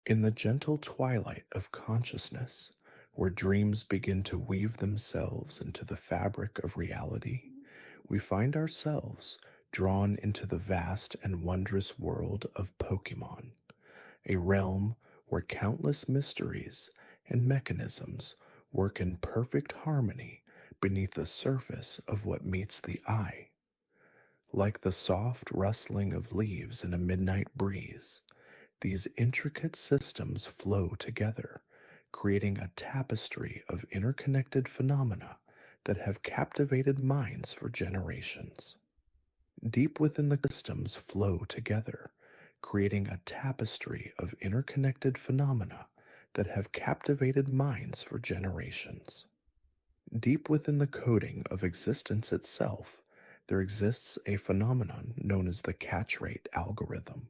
In the gentle twilight of consciousness, where dreams begin to weave themselves into the fabric of reality, we find ourselves drawn into the vast and wondrous world of Pokemon, a realm where countless mysteries and mechanisms work in perfect harmony beneath the surface of what meets the eye. Like the soft rustling of leaves in a midnight breeze, these intricate systems flow together, creating a tapestry of interconnected phenomena that have captivated minds for generations. Deep within the systems flow together, creating a tapestry of interconnected phenomena that have captivated minds for generations. Deep within the coding of existence itself, there exists a phenomenon known as the catch rate algorithm,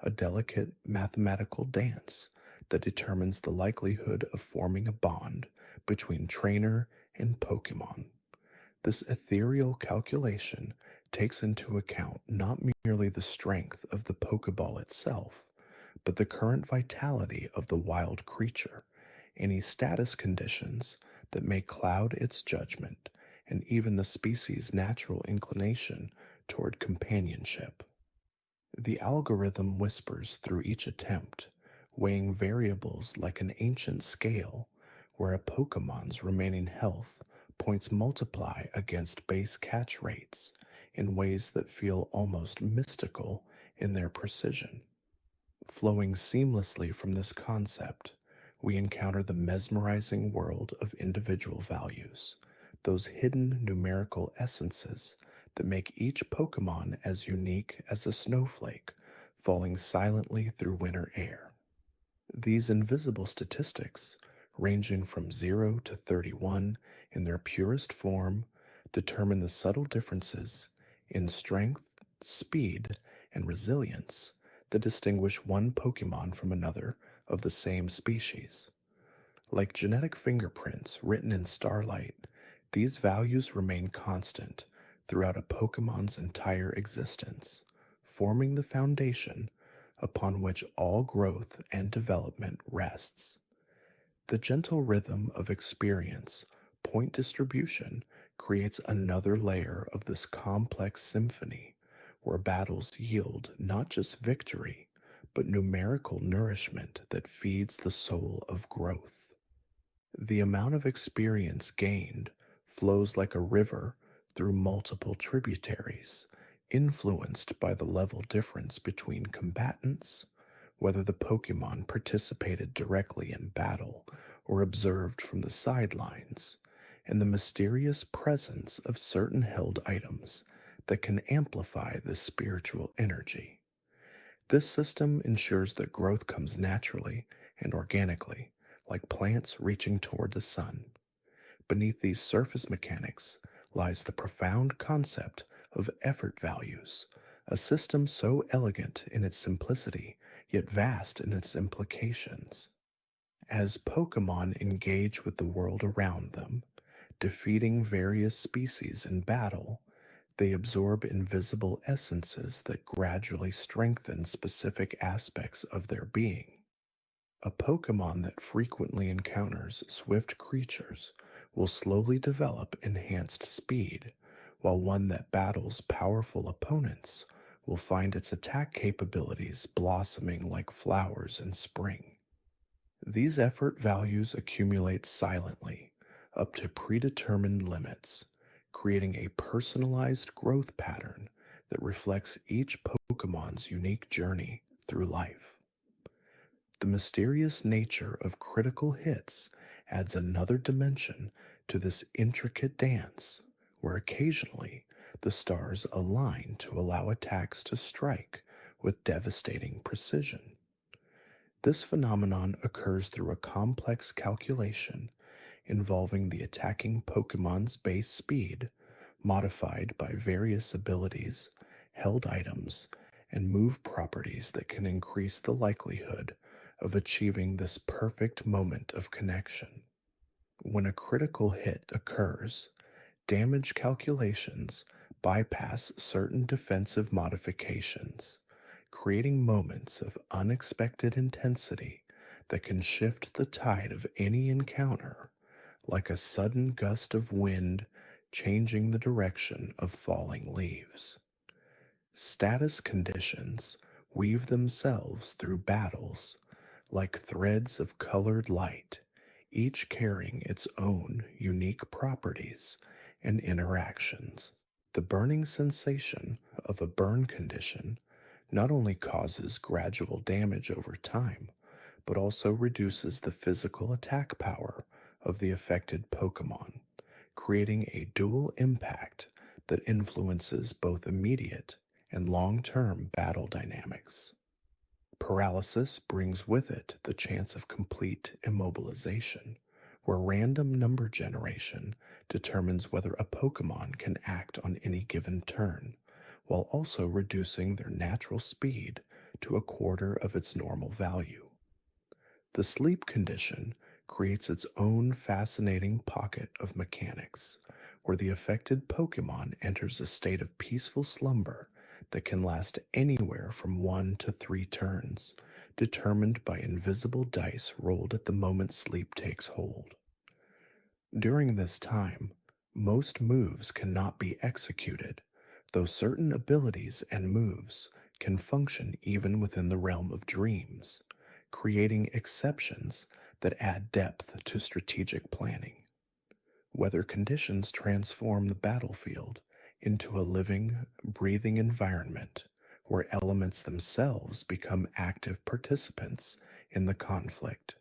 a delicate mathematical dance that determines the likelihood of forming a bond between trainer and Pokemon. This ethereal calculation takes into account not merely the strength of the Pokeball itself, but the current vitality of the wild creature, any status conditions that may cloud its judgment, and even the species' natural inclination toward companionship. The algorithm whispers through each attempt, weighing variables like an ancient scale, where a Pokemon's remaining health points multiply against base catch rates in ways that feel almost mystical in their precision. Flowing seamlessly from this concept, we encounter the mesmerizing world of individual values, those hidden numerical essences that make each Pokemon as unique as a snowflake falling silently through winter air. These invisible statistics, ranging from 0 to 31 in their purest form, determine the subtle differences in strength, speed, and resilience that distinguish one Pokemon from another of the same species. Like genetic fingerprints written in starlight, these values remain constant throughout a Pokemon's entire existence, forming the foundation upon which all growth and development rests. The gentle rhythm of experience, point distribution, creates another layer of this complex symphony where battles yield not just victory, but numerical nourishment that feeds the soul of growth. The amount of experience gained flows like a river through multiple tributaries, influenced by the level difference between combatants, whether the Pokemon participated directly in battle or observed from the sidelines, and the mysterious presence of certain held items that can amplify this spiritual energy. This system ensures that growth comes naturally and organically, like plants reaching toward the sun. Beneath these surface mechanics lies the profound concept of effort values, a system so elegant in its simplicity, yet vast in its implications. As Pokemon engage with the world around them, defeating various species in battle, they absorb invisible essences that gradually strengthen specific aspects of their being. A Pokemon that frequently encounters swift creatures will slowly develop enhanced speed, while one that battles powerful opponents will find its attack capabilities blossoming like flowers in spring. These effort values accumulate silently, up to predetermined limits, creating a personalized growth pattern that reflects each Pokemon's unique journey through life. The mysterious nature of critical hits adds another dimension to this intricate dance, where occasionally the stars align to allow attacks to strike with devastating precision. This phenomenon occurs through a complex calculation involving the attacking Pokemon's base speed, modified by various abilities, held items, and move properties that can increase the likelihood of achieving this perfect moment of connection. When a critical hit occurs, damage calculations bypass certain defensive modifications, creating moments of unexpected intensity that can shift the tide of any encounter, like a sudden gust of wind changing the direction of falling leaves. Status conditions weave themselves through battles like threads of colored light, each carrying its own unique properties and interactions. The burning sensation of a burn condition not only causes gradual damage over time, but also reduces the physical attack power of the affected Pokemon, creating a dual impact that influences both immediate and long term battle dynamics. Paralysis brings with it the chance of complete immobilization, where random number generation determines whether a Pokemon can act on any given turn, while also reducing their natural speed to a quarter of its normal value. The sleep condition creates its own fascinating pocket of mechanics, where the affected Pokemon enters a state of peaceful slumber that can last anywhere from 1 to 3 turns, determined by invisible dice rolled at the moment sleep takes hold. During this time, most moves cannot be executed, though certain abilities and moves can function even within the realm of dreams, creating exceptions that add depth to strategic planning. Weather conditions transform the battlefield into a living, breathing environment where elements themselves become active participants in the conflict.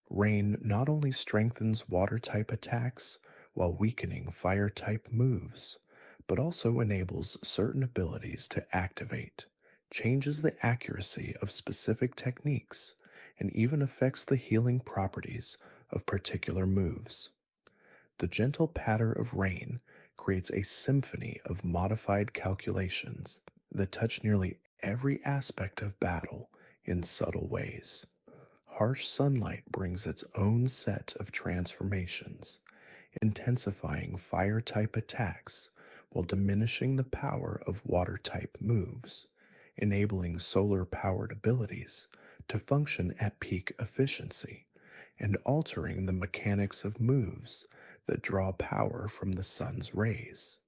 Rain not only strengthens water type attacks while weakening fire type moves, but also enables certain abilities to activate, changes the accuracy of specific techniques, and even affects the healing properties of particular moves. The gentle patter of rain creates a symphony of modified calculations that touch nearly every aspect of battle in subtle ways. Harsh sunlight brings its own set of transformations, intensifying fire type attacks while diminishing the power of water type moves, enabling solar powered abilities to function at peak efficiency, and altering the mechanics of moves that draw power from the sun's rays.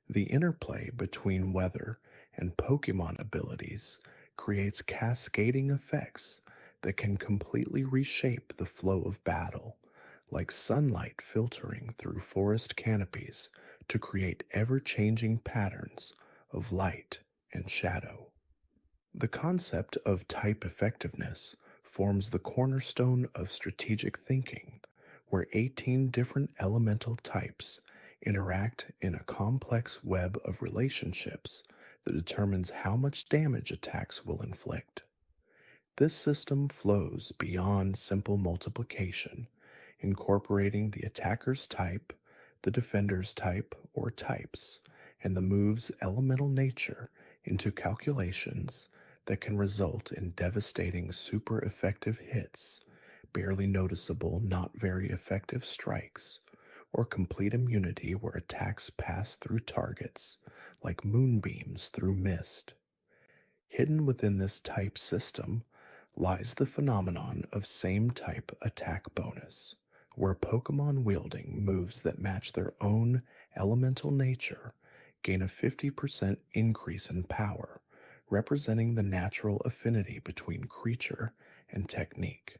The interplay between weather and Pokemon abilities creates cascading effects that can completely reshape the flow of battle, like sunlight filtering through forest canopies to create ever changing patterns of light and shadow. The concept of type effectiveness forms the cornerstone of strategic thinking, where 18 different elemental types interact in a complex web of relationships that determines how much damage attacks will inflict. This system flows beyond simple multiplication, incorporating the attacker's type, the defender's type or types, and the move's elemental nature into calculations that can result in devastating super effective hits, barely noticeable not very effective strikes, or complete immunity where attacks pass through targets like moonbeams through mist. Hidden within this type system lies the phenomenon of same type attack bonus, where Pokemon wielding moves that match their own elemental nature gain a 50% increase in power, representing the natural affinity between creature and technique.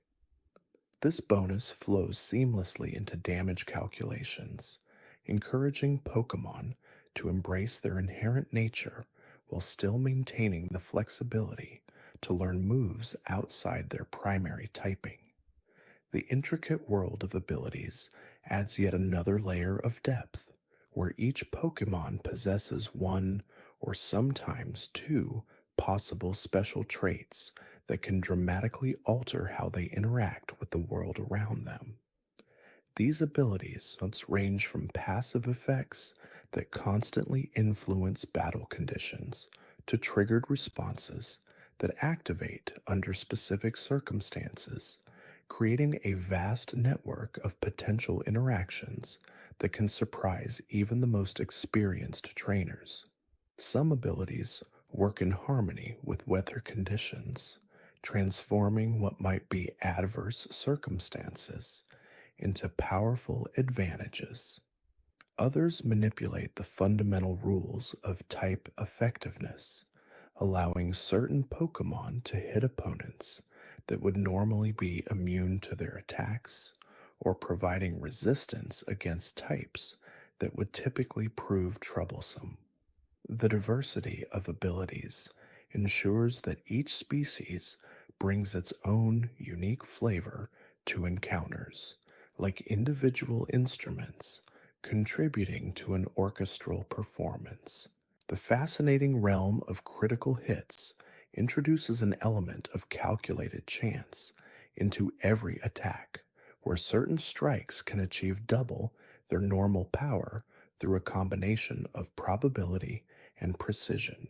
This bonus flows seamlessly into damage calculations, encouraging Pokemon to embrace their inherent nature while still maintaining the flexibility to learn moves outside their primary typing. The intricate world of abilities adds yet another layer of depth, where each Pokemon possesses one or sometimes two possible special traits that can dramatically alter how they interact with the world around them. These abilities range from passive effects that constantly influence battle conditions to triggered responses that activate under specific circumstances, creating a vast network of potential interactions that can surprise even the most experienced trainers. Some abilities work in harmony with weather conditions, transforming what might be adverse circumstances into powerful advantages. Others manipulate the fundamental rules of type effectiveness, allowing certain Pokemon to hit opponents that would normally be immune to their attacks, or providing resistance against types that would typically prove troublesome. The diversity of abilities ensures that each species brings its own unique flavor to encounters, like individual instruments contributing to an orchestral performance. The fascinating realm of critical hits introduces an element of calculated chance into every attack, where certain strikes can achieve double their normal power through a combination of probability and precision.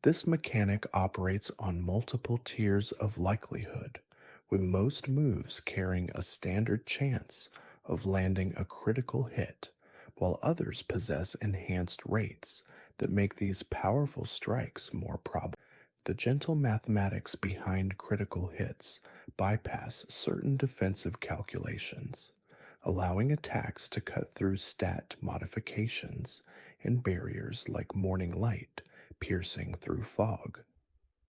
This mechanic operates on multiple tiers of likelihood, with most moves carrying a standard chance of landing a critical hit, while others possess enhanced rates that make these powerful strikes more probable. The gentle mathematics behind critical hits bypass certain defensive calculations, allowing attacks to cut through stat modifications and barriers like morning light piercing through fog.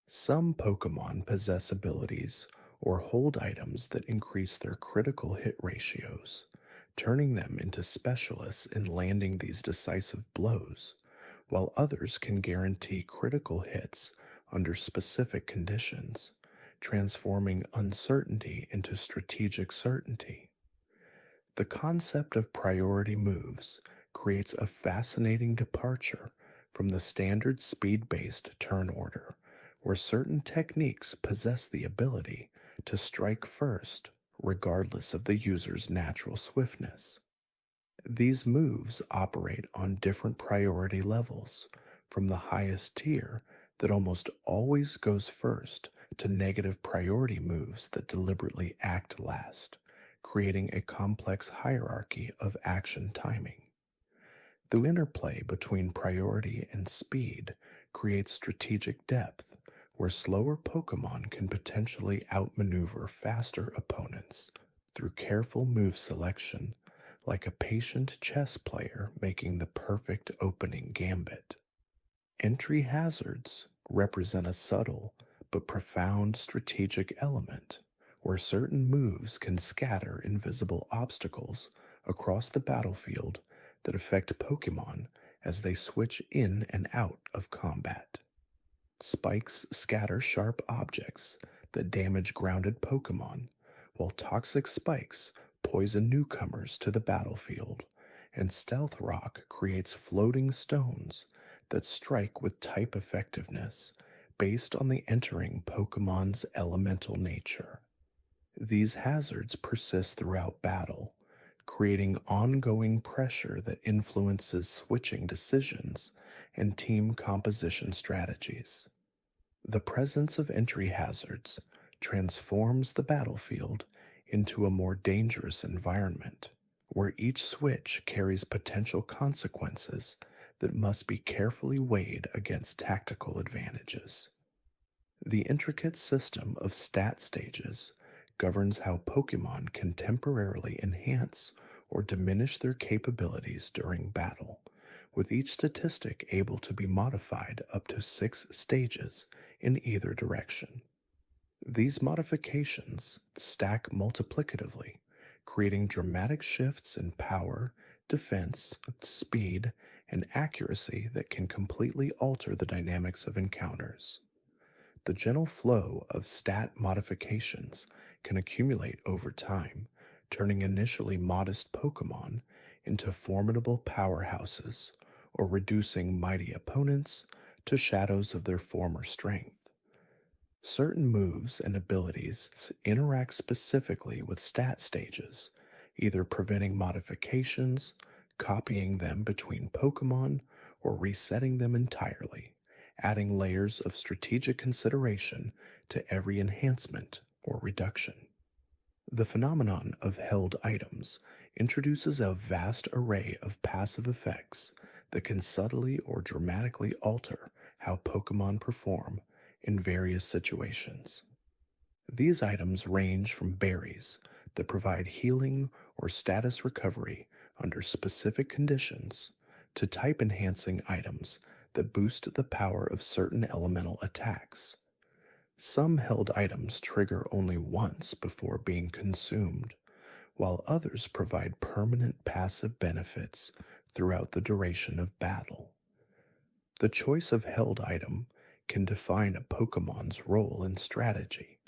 Some Pokemon possess abilities or hold items that increase their critical hit ratios, turning them into specialists in landing these decisive blows, while others can guarantee critical hits under specific conditions, transforming uncertainty into strategic certainty. The concept of priority moves creates a fascinating departure from the standard speed-based turn order, where certain techniques possess the ability to strike first, regardless of the user's natural swiftness. These moves operate on different priority levels, from the highest tier that almost always goes first to negative priority moves that deliberately act last, creating a complex hierarchy of action timing. The interplay between priority and speed creates strategic depth, where slower Pokemon can potentially outmaneuver faster opponents through careful move selection, like a patient chess player making the perfect opening gambit. Entry hazards represent a subtle but profound strategic element, where certain moves can scatter invisible obstacles across the battlefield that affect Pokemon as they switch in and out of combat. Spikes scatter sharp objects that damage grounded Pokemon, while toxic spikes poison newcomers to the battlefield, and Stealth Rock creates floating stones that strike with type effectiveness based on the entering Pokemon's elemental nature. These hazards persist throughout battle, creating ongoing pressure that influences switching decisions and team composition strategies. The presence of entry hazards transforms the battlefield into a more dangerous environment, where each switch carries potential consequences that must be carefully weighed against tactical advantages. The intricate system of stat stages governs how Pokemon can temporarily enhance or diminish their capabilities during battle, with each statistic able to be modified up to 6 stages in either direction. These modifications stack multiplicatively, creating dramatic shifts in power, defense, speed, and accuracy that can completely alter the dynamics of encounters. The gentle flow of stat modifications can accumulate over time, turning initially modest Pokemon into formidable powerhouses, or reducing mighty opponents to shadows of their former strength. Certain moves and abilities interact specifically with stat stages, either preventing modifications, copying them between Pokemon, or resetting them entirely, adding layers of strategic consideration to every enhancement or reduction. The phenomenon of held items introduces a vast array of passive effects that can subtly or dramatically alter how Pokemon perform in various situations. These items range from berries that provide healing or status recovery under specific conditions to type enhancing items that boost the power of certain elemental attacks. Some held items trigger only once before being consumed, while others provide permanent passive benefits throughout the duration of battle. The choice of held item can define a Pokemon's role in strategy,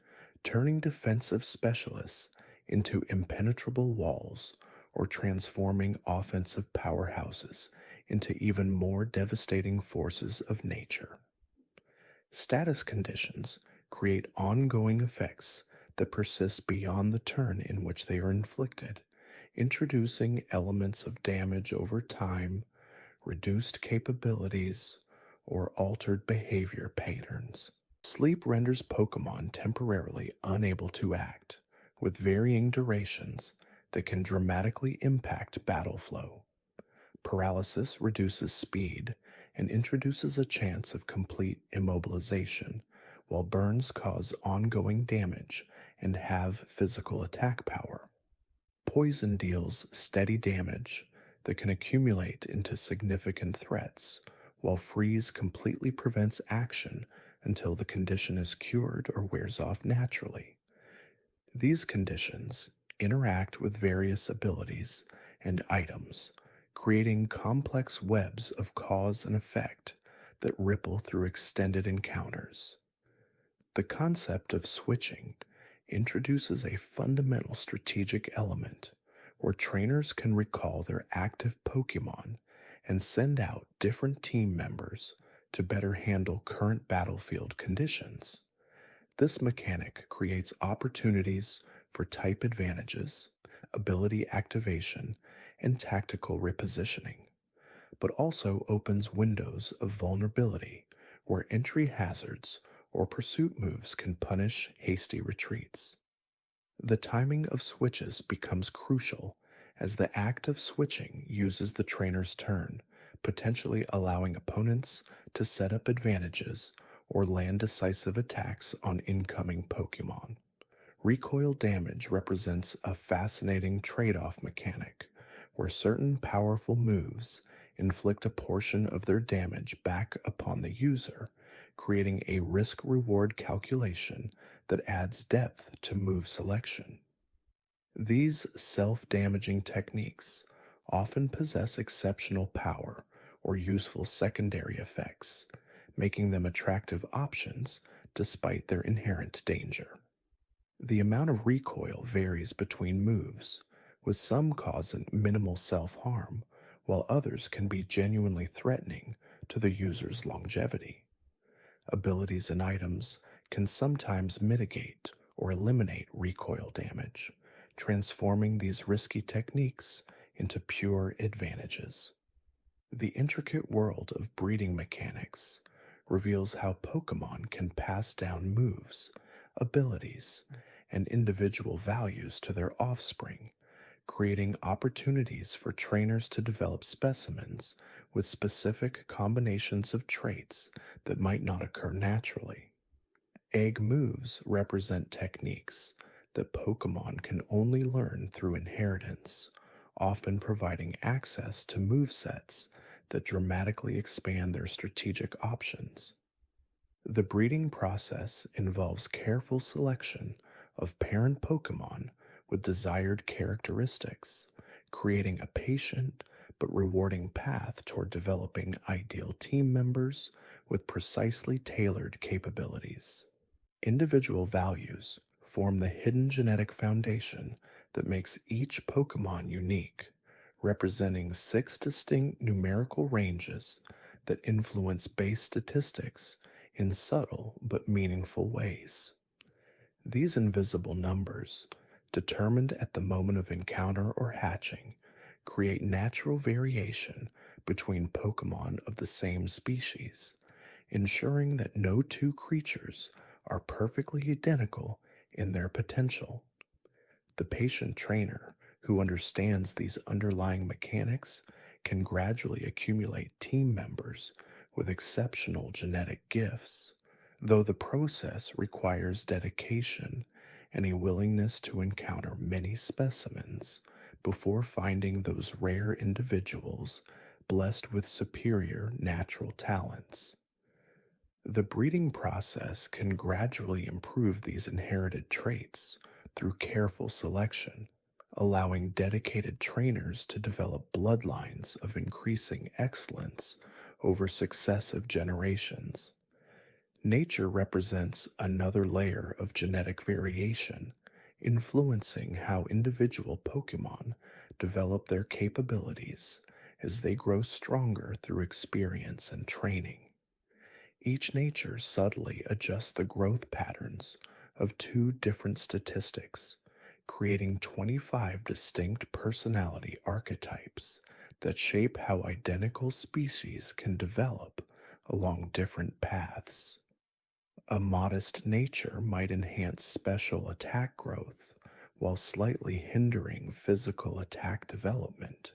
turning defensive specialists into impenetrable walls or transforming offensive powerhouses into even more devastating forces of nature. Status conditions create ongoing effects that persist beyond the turn in which they are inflicted, introducing elements of damage over time, reduced capabilities, or altered behavior patterns. Sleep renders Pokemon temporarily unable to act, with varying durations that can dramatically impact battle flow. Paralysis reduces speed and introduces a chance of complete immobilization, while burns cause ongoing damage and have physical attack power. Poison deals steady damage that can accumulate into significant threats, while freeze completely prevents action until the condition is cured or wears off naturally. These conditions interact with various abilities and items, creating complex webs of cause and effect that ripple through extended encounters. The concept of switching introduces a fundamental strategic element where trainers can recall their active Pokemon and send out different team members to better handle current battlefield conditions. This mechanic creates opportunities for type advantages, ability activation, and tactical repositioning, but also opens windows of vulnerability where entry hazards or pursuit moves can punish hasty retreats. The timing of switches becomes crucial as the act of switching uses the trainer's turn, potentially allowing opponents to set up advantages or land decisive attacks on incoming Pokemon. Recoil damage represents a fascinating trade-off mechanic where certain powerful moves inflict a portion of their damage back upon the user, creating a risk-reward calculation that adds depth to move selection. These self-damaging techniques often possess exceptional power or useful secondary effects, making them attractive options despite their inherent danger. The amount of recoil varies between moves, with some causing minimal self-harm, while others can be genuinely threatening to the user's longevity. Abilities and items can sometimes mitigate or eliminate recoil damage, transforming these risky techniques into pure advantages. The intricate world of breeding mechanics reveals how Pokemon can pass down moves, abilities, and individual values to their offspring, creating opportunities for trainers to develop specimens with specific combinations of traits that might not occur naturally. Egg moves represent techniques that Pokemon can only learn through inheritance, often providing access to movesets that dramatically expand their strategic options. The breeding process involves careful selection of parent Pokemon with desired characteristics, creating a patient but rewarding path toward developing ideal team members with precisely tailored capabilities. Individual values form the hidden genetic foundation that makes each Pokemon unique, representing 6 distinct numerical ranges that influence base statistics in subtle but meaningful ways. These invisible numbers, determined at the moment of encounter or hatching, create natural variation between Pokemon of the same species, ensuring that no two creatures are perfectly identical in their potential. The patient trainer who understands these underlying mechanics can gradually accumulate team members with exceptional genetic gifts, though the process requires dedication and a willingness to encounter many specimens before finding those rare individuals blessed with superior natural talents. The breeding process can gradually improve these inherited traits through careful selection, allowing dedicated trainers to develop bloodlines of increasing excellence over successive generations. Nature represents another layer of genetic variation, influencing how individual Pokemon develop their capabilities as they grow stronger through experience and training. Each nature subtly adjusts the growth patterns of two different statistics, creating 25 distinct personality archetypes that shape how identical species can develop along different paths. A modest nature might enhance special attack growth while slightly hindering physical attack development,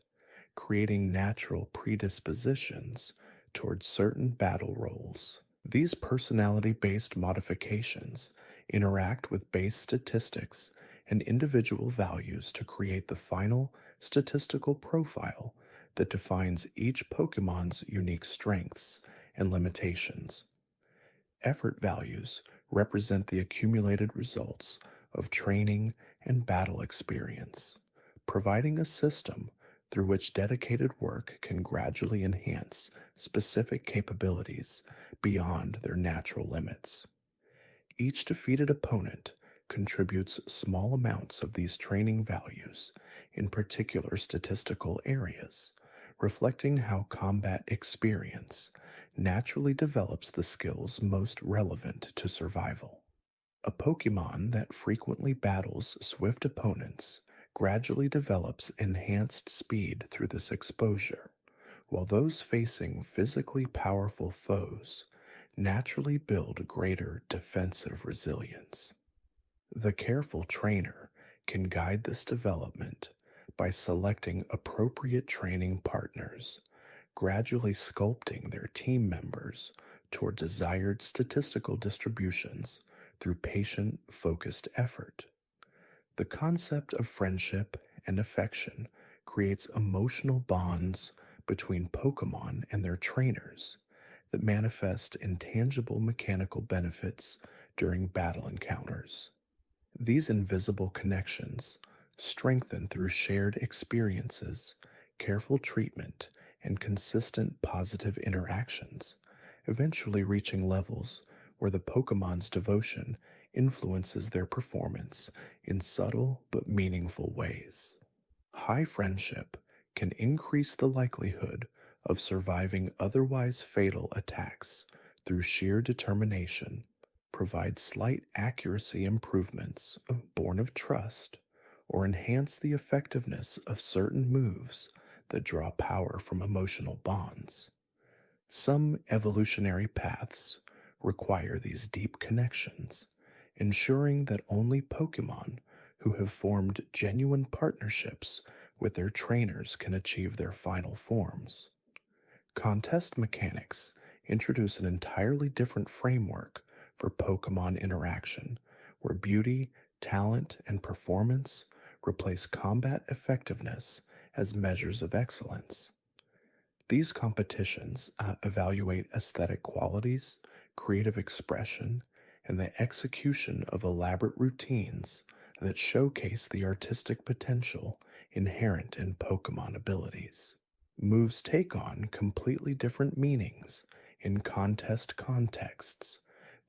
creating natural predispositions towards certain battle roles. These personality based modifications interact with base statistics and individual values to create the final statistical profile that defines each Pokemon's unique strengths and limitations. Effort values represent the accumulated results of training and battle experience, providing a system through which dedicated work can gradually enhance specific capabilities beyond their natural limits. Each defeated opponent contributes small amounts of these training values in particular statistical areas, reflecting how combat experience naturally develops the skills most relevant to survival. A Pokemon that frequently battles swift opponents gradually develops enhanced speed through this exposure, while those facing physically powerful foes naturally build greater defensive resilience. The careful trainer can guide this development by selecting appropriate training partners, gradually sculpting their team members toward desired statistical distributions through patient, focused effort. The concept of friendship and affection creates emotional bonds between Pokemon and their trainers that manifest in tangible mechanical benefits during battle encounters. These invisible connections, strengthened through shared experiences, careful treatment, and consistent positive interactions, eventually reaching levels where the Pokemon's devotion influences their performance in subtle but meaningful ways. High friendship can increase the likelihood of surviving otherwise fatal attacks through sheer determination, provide slight accuracy improvements born of trust, or enhance the effectiveness of certain moves that draw power from emotional bonds. Some evolutionary paths require these deep connections, ensuring that only Pokemon who have formed genuine partnerships with their trainers can achieve their final forms. Contest mechanics introduce an entirely different framework for Pokemon interaction, where beauty, talent, and performance replace combat effectiveness as measures of excellence. These competitions evaluate aesthetic qualities, creative expression, and the execution of elaborate routines that showcase the artistic potential inherent in Pokemon abilities. Moves take on completely different meanings in contest contexts,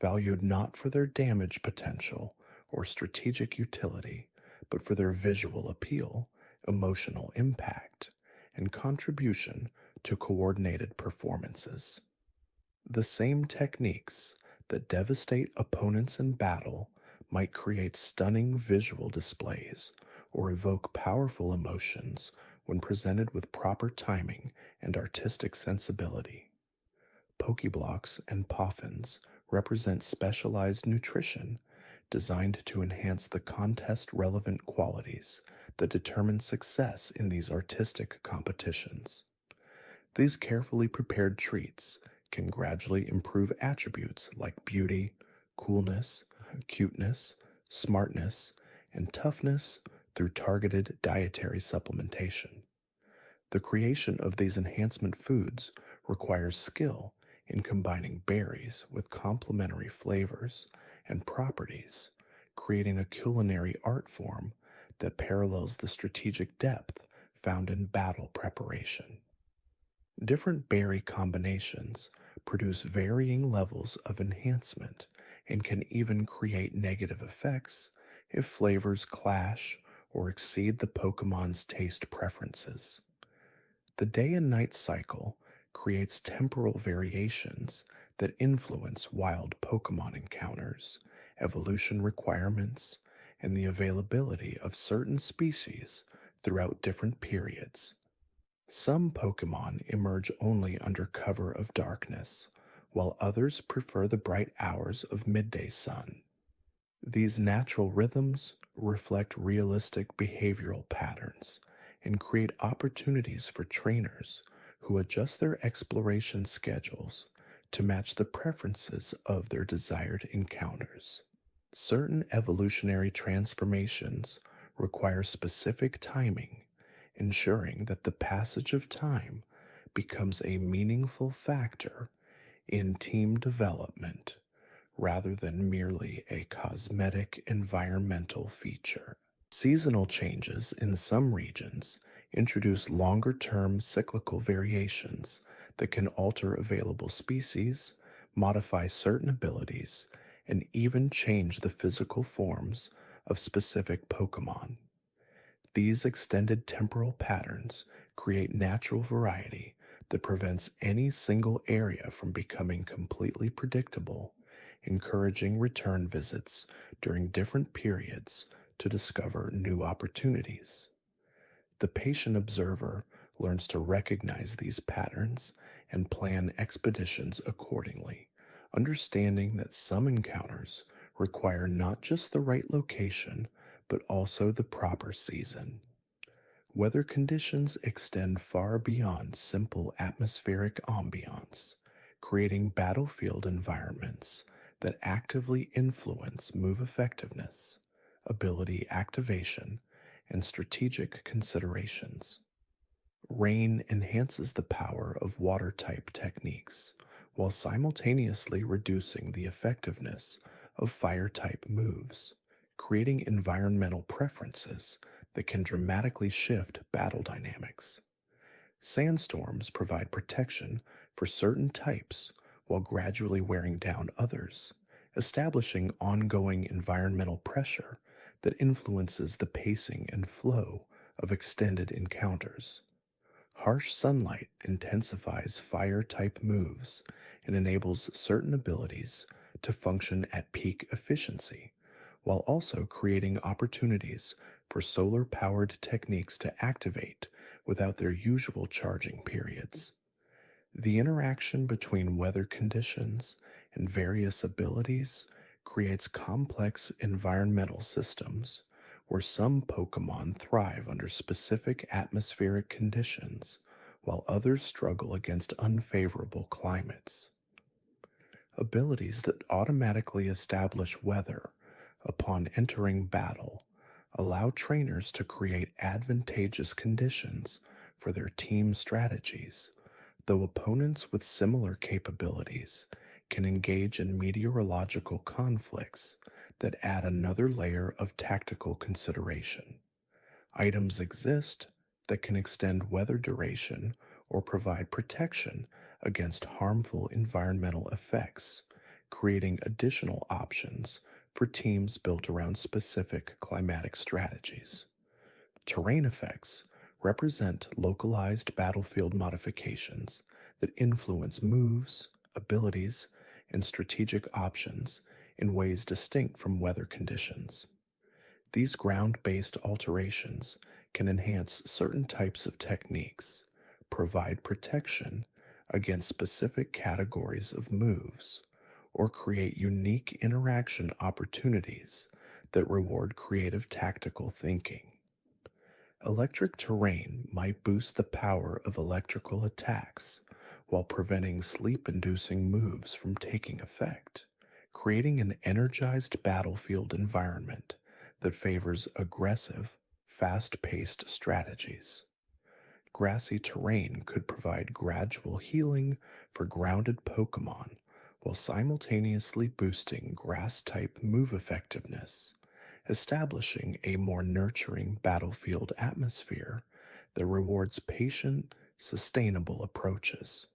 valued not for their damage potential or strategic utility, but for their visual appeal, emotional impact, and contribution to coordinated performances. The same techniques that devastate opponents in battle might create stunning visual displays or evoke powerful emotions when presented with proper timing and artistic sensibility. Pokeblocks and Poffins represent specialized nutrition designed to enhance the contest relevant qualities that determine success in these artistic competitions. These carefully prepared treats can gradually improve attributes like beauty, coolness, cuteness, smartness, and toughness through targeted dietary supplementation. The creation of these enhancement foods requires skill in combining berries with complementary flavors and properties, creating a culinary art form that parallels the strategic depth found in battle preparation. Different berry combinations produce varying levels of enhancement and can even create negative effects if flavors clash or exceed the Pokemon's taste preferences. The day and night cycle creates temporal variations that influence wild Pokemon encounters, evolution requirements, and the availability of certain species throughout different periods. Some Pokemon emerge only under cover of darkness, while others prefer the bright hours of midday sun. These natural rhythms reflect realistic behavioral patterns and create opportunities for trainers who adjust their exploration schedules to match the preferences of their desired encounters. Certain evolutionary transformations require specific timing, ensuring that the passage of time becomes a meaningful factor in team development rather than merely a cosmetic environmental feature. Seasonal changes in some regions introduce longer term cyclical variations that can alter available species, modify certain abilities, and even change the physical forms of specific Pokemon. These extended temporal patterns create natural variety that prevents any single area from becoming completely predictable, encouraging return visits during different periods to discover new opportunities. The patient observer learns to recognize these patterns and plan expeditions accordingly, understanding that some encounters require not just the right location, but also the proper season. Weather conditions extend far beyond simple atmospheric ambiance, creating battlefield environments that actively influence move effectiveness, ability activation, and strategic considerations. Rain enhances the power of water type techniques while simultaneously reducing the effectiveness of fire type moves, creating environmental preferences that can dramatically shift battle dynamics. Sandstorms provide protection for certain types while gradually wearing down others, establishing ongoing environmental pressure that influences the pacing and flow of extended encounters. Harsh sunlight intensifies fire type moves and enables certain abilities to function at peak efficiency, while also creating opportunities for solar powered techniques to activate without their usual charging periods. The interaction between weather conditions and various abilities creates complex environmental systems where some Pokemon thrive under specific atmospheric conditions while others struggle against unfavorable climates. Abilities that automatically establish weather upon entering battle allow trainers to create advantageous conditions for their team strategies, though opponents with similar capabilities can engage in meteorological conflicts that add another layer of tactical consideration. Items exist that can extend weather duration or provide protection against harmful environmental effects, creating additional options for teams built around specific climatic strategies. Terrain effects represent localized battlefield modifications that influence moves, abilities, and strategic options in ways distinct from weather conditions. These ground-based alterations can enhance certain types of techniques, provide protection against specific categories of moves, or create unique interaction opportunities that reward creative tactical thinking. Electric terrain might boost the power of electrical attacks, while preventing sleep-inducing moves from taking effect, creating an energized battlefield environment that favors aggressive, fast-paced strategies. Grassy terrain could provide gradual healing for grounded Pokemon while simultaneously boosting grass-type move effectiveness, establishing a more nurturing battlefield atmosphere that rewards patient, sustainable approaches.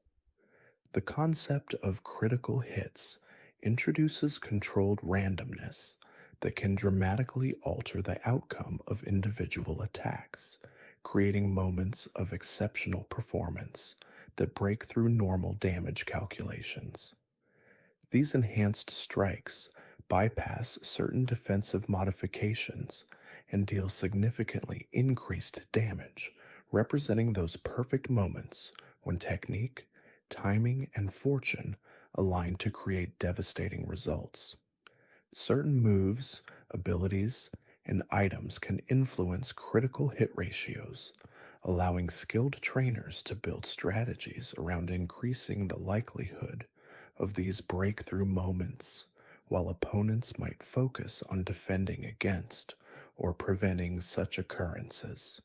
The concept of critical hits introduces controlled randomness that can dramatically alter the outcome of individual attacks, creating moments of exceptional performance that break through normal damage calculations. These enhanced strikes bypass certain defensive modifications and deal significantly increased damage, representing those perfect moments when technique, timing, and fortune align to create devastating results. Certain moves, abilities, and items can influence critical hit ratios, allowing skilled trainers to build strategies around increasing the likelihood of these breakthrough moments, while opponents might focus on defending against or preventing such occurrences.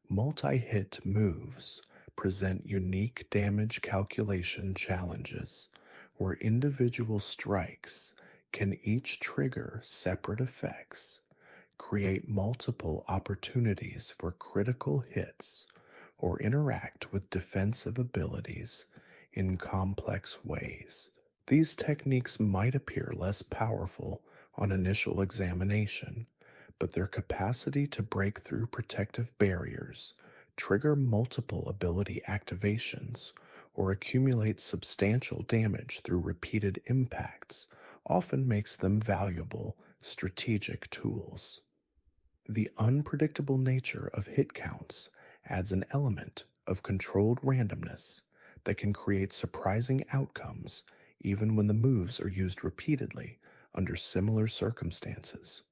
Multi-hit moves present unique damage calculation challenges where individual strikes can each trigger separate effects, create multiple opportunities for critical hits, or interact with defensive abilities in complex ways. These techniques might appear less powerful on initial examination, but their capacity to break through protective barriers, trigger multiple ability activations, or accumulate substantial damage through repeated impacts often makes them valuable strategic tools. The unpredictable nature of hit counts adds an element of controlled randomness that can create surprising outcomes even when the moves are used repeatedly under similar circumstances.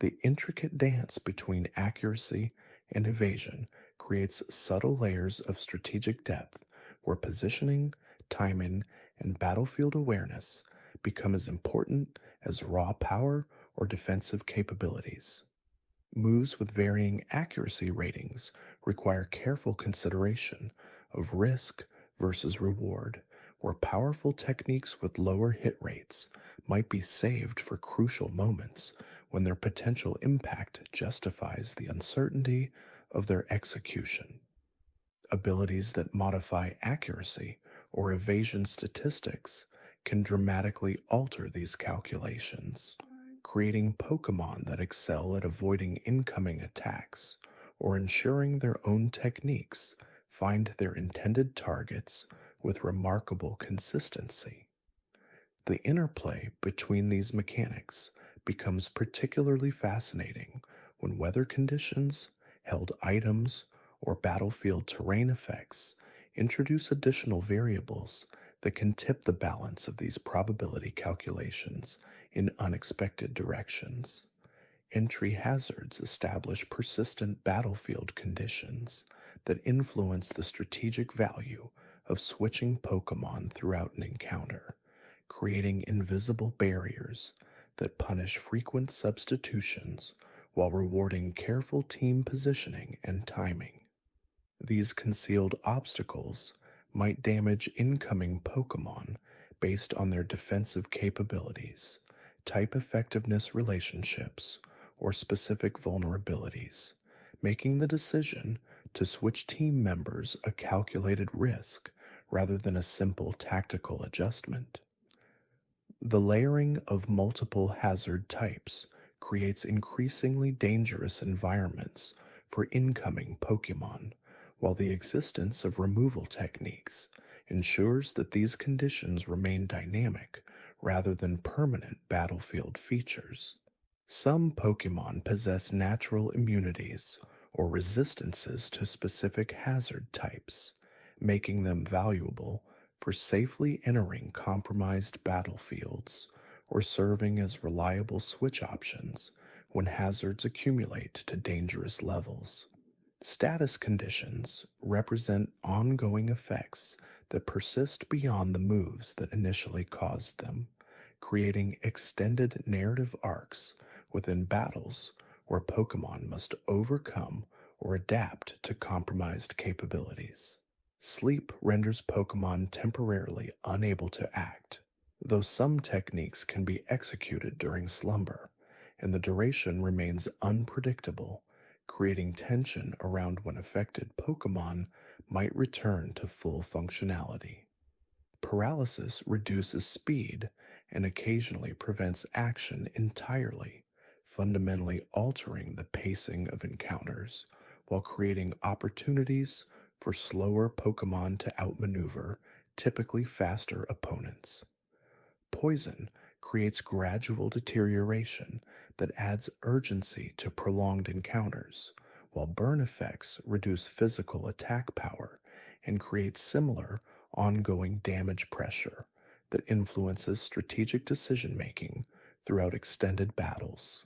The intricate dance between accuracy and evasion creates subtle layers of strategic depth where positioning, timing, and battlefield awareness become as important as raw power or defensive capabilities. Moves with varying accuracy ratings require careful consideration of risk versus reward, where powerful techniques with lower hit rates might be saved for crucial moments when their potential impact justifies the uncertainty of their execution. Abilities that modify accuracy or evasion statistics can dramatically alter these calculations, creating Pokemon that excel at avoiding incoming attacks or ensuring their own techniques find their intended targets with remarkable consistency. The interplay between these mechanics becomes particularly fascinating when weather conditions, held items, or battlefield terrain effects introduce additional variables that can tip the balance of these probability calculations in unexpected directions. Entry hazards establish persistent battlefield conditions that influence the strategic value of switching Pokemon throughout an encounter, creating invisible barriers that punish frequent substitutions while rewarding careful team positioning and timing. These concealed obstacles might damage incoming Pokemon based on their defensive capabilities, type effectiveness relationships, or specific vulnerabilities, making the decision to switch team members a calculated risk rather than a simple tactical adjustment. The layering of multiple hazard types creates increasingly dangerous environments for incoming Pokemon, while the existence of removal techniques ensures that these conditions remain dynamic rather than permanent battlefield features. Some Pokemon possess natural immunities or resistances to specific hazard types, making them valuable for safely entering compromised battlefields or serving as reliable switch options when hazards accumulate to dangerous levels. Status conditions represent ongoing effects that persist beyond the moves that initially caused them, creating extended narrative arcs within battles where Pokemon must overcome or adapt to compromised capabilities. Sleep renders Pokemon temporarily unable to act, though some techniques can be executed during slumber, and the duration remains unpredictable, creating tension around when affected Pokemon might return to full functionality. Paralysis reduces speed and occasionally prevents action entirely, fundamentally altering the pacing of encounters while creating opportunities for slower Pokemon to outmaneuver typically faster opponents. Poison creates gradual deterioration that adds urgency to prolonged encounters, while burn effects reduce physical attack power and create similar ongoing damage pressure that influences strategic decision making throughout extended battles.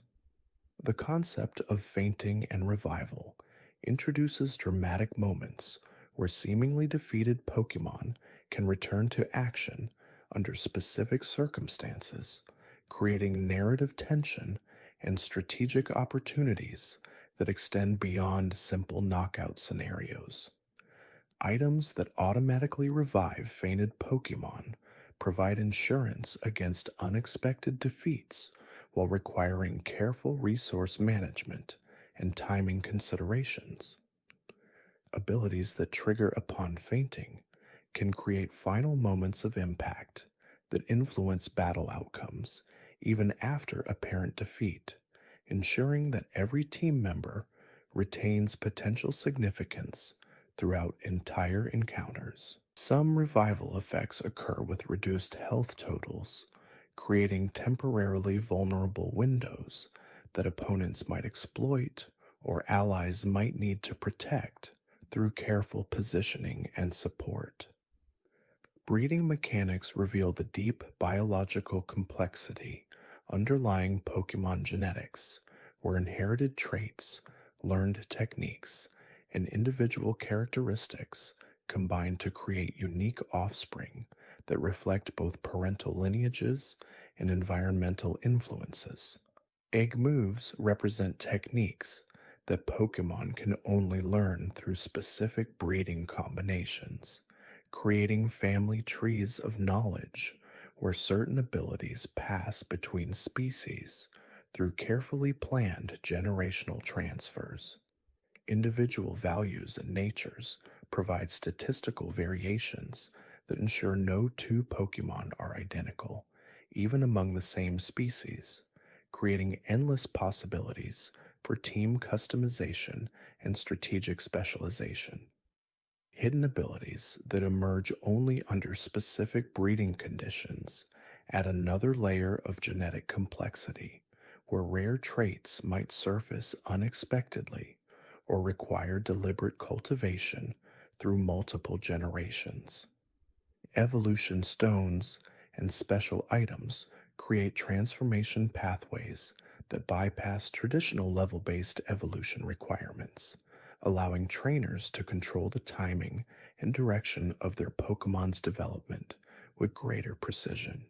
The concept of fainting and revival introduces dramatic moments where seemingly defeated Pokemon can return to action under specific circumstances, creating narrative tension and strategic opportunities that extend beyond simple knockout scenarios. Items that automatically revive fainted Pokemon provide insurance against unexpected defeats while requiring careful resource management and timing considerations. Abilities that trigger upon fainting can create final moments of impact that influence battle outcomes even after apparent defeat, ensuring that every team member retains potential significance throughout entire encounters. Some revival effects occur with reduced health totals, creating temporarily vulnerable windows that opponents might exploit or allies might need to protect through careful positioning and support. Breeding mechanics reveal the deep biological complexity underlying Pokemon genetics, where inherited traits, learned techniques, and individual characteristics combine to create unique offspring that reflect both parental lineages and environmental influences. Egg moves represent techniques that Pokemon can only learn through specific breeding combinations, creating family trees of knowledge where certain abilities pass between species through carefully planned generational transfers. Individual values and natures provide statistical variations that ensure no two Pokemon are identical, even among the same species, creating endless possibilities for team customization and strategic specialization. Hidden abilities that emerge only under specific breeding conditions add another layer of genetic complexity, where rare traits might surface unexpectedly or require deliberate cultivation through multiple generations. Evolution stones and special items create transformation pathways that bypass traditional level-based evolution requirements, allowing trainers to control the timing and direction of their Pokemon's development with greater precision.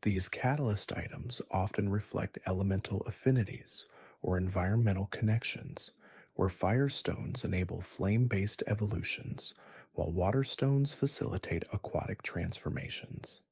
These catalyst items often reflect elemental affinities or environmental connections, where fire stones enable flame-based evolutions, while water stones facilitate aquatic transformations.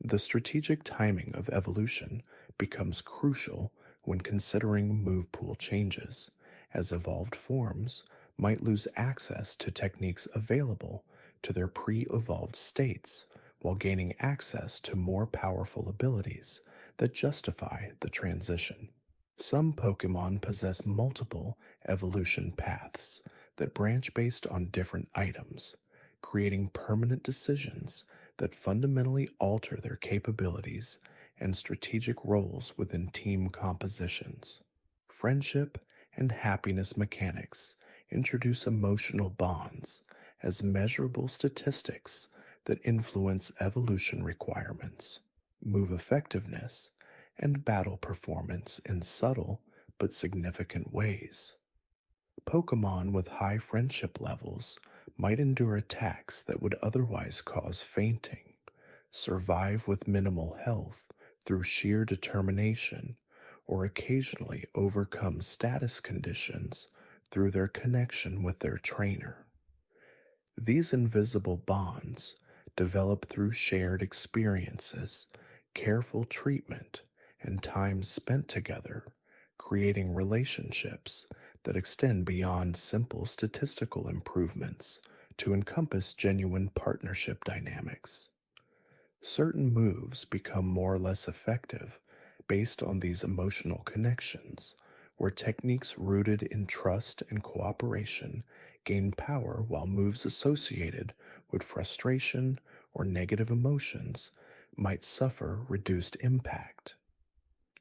The strategic timing of evolution becomes crucial when considering move pool changes, as evolved forms might lose access to techniques available to their pre-evolved states while gaining access to more powerful abilities that justify the transition. Some Pokemon possess multiple evolution paths that branch based on different items, creating permanent decisions that fundamentally alter their capabilities and strategic roles within team compositions. Friendship and happiness mechanics introduce emotional bonds as measurable statistics that influence evolution requirements, move effectiveness, and battle performance in subtle but significant ways. Pokemon with high friendship levels might endure attacks that would otherwise cause fainting, survive with minimal health through sheer determination, or occasionally overcome status conditions through their connection with their trainer. These invisible bonds develop through shared experiences, careful treatment, and time spent together, creating relationships that extend beyond simple statistical improvements to encompass genuine partnership dynamics. Certain moves become more or less effective based on these emotional connections, where techniques rooted in trust and cooperation gain power while moves associated with frustration or negative emotions might suffer reduced impact.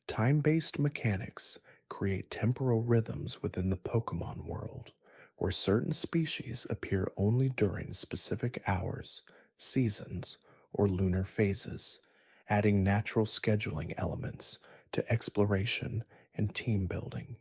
Time based mechanics create temporal rhythms within the Pokemon world, where certain species appear only during specific hours, seasons, or lunar phases, adding natural scheduling elements to exploration and team building.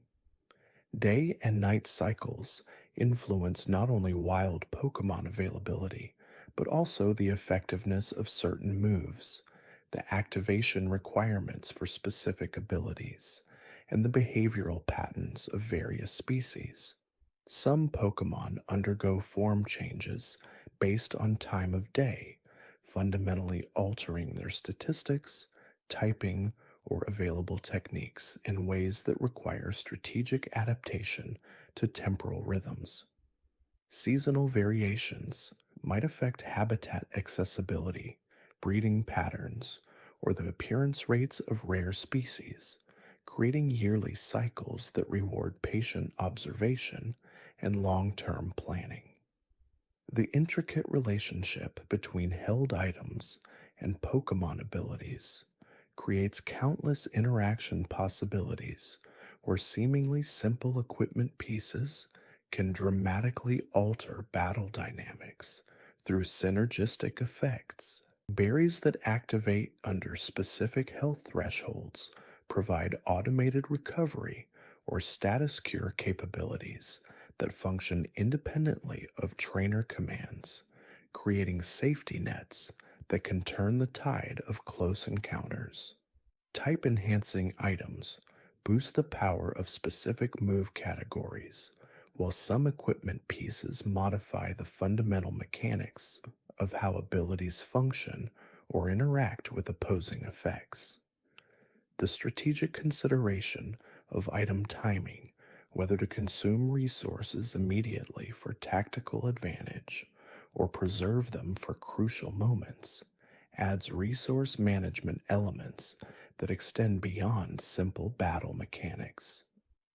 Day and night cycles influence not only wild Pokemon availability, but also the effectiveness of certain moves, the activation requirements for specific abilities, and the behavioral patterns of various species. Some Pokemon undergo form changes based on time of day, fundamentally altering their statistics, typing, or available techniques in ways that require strategic adaptation to temporal rhythms. Seasonal variations might affect habitat accessibility, breeding patterns, or the appearance rates of rare species, creating yearly cycles that reward patient observation and long term planning. The intricate relationship between held items and Pokemon abilities creates countless interaction possibilities where seemingly simple equipment pieces can dramatically alter battle dynamics through synergistic effects. Berries that activate under specific health thresholds provide automated recovery or status cure capabilities that function independently of trainer commands, creating safety nets that can turn the tide of close encounters. Type enhancing items boost the power of specific move categories, while some equipment pieces modify the fundamental mechanics of how abilities function or interact with opposing effects. The strategic consideration of item timing, whether to consume resources immediately for tactical advantage or preserve them for crucial moments, adds resource management elements that extend beyond simple battle mechanics.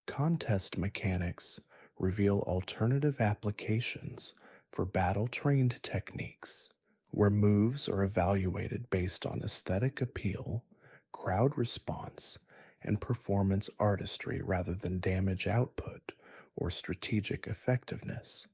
Contest mechanics reveal alternative applications for battle trained techniques, where moves are evaluated based on aesthetic appeal, crowd response, and performance artistry rather than damage output or strategic effectiveness.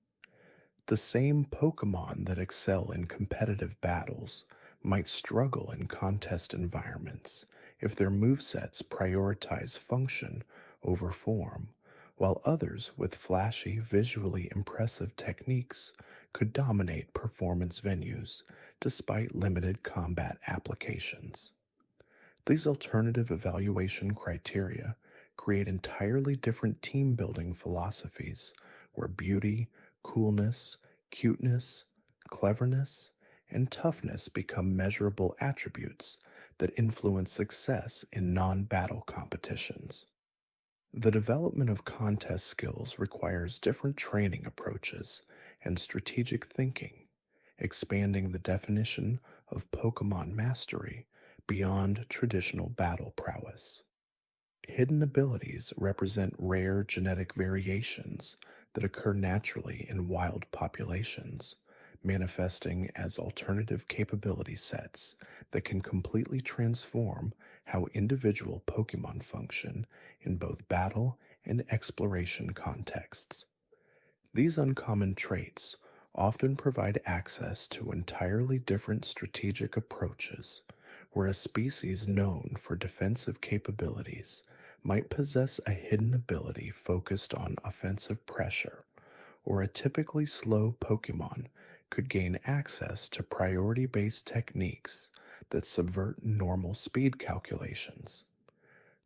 The same Pokemon that excel in competitive battles might struggle in contest environments if their movesets prioritize function over form, while others with flashy, visually impressive techniques could dominate performance venues despite limited combat applications. These alternative evaluation criteria create entirely different team building philosophies where beauty, coolness, cuteness, cleverness, and toughness become measurable attributes that influence success in non battle competitions. The development of contest skills requires different training approaches and strategic thinking, expanding the definition of Pokemon mastery beyond traditional battle prowess. Hidden abilities represent rare genetic variations that occur naturally in wild populations, manifesting as alternative capability sets that can completely transform how individual Pokemon function in both battle and exploration contexts. These uncommon traits often provide access to entirely different strategic approaches, where a species known for defensive capabilities might possess a hidden ability focused on offensive pressure, or a typically slow Pokemon could gain access to priority based techniques that subvert normal speed calculations.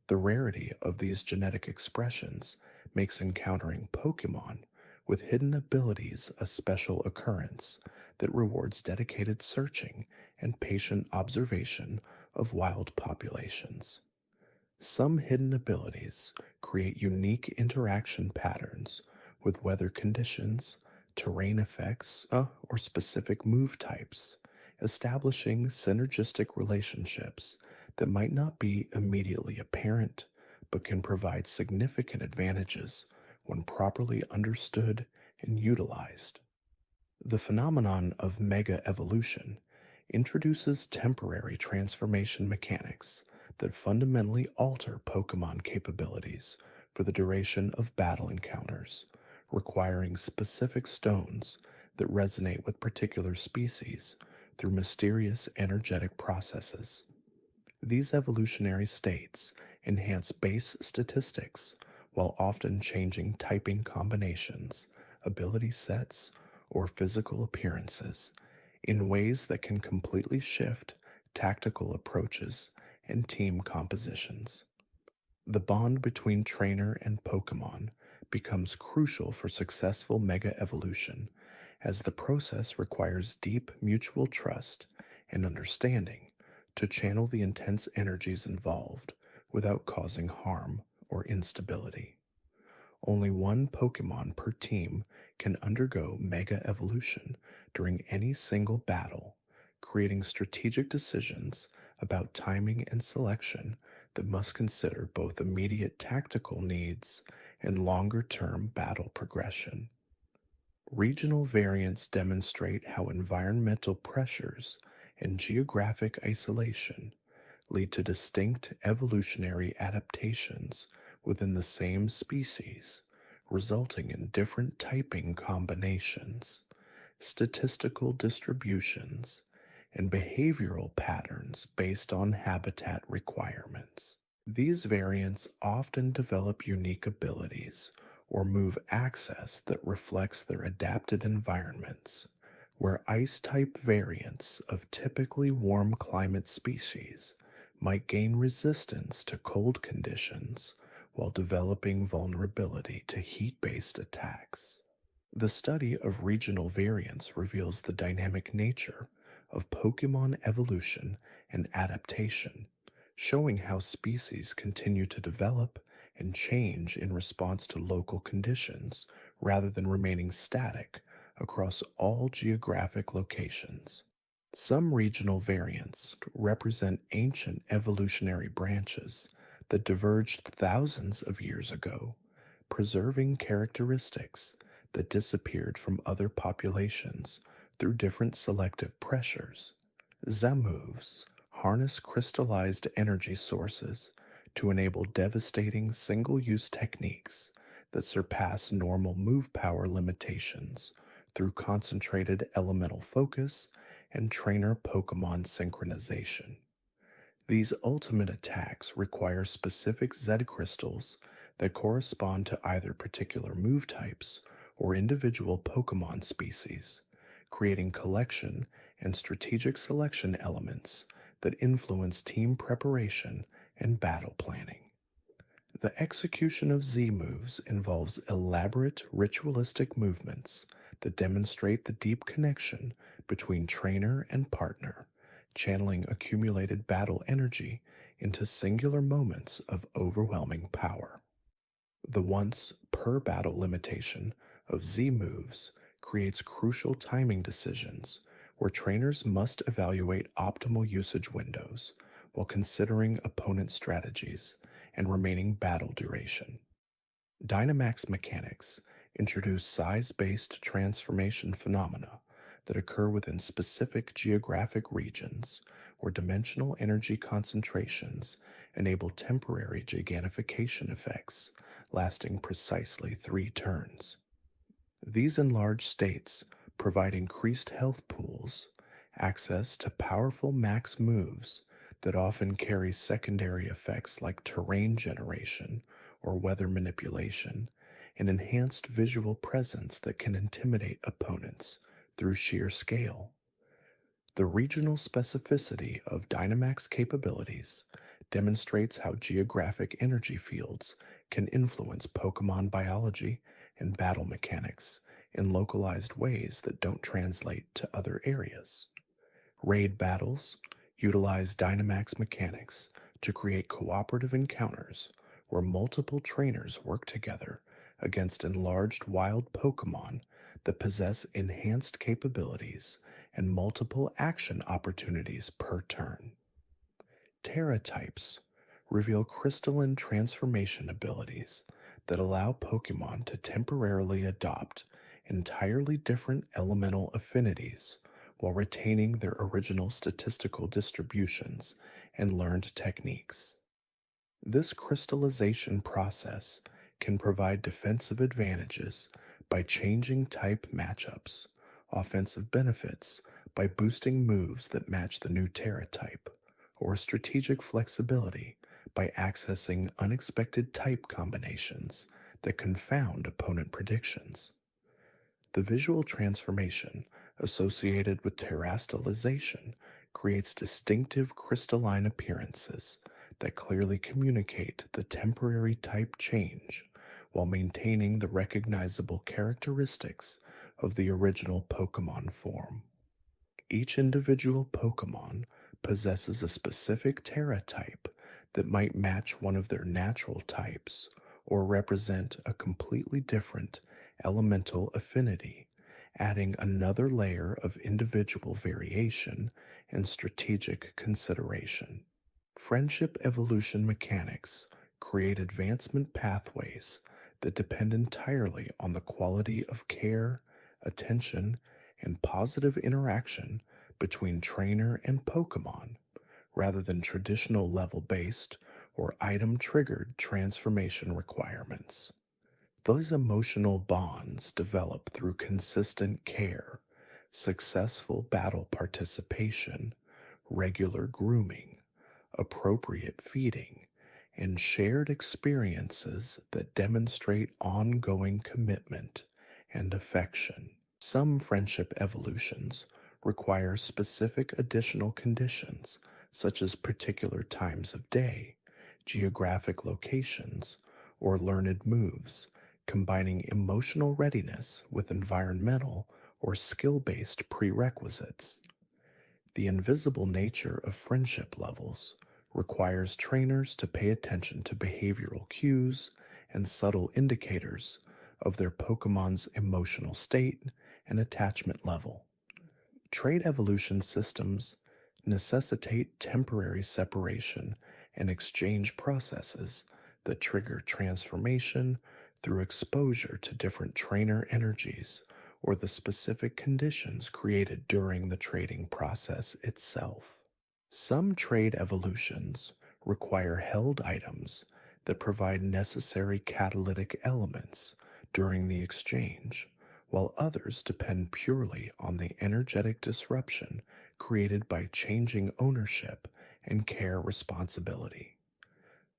The rarity of these genetic expressions makes encountering Pokemon with hidden abilities a special occurrence that rewards dedicated searching and patient observation of wild populations. Some hidden abilities create unique interaction patterns with weather conditions, terrain effects, or specific move types, establishing synergistic relationships that might not be immediately apparent but can provide significant advantages when properly understood and utilized. The phenomenon of mega evolution introduces temporary transformation mechanics that fundamentally alter Pokemon capabilities for the duration of battle encounters, requiring specific stones that resonate with particular species through mysterious energetic processes. These evolutionary states enhance base statistics while often changing typing combinations, ability sets, or physical appearances in ways that can completely shift tactical approaches and team compositions. The bond between trainer and Pokemon becomes crucial for successful mega evolution, as the process requires deep mutual trust and understanding to channel the intense energies involved without causing harm or instability. Only one Pokemon per team can undergo mega evolution during any single battle, creating strategic decisions about timing and selection that must consider both immediate tactical needs and longer term battle progression. Regional variants demonstrate how environmental pressures and geographic isolation lead to distinct evolutionary adaptations within the same species, resulting in different typing combinations, statistical distributions, and behavioral patterns based on habitat requirements. These variants often develop unique abilities or move access that reflects their adapted environments, where ice type variants of typically warm climate species might gain resistance to cold conditions while developing vulnerability to heat based attacks. The study of regional variants reveals the dynamic nature of Pokemon evolution and adaptation, showing how species continue to develop and change in response to local conditions rather than remaining static across all geographic locations. Some regional variants represent ancient evolutionary branches that diverged thousands of years ago, preserving characteristics that disappeared from other populations through different selective pressures. Z-Moves harness crystallized energy sources to enable devastating single use techniques that surpass normal move power limitations through concentrated elemental focus and trainer Pokemon synchronization. These ultimate attacks require specific Z crystals that correspond to either particular move types or individual Pokemon species, creating collection and strategic selection elements that influence team preparation and battle planning. The execution of Z moves involves elaborate ritualistic movements that demonstrate the deep connection between trainer and partner, channeling accumulated battle energy into singular moments of overwhelming power. The once per battle limitation of Z moves creates crucial timing decisions where trainers must evaluate optimal usage windows while considering opponent strategies and remaining battle duration. Dynamax mechanics introduce size-based transformation phenomena that occur within specific geographic regions where dimensional energy concentrations enable temporary gigantification effects lasting precisely 3 turns. These enlarged states provide increased health pools, access to powerful max moves that often carry secondary effects like terrain generation or weather manipulation, and enhanced visual presence that can intimidate opponents through sheer scale. The regional specificity of Dynamax capabilities demonstrates how geographic energy fields can influence Pokemon biology and battle mechanics in localized ways that don't translate to other areas. Raid battles utilize Dynamax mechanics to create cooperative encounters where multiple trainers work together against enlarged wild Pokemon that possess enhanced capabilities and multiple action opportunities per turn. Terra types reveal crystalline transformation abilities that allow Pokemon to temporarily adopt entirely different elemental affinities while retaining their original statistical distributions and learned techniques. This crystallization process can provide defensive advantages by changing type matchups, offensive benefits by boosting moves that match the new Terra type, or strategic flexibility by accessing unexpected type combinations that confound opponent predictions. The visual transformation associated with terastallization creates distinctive crystalline appearances that clearly communicate the temporary type change while maintaining the recognizable characteristics of the original Pokemon form. Each individual Pokemon possesses a specific Terra type that might match one of their natural types or represent a completely different elemental affinity, adding another layer of individual variation and strategic consideration. Friendship evolution mechanics create advancement pathways that depend entirely on the quality of care, attention, and positive interaction between trainer and Pokemon, rather than traditional level based or item triggered transformation requirements. Those emotional bonds develop through consistent care, successful battle participation, regular grooming, appropriate feeding, and shared experiences that demonstrate ongoing commitment and affection. Some friendship evolutions require specific additional conditions, such as particular times of day, geographic locations, or learned moves, combining emotional readiness with environmental or skill based prerequisites. The invisible nature of friendship levels requires trainers to pay attention to behavioral cues and subtle indicators of their Pokemon's emotional state and attachment level. Trait evolution systems necessitate temporary separation and exchange processes that trigger transformation through exposure to different trainer energies or the specific conditions created during the trading process itself. Some trade evolutions require held items that provide necessary catalytic elements during the exchange, while others depend purely on the energetic disruption created by changing ownership and care responsibility.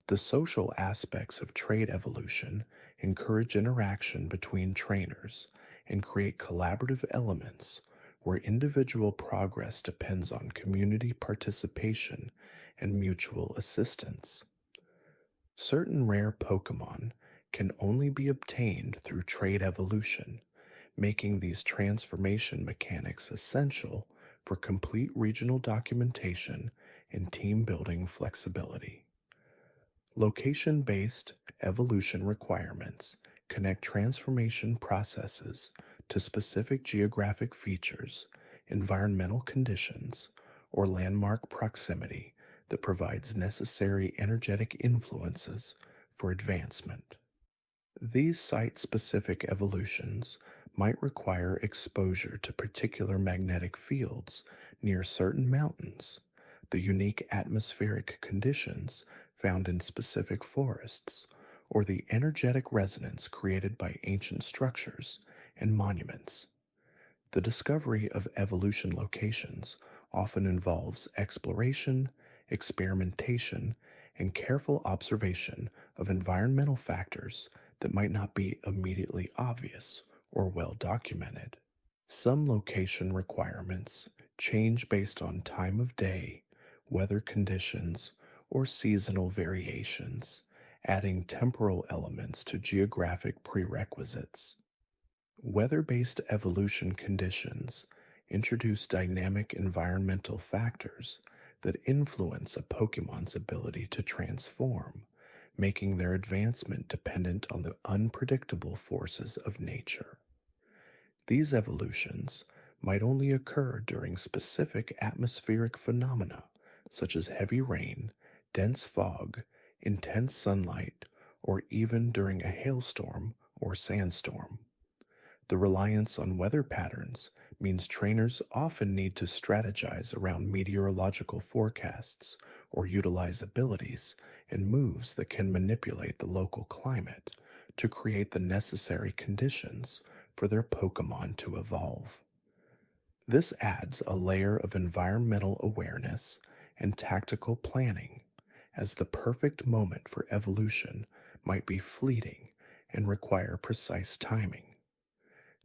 The social aspects of trade evolution encourage interaction between trainers and create collaborative elements where individual progress depends on community participation and mutual assistance. Certain rare Pokemon can only be obtained through trade evolution, making these transformation mechanics essential for complete regional documentation and team building flexibility. Location based evolution requirements connect transformation processes to specific geographic features, environmental conditions, or landmark proximity that provides necessary energetic influences for advancement. These site specific evolutions might require exposure to particular magnetic fields near certain mountains, the unique atmospheric conditions found in specific forests, or the energetic resonance created by ancient structures and monuments. The discovery of evolution locations often involves exploration experimentation, and careful observation of environmental factors that might not be immediately obvious or well documented. Some location requirements change based on time of day, weather conditions, or seasonal variations, adding temporal elements to geographic prerequisites. Weather based evolution conditions introduce dynamic environmental factors that influence a Pokemon's ability to transform, making their advancement dependent on the unpredictable forces of nature. These evolutions might only occur during specific atmospheric phenomena such as heavy rain, dense fog, intense sunlight, or even during a hailstorm or sandstorm. The reliance on weather patterns means trainers often need to strategize around meteorological forecasts or utilize abilities and moves that can manipulate the local climate to create the necessary conditions for their Pokemon to evolve. This adds a layer of environmental awareness and tactical planning, as the perfect moment for evolution might be fleeting and require precise timing.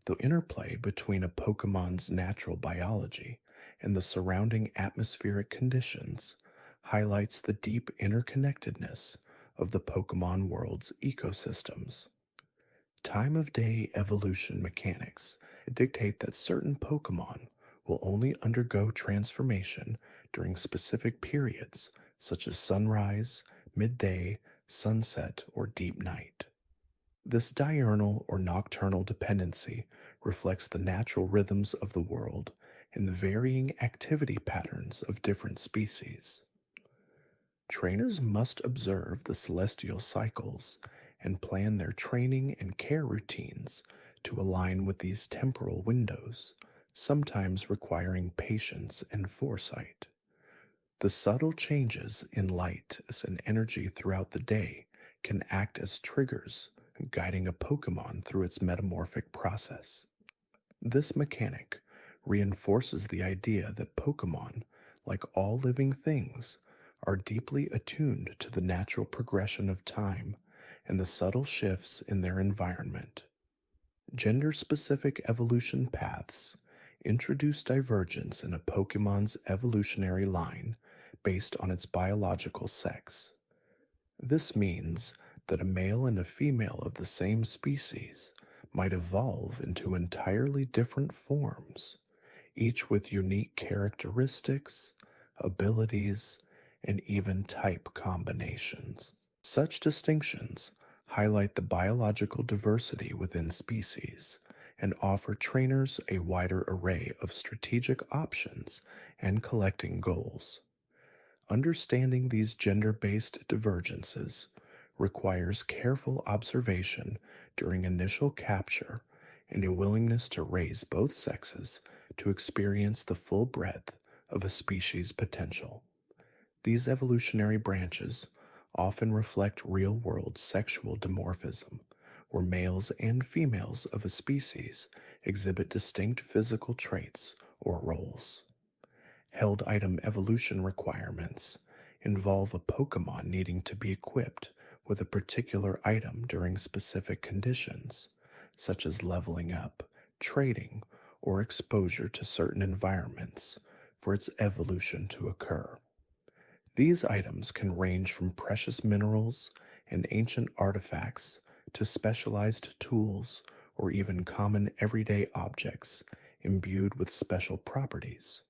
The interplay between a Pokemon's natural biology and the surrounding atmospheric conditions highlights the deep interconnectedness of the Pokemon world's ecosystems. Time of day evolution mechanics dictate that certain Pokemon will only undergo transformation during specific periods such as sunrise, midday, sunset, or deep night. This diurnal or nocturnal dependency reflects the natural rhythms of the world and the varying activity patterns of different species. Trainers must observe the celestial cycles and plan their training and care routines to align with these temporal windows, sometimes requiring patience and foresight. The subtle changes in light and energy throughout the day can act as triggers, guiding a Pokemon through its metamorphic process. This mechanic reinforces the idea that Pokemon, like all living things, are deeply attuned to the natural progression of time and the subtle shifts in their environment. Gender specific evolution paths introduce divergence in a Pokemon's evolutionary line based on its biological sex. This means that a male and a female of the same species might evolve into entirely different forms, each with unique characteristics, abilities, and even type combinations. Such distinctions highlight the biological diversity within species and offer trainers a wider array of strategic options and collecting goals. Understanding these gender-based divergences requires careful observation during initial capture and a willingness to raise both sexes to experience the full breadth of a species' potential. These evolutionary branches often reflect real-world sexual dimorphism, where males and females of a species exhibit distinct physical traits or roles. Held item evolution requirements involve a Pokemon needing to be equipped with a particular item during specific conditions, such as leveling up, trading, or exposure to certain environments for its evolution to occur. These items can range from precious minerals and ancient artifacts to specialized tools or even common everyday objects imbued with special properties.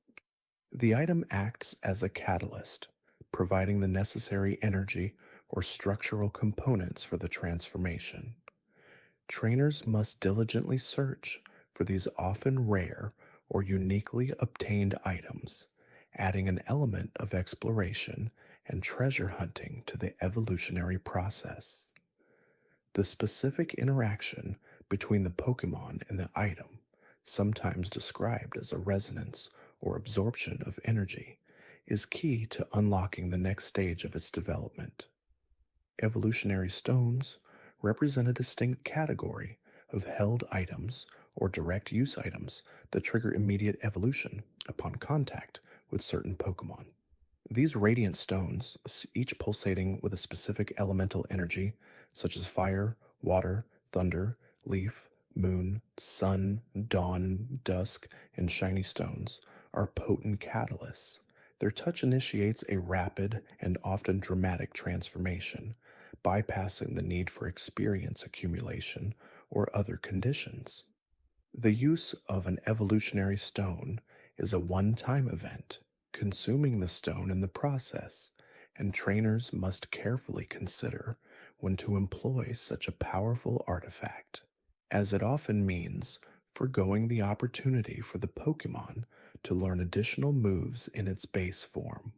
The item acts as a catalyst, providing the necessary energy or structural components for the transformation. Trainers must diligently search for these often rare or uniquely obtained items, adding an element of exploration and treasure hunting to the evolutionary process. The specific interaction between the Pokemon and the item, sometimes described as a resonance or absorption of energy, is key to unlocking the next stage of its development. Evolutionary stones represent a distinct category of held items or direct use items that trigger immediate evolution upon contact with certain Pokemon. These radiant stones, each pulsating with a specific elemental energy, such as fire, water, thunder, leaf, moon, sun, dawn, dusk, and shiny stones, are potent catalysts. Their touch initiates a rapid and often dramatic transformation, bypassing the need for experience accumulation or other conditions. The use of an evolutionary stone is a one time event, consuming the stone in the process, and trainers must carefully consider when to employ such a powerful artifact, as it often means foregoing the opportunity for the Pokemon to learn additional moves in its base form.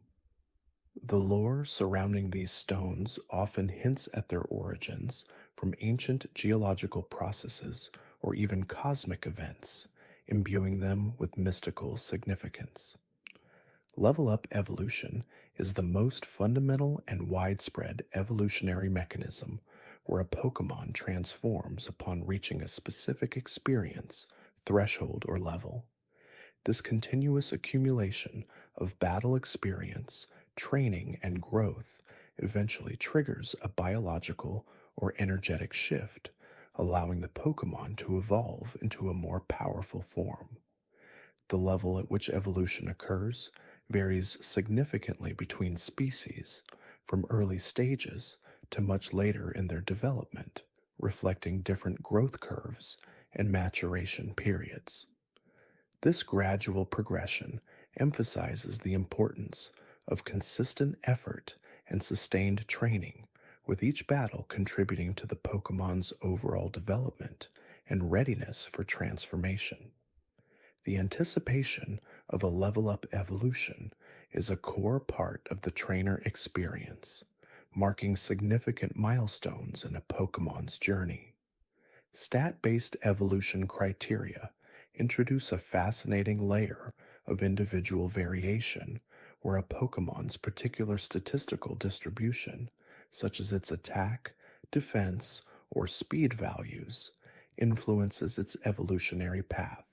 The lore surrounding these stones often hints at their origins from ancient geological processes or even cosmic events, imbuing them with mystical significance. Level up evolution is the most fundamental and widespread evolutionary mechanism where a Pokemon transforms upon reaching a specific experience, threshold, or level. This continuous accumulation of battle experience, training, and growth eventually triggers a biological or energetic shift, allowing the Pokemon to evolve into a more powerful form. The level at which evolution occurs varies significantly between species, from early stages to much later in their development, reflecting different growth curves and maturation periods. This gradual progression emphasizes the importance of consistent effort and sustained training, with each battle contributing to the Pokemon's overall development and readiness for transformation. The anticipation of a level up evolution is a core part of the trainer experience, marking significant milestones in a Pokemon's journey. Stat-based evolution criteria introduce a fascinating layer of individual variation where a Pokemon's particular statistical distribution, such as its attack, defense, or speed values, influences its evolutionary path.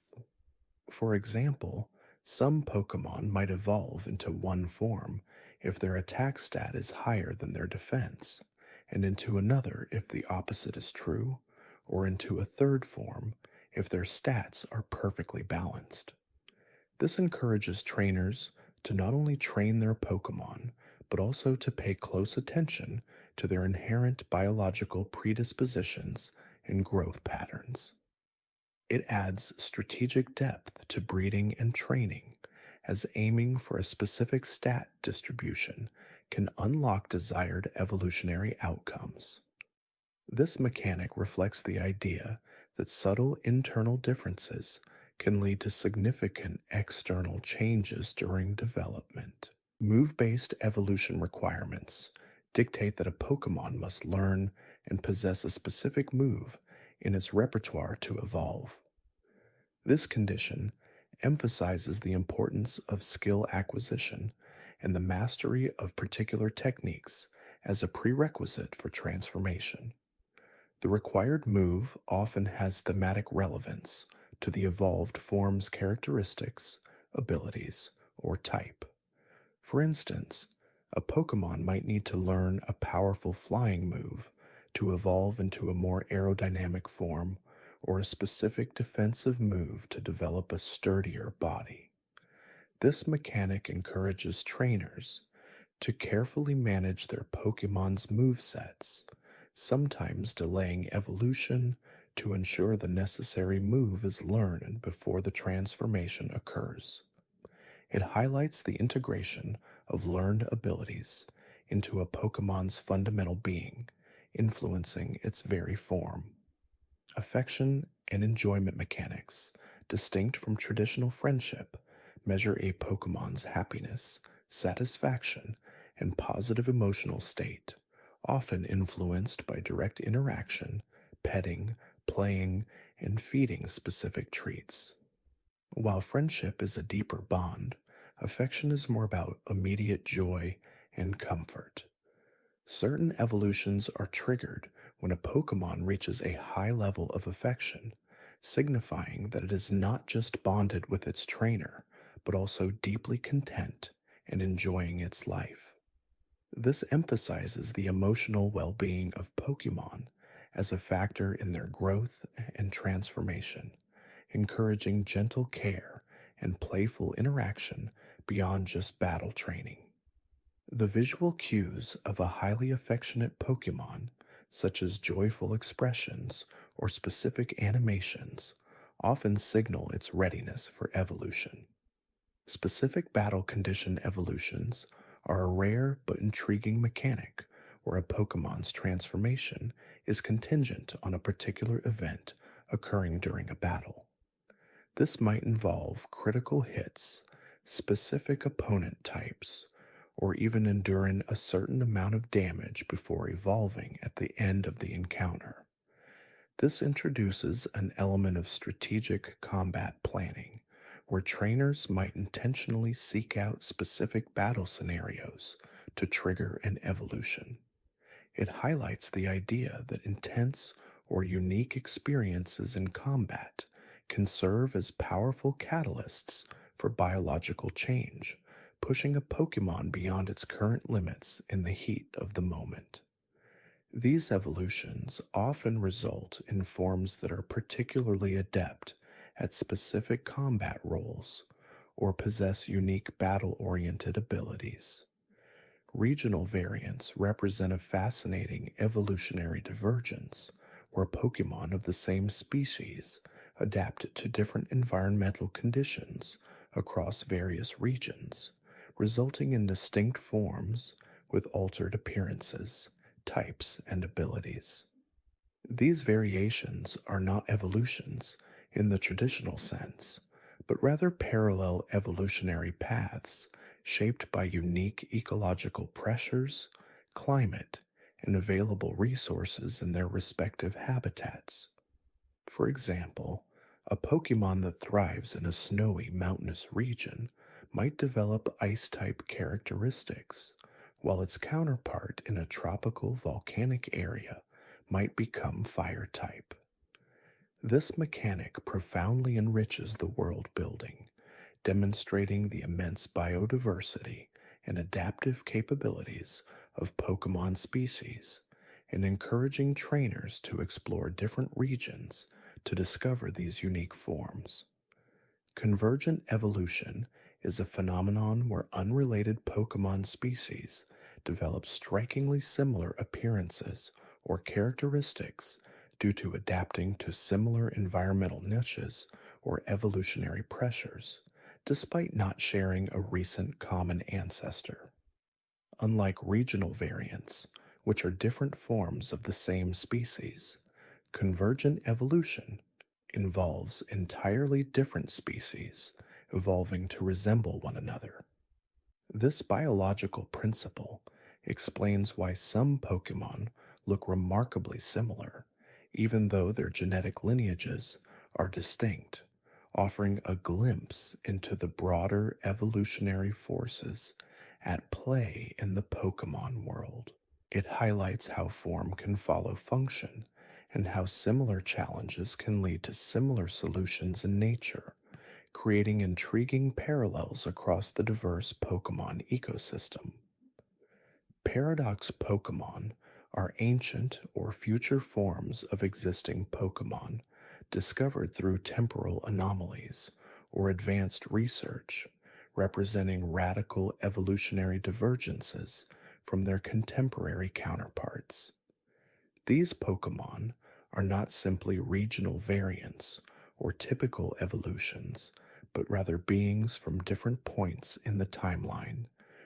For example, some Pokemon might evolve into one form if their attack stat is higher than their defense, and into another if the opposite is true, or into a third form if their stats are perfectly balanced. This encourages trainers to not only train their Pokemon, but also to pay close attention to their inherent biological predispositions and growth patterns. It adds strategic depth to breeding and training, as aiming for a specific stat distribution can unlock desired evolutionary outcomes. This mechanic reflects the idea that subtle internal differences can lead to significant external changes during development. Move-based evolution requirements dictate that a Pokemon must learn and possess a specific move in its repertoire to evolve. This condition emphasizes the importance of skill acquisition and the mastery of particular techniques as a prerequisite for transformation. The required move often has thematic relevance to the evolved form's characteristics, abilities, or type. For instance, a Pokemon might need to learn a powerful flying move to evolve into a more aerodynamic form, or a specific defensive move to develop a sturdier body. This mechanic encourages trainers to carefully manage their Pokemon's movesets, sometimes delaying evolution to ensure the necessary move is learned before the transformation occurs. It highlights the integration of learned abilities into a Pokemon's fundamental being, influencing its very form. Affection and enjoyment mechanics, distinct from traditional friendship, measure a Pokemon's happiness, satisfaction, and positive emotional state, often influenced by direct interaction, petting, playing, and feeding specific treats. While friendship is a deeper bond, affection is more about immediate joy and comfort. Certain evolutions are triggered when a Pokemon reaches a high level of affection, signifying that it is not just bonded with its trainer, but also deeply content and enjoying its life. This emphasizes the emotional well being of Pokemon as a factor in their growth and transformation, encouraging gentle care and playful interaction beyond just battle training. The visual cues of a highly affectionate Pokemon, such as joyful expressions or specific animations, often signal its readiness for evolution. Specific battle condition evolutions are a rare but intriguing mechanic where a Pokemon's transformation is contingent on a particular event occurring during a battle. This might involve critical hits, specific opponent types, or even enduring a certain amount of damage before evolving at the end of the encounter. This introduces an element of strategic combat planning, where trainers might intentionally seek out specific battle scenarios to trigger an evolution. It highlights the idea that intense or unique experiences in combat can serve as powerful catalysts for biological change, pushing a Pokemon beyond its current limits in the heat of the moment. These evolutions often result in forms that are particularly adept at specific combat roles or possess unique battle oriented abilities. Regional variants represent a fascinating evolutionary divergence where Pokemon of the same species adapt to different environmental conditions across various regions, resulting in distinct forms with altered appearances, types, and abilities. These variations are not evolutions in the traditional sense, but rather parallel evolutionary paths shaped by unique ecological pressures, climate, and available resources in their respective habitats. For example, a Pokemon that thrives in a snowy mountainous region might develop ice-type characteristics, while its counterpart in a tropical volcanic area might become fire-type. This mechanic profoundly enriches the world building, demonstrating the immense biodiversity and adaptive capabilities of Pokemon species, and encouraging trainers to explore different regions to discover these unique forms. Convergent evolution is a phenomenon where unrelated Pokemon species develop strikingly similar appearances or characteristics due to adapting to similar environmental niches or evolutionary pressures, despite not sharing a recent common ancestor. Unlike regional variants, which are different forms of the same species, convergent evolution involves entirely different species evolving to resemble one another. This biological principle explains why some Pokemon look remarkably similar, even though their genetic lineages are distinct, offering a glimpse into the broader evolutionary forces at play in the Pokemon world. It highlights how form can follow function and how similar challenges can lead to similar solutions in nature, creating intriguing parallels across the diverse Pokemon ecosystem. Paradox Pokemon are ancient or future forms of existing Pokemon discovered through temporal anomalies or advanced research, representing radical evolutionary divergences from their contemporary counterparts. These Pokemon are not simply regional variants or typical evolutions, but rather beings from different points in the timeline,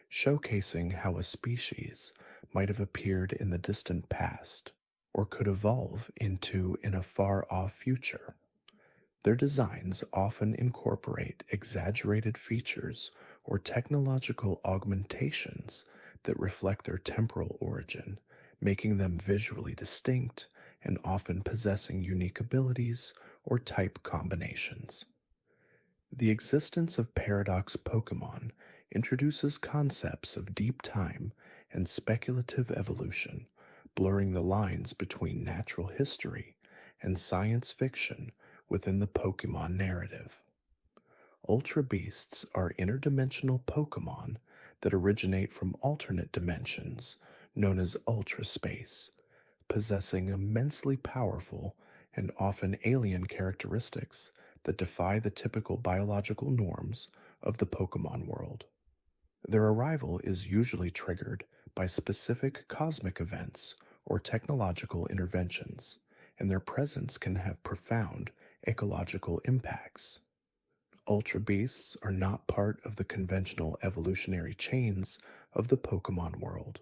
showcasing how a species might have appeared in the distant past or could evolve into in a far-off future. Their designs often incorporate exaggerated features or technological augmentations that reflect their temporal origin, making them visually distinct and often possessing unique abilities or type combinations. The existence of paradox Pokemon introduces concepts of deep time and speculative evolution, blurring the lines between natural history and science fiction within the Pokemon narrative. Ultra Beasts are interdimensional Pokemon that originate from alternate dimensions known as ultraspace, possessing immensely powerful and often alien characteristics that defy the typical biological norms of the Pokemon world. Their arrival is usually triggered by specific cosmic events or technological interventions, and their presence can have profound ecological impacts. Ultra beasts are not part of the conventional evolutionary chains of the Pokemon world.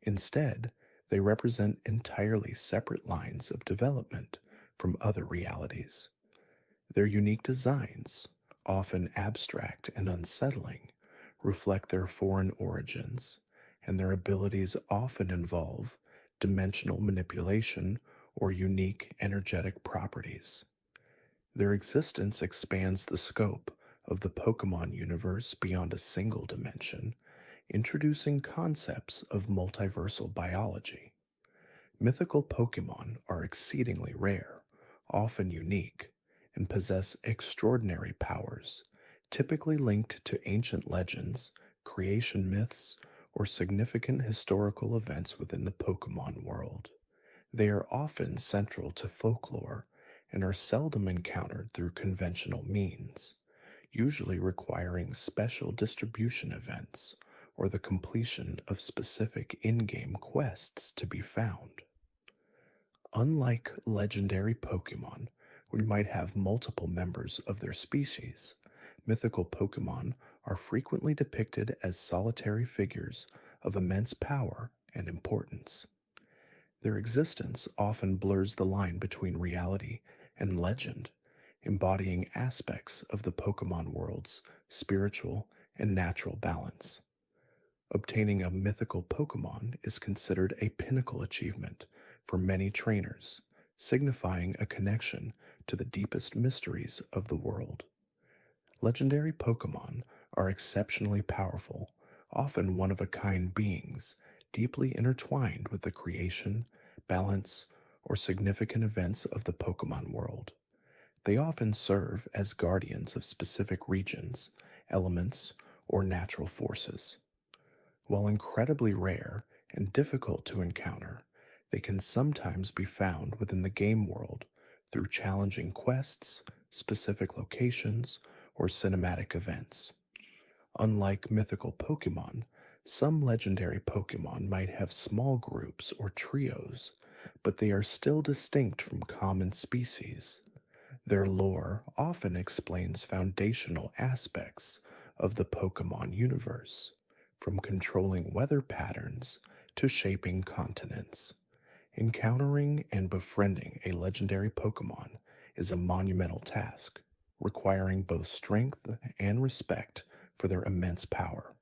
Instead, they represent entirely separate lines of development from other realities. Their unique designs, often abstract and unsettling, reflect their foreign origins, and their abilities often involve dimensional manipulation or unique energetic properties. Their existence expands the scope of the Pokemon universe beyond a single dimension, introducing concepts of multiversal biology. Mythical Pokemon are exceedingly rare, often unique, and possess extraordinary powers, typically linked to ancient legends, creation myths, or significant historical events within the Pokemon world. They are often central to folklore and are seldom encountered through conventional means, usually requiring special distribution events or the completion of specific in-game quests to be found. Unlike legendary Pokemon, which might have multiple members of their species, mythical Pokemon are frequently depicted as solitary figures of immense power and importance. Their existence often blurs the line between reality and legend, embodying aspects of the Pokemon world's spiritual and natural balance. Obtaining a mythical Pokemon is considered a pinnacle achievement for many trainers, signifying a connection to the deepest mysteries of the world. Legendary Pokemon are exceptionally powerful, often one-of-a-kind beings, deeply intertwined with the creation, balance, or significant events of the Pokemon world. They often serve as guardians of specific regions, elements, or natural forces. While incredibly rare and difficult to encounter, they can sometimes be found within the game world through challenging quests, specific locations, or cinematic events. Unlike mythical Pokemon, some legendary Pokemon might have small groups or trios, but they are still distinct from common species. Their lore often explains foundational aspects of the Pokemon universe, from controlling weather patterns to shaping continents. Encountering and befriending a legendary Pokemon is a monumental task, requiring both strength and respect for their immense power.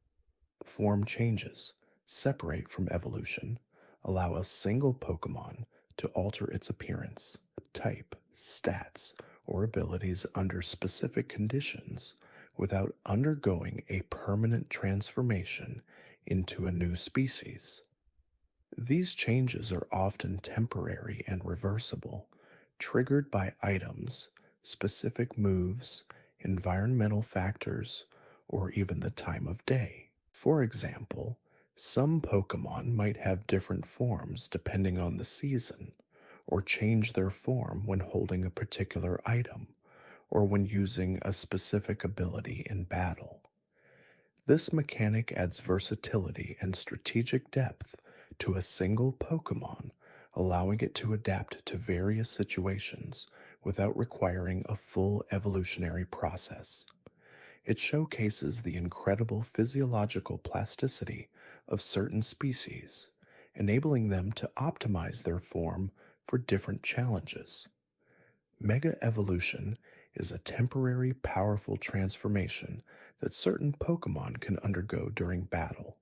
Form changes, separate from evolution, allow a single Pokemon to alter its appearance, type, stats, or abilities under specific conditions without undergoing a permanent transformation into a new species. These changes are often temporary and reversible, triggered by items, specific moves, environmental factors, or even the time of day. For example, some Pokemon might have different forms depending on the season, or change their form when holding a particular item, or when using a specific ability in battle. This mechanic adds versatility and strategic depth to a single Pokemon, allowing it to adapt to various situations without requiring a full evolutionary process. It showcases the incredible physiological plasticity of certain species, enabling them to optimize their form for different challenges. Mega evolution is a temporary, powerful transformation that certain Pokemon can undergo during battle,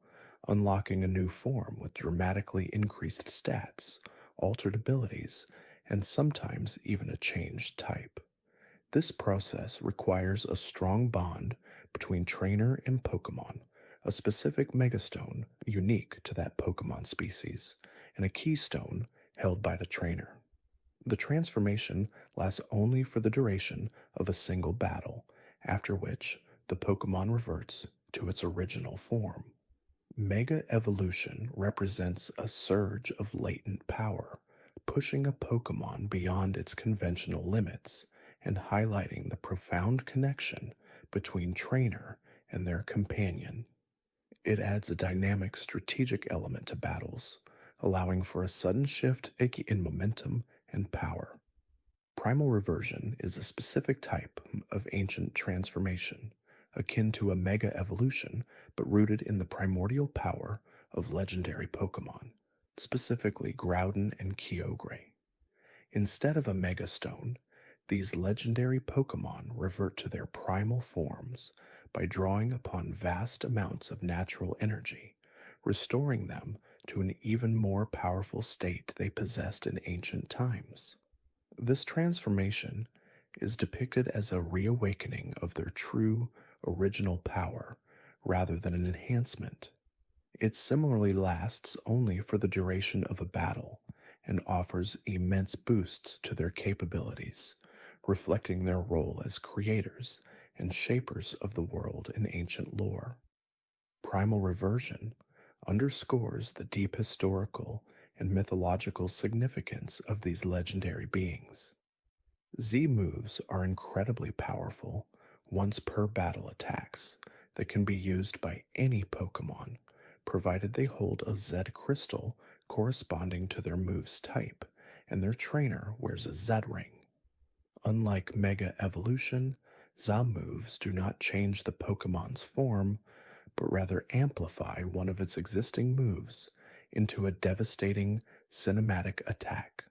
unlocking a new form with dramatically increased stats, altered abilities, and sometimes even a changed type. This process requires a strong bond between trainer and Pokemon, a specific Megastone unique to that Pokemon species, and a Keystone held by the trainer. The transformation lasts only for the duration of a single battle, after which the Pokemon reverts to its original form. Mega evolution represents a surge of latent power, pushing a Pokemon beyond its conventional limits and highlighting the profound connection between trainer and their companion. It adds a dynamic strategic element to battles, allowing for a sudden shift in momentum and power. Primal reversion is a specific type of ancient transformation, akin to a mega evolution, but rooted in the primordial power of legendary Pokemon, specifically Groudon and Kyogre. Instead of a Mega Stone, these legendary Pokemon revert to their primal forms by drawing upon vast amounts of natural energy, restoring them to an even more powerful state they possessed in ancient times. This transformation is depicted as a reawakening of their true, original power rather than an enhancement. It similarly lasts only for the duration of a battle and offers immense boosts to their capabilities, reflecting their role as creators and shapers of the world in ancient lore. Primal reversion underscores the deep historical and mythological significance of these legendary beings. Z-moves are incredibly powerful once per battle attacks that can be used by any Pokemon, provided they hold a Z crystal corresponding to their move's type and their trainer wears a Z ring. Unlike Mega Evolution, Z-moves do not change the Pokemon's form, but rather amplify one of its existing moves into a devastating cinematic attack.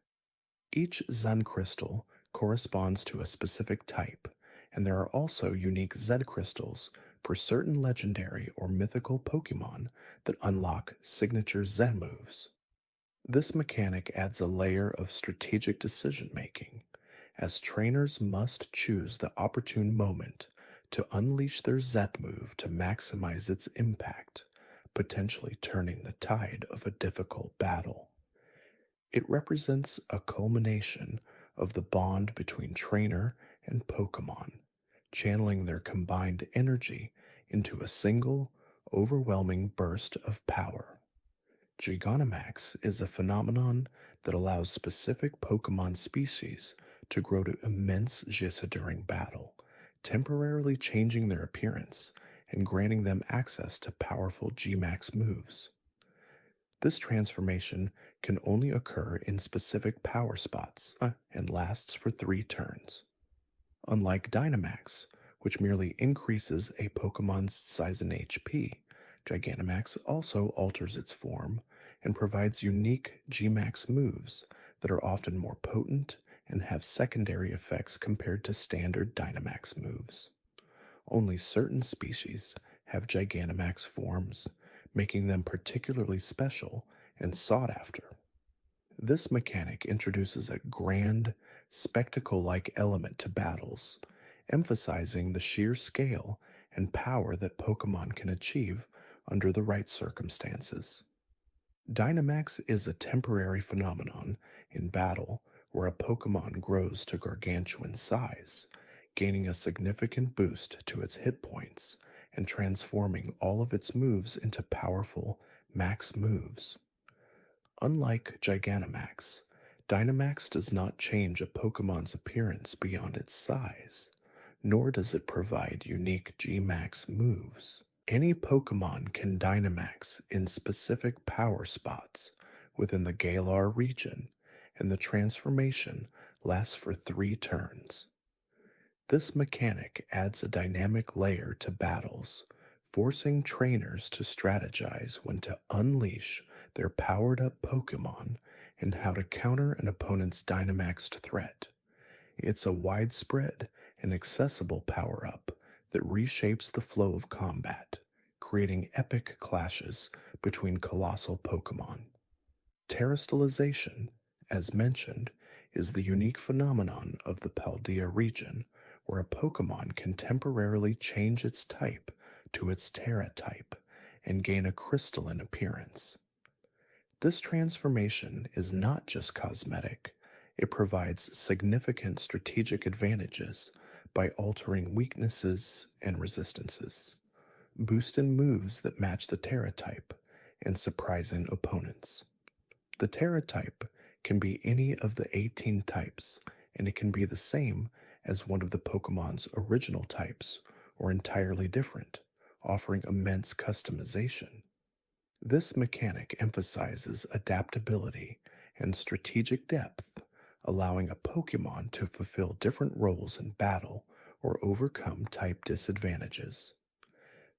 Each Zen crystal corresponds to a specific type, and there are also unique Z crystals for certain legendary or mythical Pokemon that unlock signature Z moves. This mechanic adds a layer of strategic decision making, as trainers must choose the opportune moment to unleash their Z move to maximize its impact, potentially turning the tide of a difficult battle. It represents a culmination of the bond between trainer and Pokemon, channeling their combined energy into a single, overwhelming burst of power. Gigantamax is a phenomenon that allows specific Pokemon species to grow to immense Gisa during battle, temporarily changing their appearance and granting them access to powerful Gmax moves. This transformation can only occur in specific power spots and lasts for 3 turns. Unlike Dynamax, which merely increases a Pokemon's size and HP, Gigantamax also alters its form and provides unique Gmax moves that are often more potent and have secondary effects compared to standard Dynamax moves. Only certain species have Gigantamax forms, making them particularly special and sought after. This mechanic introduces a grand, spectacle-like element to battles, emphasizing the sheer scale and power that Pokemon can achieve under the right circumstances. Dynamax is a temporary phenomenon in battle where a Pokemon grows to gargantuan size, gaining a significant boost to its hit points and transforming all of its moves into powerful max moves. Unlike Gigantamax, Dynamax does not change a Pokemon's appearance beyond its size, nor does it provide unique Gmax moves. Any Pokemon can Dynamax in specific power spots within the Galar region, and the transformation lasts for 3 turns. This mechanic adds a dynamic layer to battles, forcing trainers to strategize when to unleash their powered-up Pokemon and how to counter an opponent's Dynamaxed threat. It's a widespread and accessible power-up that reshapes the flow of combat, creating epic clashes between colossal Pokemon. Terrestrialization, as mentioned, is the unique phenomenon of the Paldea region, where a Pokemon can temporarily change its type to its Terra type and gain a crystalline appearance. This transformation is not just cosmetic, it provides significant strategic advantages by altering weaknesses and resistances. boost in moves that match the Terra type, and surprising opponents. The Terra type can be any of the 18 types, and it can be the same as one of the Pokemon's original types, or entirely different, offering immense customization. This mechanic emphasizes adaptability and strategic depth, allowing a Pokemon to fulfill different roles in battle or overcome type disadvantages.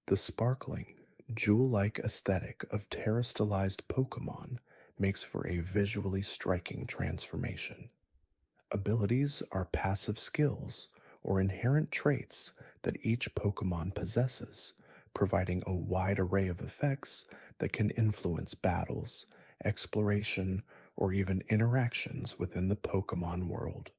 The sparkling, jewel like aesthetic of Terra stylized Pokemon makes for a visually striking transformation. Abilities are passive skills or inherent traits that each Pokemon possesses, providing a wide array of effects that can influence battles, exploration, or even interactions within the Pokemon world.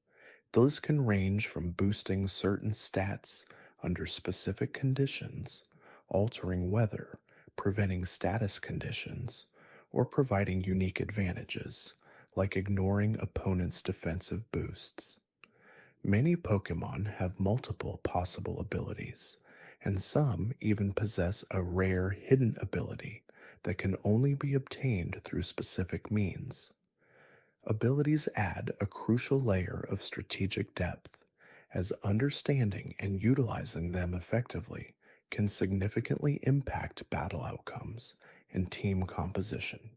Those can range from boosting certain stats under specific conditions, altering weather, preventing status conditions, or providing unique advantages, like ignoring opponents' defensive boosts. Many Pokemon have multiple possible abilities, and some even possess a rare hidden ability that can only be obtained through specific means. Abilities add a crucial layer of strategic depth, as understanding and utilizing them effectively can significantly impact battle outcomes and team composition.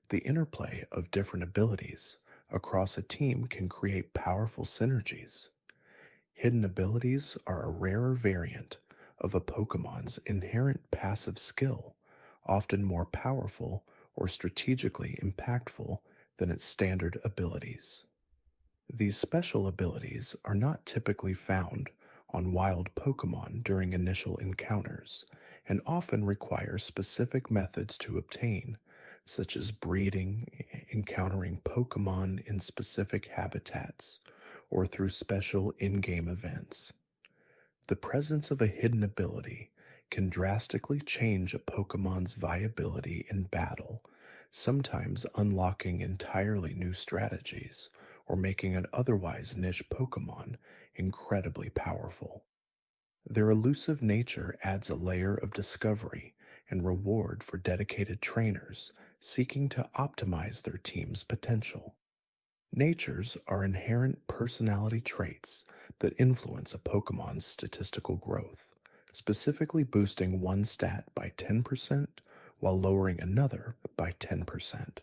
The interplay of different abilities across a team can create powerful synergies. Hidden abilities are a rarer variant of a Pokemon's inherent passive skill, often more powerful or strategically impactful than its standard abilities. These special abilities are not typically found on wild Pokemon during initial encounters and often require specific methods to obtain, such as breeding, encountering Pokemon in specific habitats, or through special in game events. The presence of a hidden ability can drastically change a Pokemon's viability in battle, sometimes unlocking entirely new strategies or making an otherwise niche Pokemon incredibly powerful. Their elusive nature adds a layer of discovery and reward for dedicated trainers seeking to optimize their team's potential. Natures are inherent personality traits that influence a Pokemon's statistical growth, specifically boosting one stat by 10% while lowering another by 10%.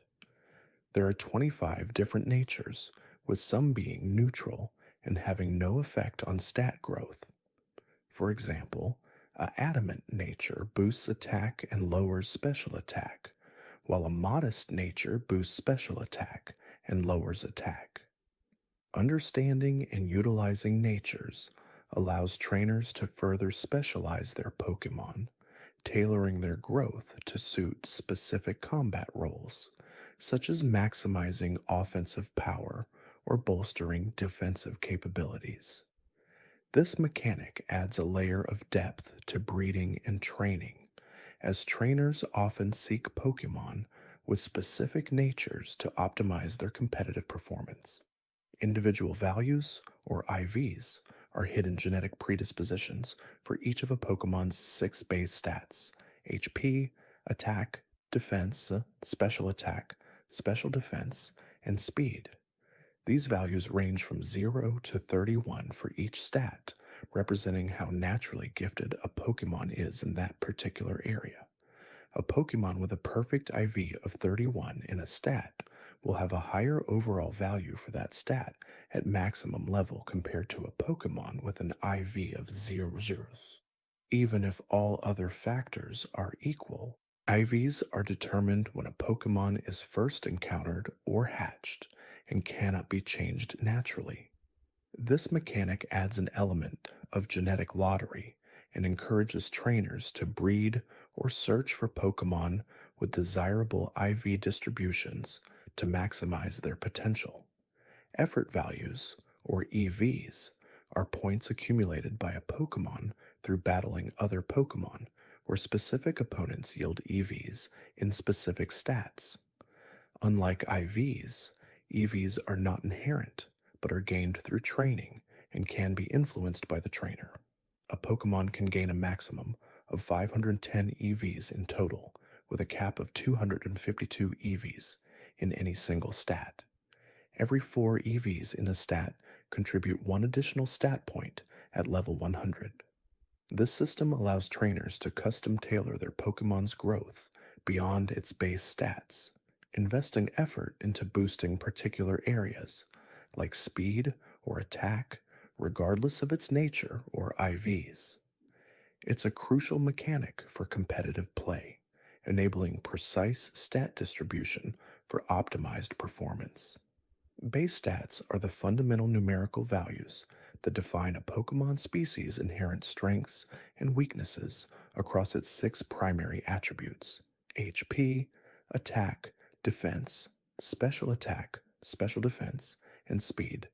There are 25 different natures, with some being neutral and having no effect on stat growth. For example, a adamant nature boosts attack and lowers special attack, while a modest nature boosts special attack and lowers attack. Understanding and utilizing natures allows trainers to further specialize their Pokemon, tailoring their growth to suit specific combat roles, such as maximizing offensive power or bolstering defensive capabilities. This mechanic adds a layer of depth to breeding and training, as trainers often seek Pokemon with specific natures to optimize their competitive performance. Individual values, or IVs, are hidden genetic predispositions for each of a Pokemon's 6 base stats: HP, attack, defense, special attack, special defense, and speed. These values range from 0 to 31 for each stat, representing how naturally gifted a Pokemon is in that particular area. A Pokemon with a perfect IV of 31 in a stat will have a higher overall value for that stat at maximum level compared to a Pokemon with an IV of 0 zeros. Even if all other factors are equal, IVs are determined when a Pokemon is first encountered or hatched and cannot be changed naturally. This mechanic adds an element of genetic lottery and encourages trainers to breed or search for Pokemon with desirable IV distributions to maximize their potential. Effort values, or EVs, are points accumulated by a Pokemon through battling other Pokemon, where specific opponents yield EVs in specific stats. Unlike IVs, EVs are not inherent, but are gained through training and can be influenced by the trainer. A Pokemon can gain a maximum of 510 EVs in total, with a cap of 252 EVs in any single stat. Every 4 EVs in a stat contribute one additional stat point at level 100. This system allows trainers to custom tailor their Pokemon's growth beyond its base stats, investing effort into boosting particular areas, like speed or attack, regardless of its nature or IVs. It's a crucial mechanic for competitive play, enabling precise stat distribution for optimized performance. Base stats are the fundamental numerical values that define a Pokemon species' inherent strengths and weaknesses across its 6 primary attributes: HP, attack, defense, attack, special defense, and speed.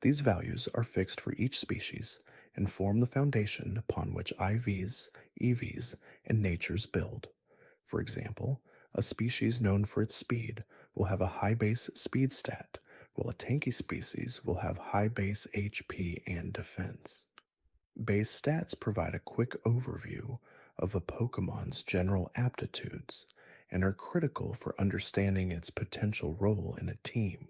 These values are fixed for each species and form the foundation upon which IVs, EVs, and natures build. For example, a species known for its speed will have a high base speed stat, while a tanky species will have high base HP and defense. Base stats provide a quick overview of a Pokemon's general aptitudes and are critical for understanding its potential role in a team.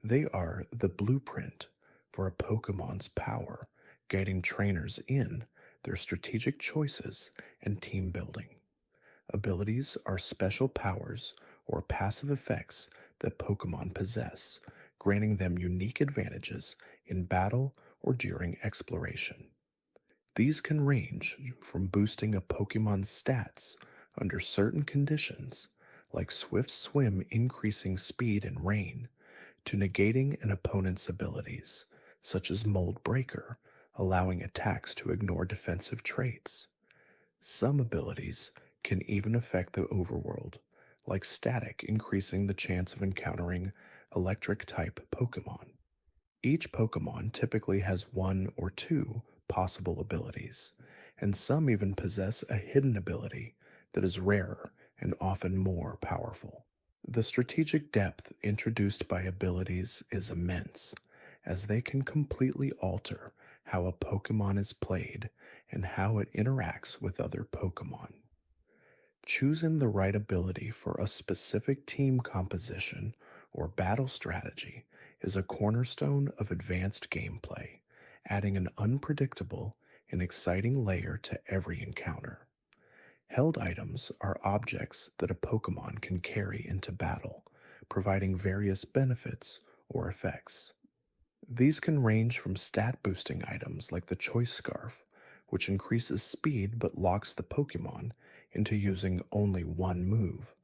They are the blueprint for a Pokemon's power, guiding trainers in their strategic choices and team building. Abilities are special powers or passive effects that Pokemon possess, granting them unique advantages in battle or during exploration. These can range from boosting a Pokemon's stats under certain conditions, like Swift Swim increasing speed in rain, to negating an opponent's abilities, such as Mold Breaker, allowing attacks to ignore defensive traits. Some abilities can even affect the overworld, like Static increasing the chance of encountering electric-type Pokemon. Each Pokemon typically has 1 or 2 possible abilities, and some even possess a hidden ability that is rarer and often more powerful. The strategic depth introduced by abilities is immense, as they can completely alter how a Pokemon is played and how it interacts with other Pokemon. Choosing the right ability for a specific team composition or battle strategy is a cornerstone of advanced gameplay, adding an unpredictable and exciting layer to every encounter. Held items are objects that a Pokemon can carry into battle, providing various benefits or effects. These can range from stat-boosting items like the Choice Scarf, which increases speed but locks the Pokemon into using only one move,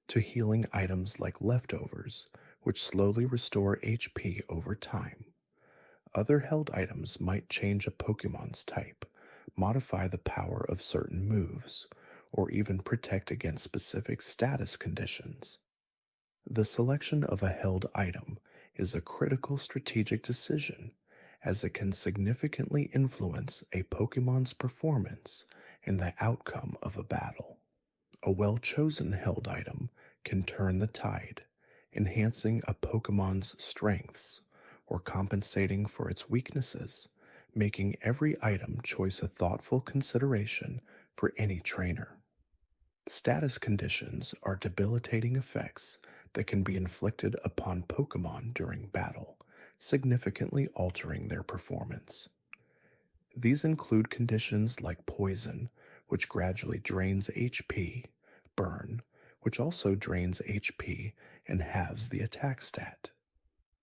to healing items like Leftovers, which slowly restore HP over time. Other held items might change a Pokemon's type, modify the power of certain moves, or even protect against specific status conditions. The selection of a held item is a critical strategic decision, as it can significantly influence a Pokemon's performance and the outcome of a battle. A well-chosen held item can turn the tide, enhancing a Pokemon's strengths or compensating for its weaknesses, making every item choice a thoughtful consideration for any trainer. Status conditions are debilitating effects that can be inflicted upon Pokemon during battle, significantly altering their performance. These include conditions like poison, which gradually drains HP, burn, which also drains HP and halves the attack stat,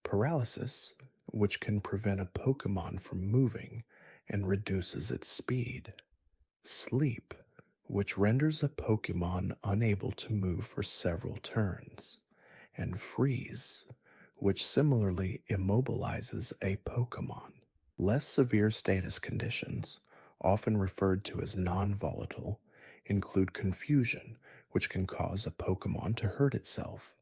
paralysis, which can prevent a Pokemon from moving and reduces its speed, sleep, which renders a Pokemon unable to move for several turns, and freeze, which similarly immobilizes a Pokemon. Less severe status conditions, often referred to as non-volatile, include confusion, which can cause a Pokemon to hurt itself,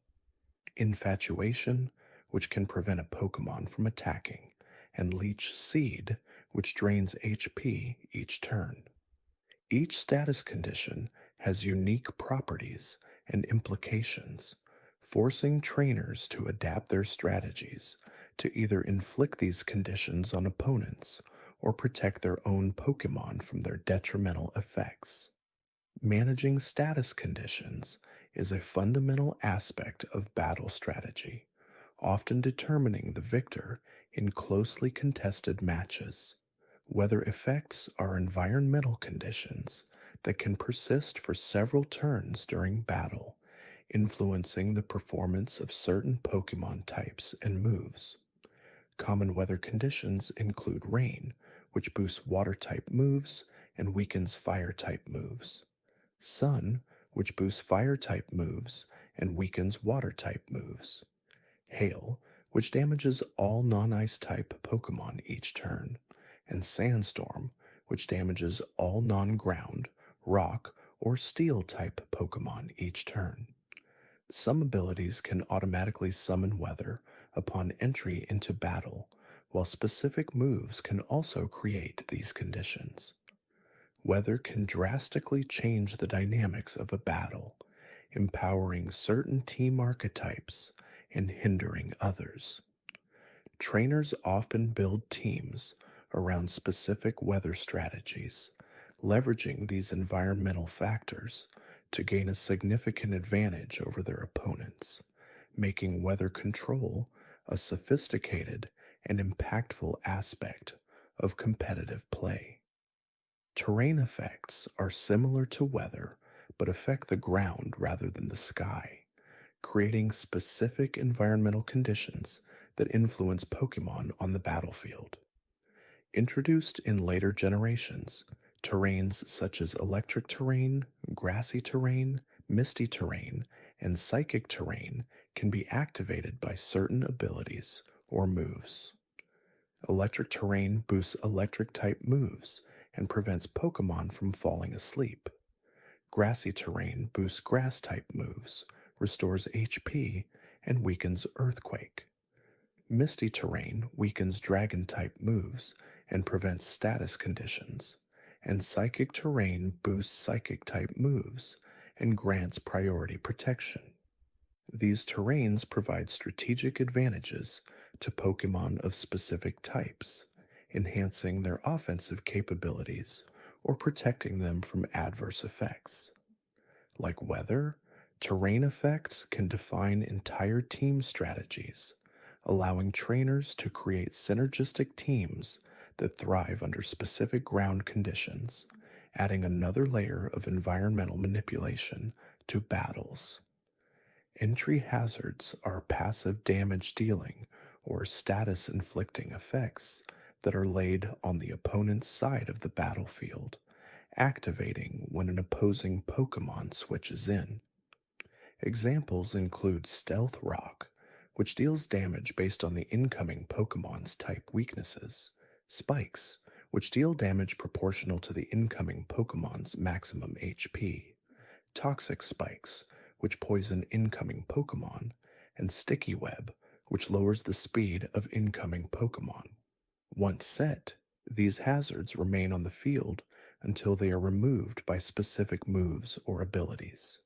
infatuation, which can prevent a Pokemon from attacking, and leech seed, which drains HP each turn. Each status condition has unique properties and implications, forcing trainers to adapt their strategies to either inflict these conditions on opponents or protect their own Pokemon from their detrimental effects. Managing status conditions is a fundamental aspect of battle strategy, often determining the victor in closely contested matches. Weather effects are environmental conditions that can persist for several turns during battle, influencing the performance of certain Pokemon types and moves. Common weather conditions include rain, which boosts water type moves and weakens fire type moves, sun, which boosts fire type moves and weakens water type moves, hail, which damages all non ice type Pokemon each turn, and sandstorm, which damages all non ground, rock, or steel type Pokemon each turn. Some abilities can automatically summon weather upon entry into battle, while specific moves can also create these conditions. Weather can drastically change the dynamics of a battle, empowering certain team archetypes and hindering others. Trainers often build teams around specific weather strategies, leveraging these environmental factors to gain a significant advantage over their opponents, making weather control a sophisticated and impactful aspect of competitive play. Terrain effects are similar to weather but affect the ground rather than the sky, creating specific environmental conditions that influence Pokemon on the battlefield. Introduced in later generations, terrains such as electric terrain, grassy terrain, misty terrain, and psychic terrain can be activated by certain abilities or moves. Electric terrain boosts electric type moves and prevents Pokemon from falling asleep. Grassy terrain boosts grass type moves, restores HP, and weakens Earthquake. Misty terrain weakens dragon type moves and prevents status conditions, and psychic terrain boosts psychic type moves and grants priority protection. These terrains provide strategic advantages to Pokemon of specific types, enhancing their offensive capabilities or protecting them from adverse effects. Like weather, terrain effects can define entire team strategies, allowing trainers to create synergistic teams that thrive under specific ground conditions, adding another layer of environmental manipulation to battles. Entry hazards are passive damage dealing or status inflicting effects that are laid on the opponent's side of the battlefield, activating when an opposing Pokemon switches in. Examples include Stealth Rock, which deals damage based on the incoming Pokemon's type weaknesses, Spikes, which deal damage proportional to the incoming Pokemon's maximum HP, Toxic Spikes, which poison incoming Pokemon, and Sticky Web, which lowers the speed of incoming Pokemon. Once set, these hazards remain on the field until they are removed by specific moves or abilities.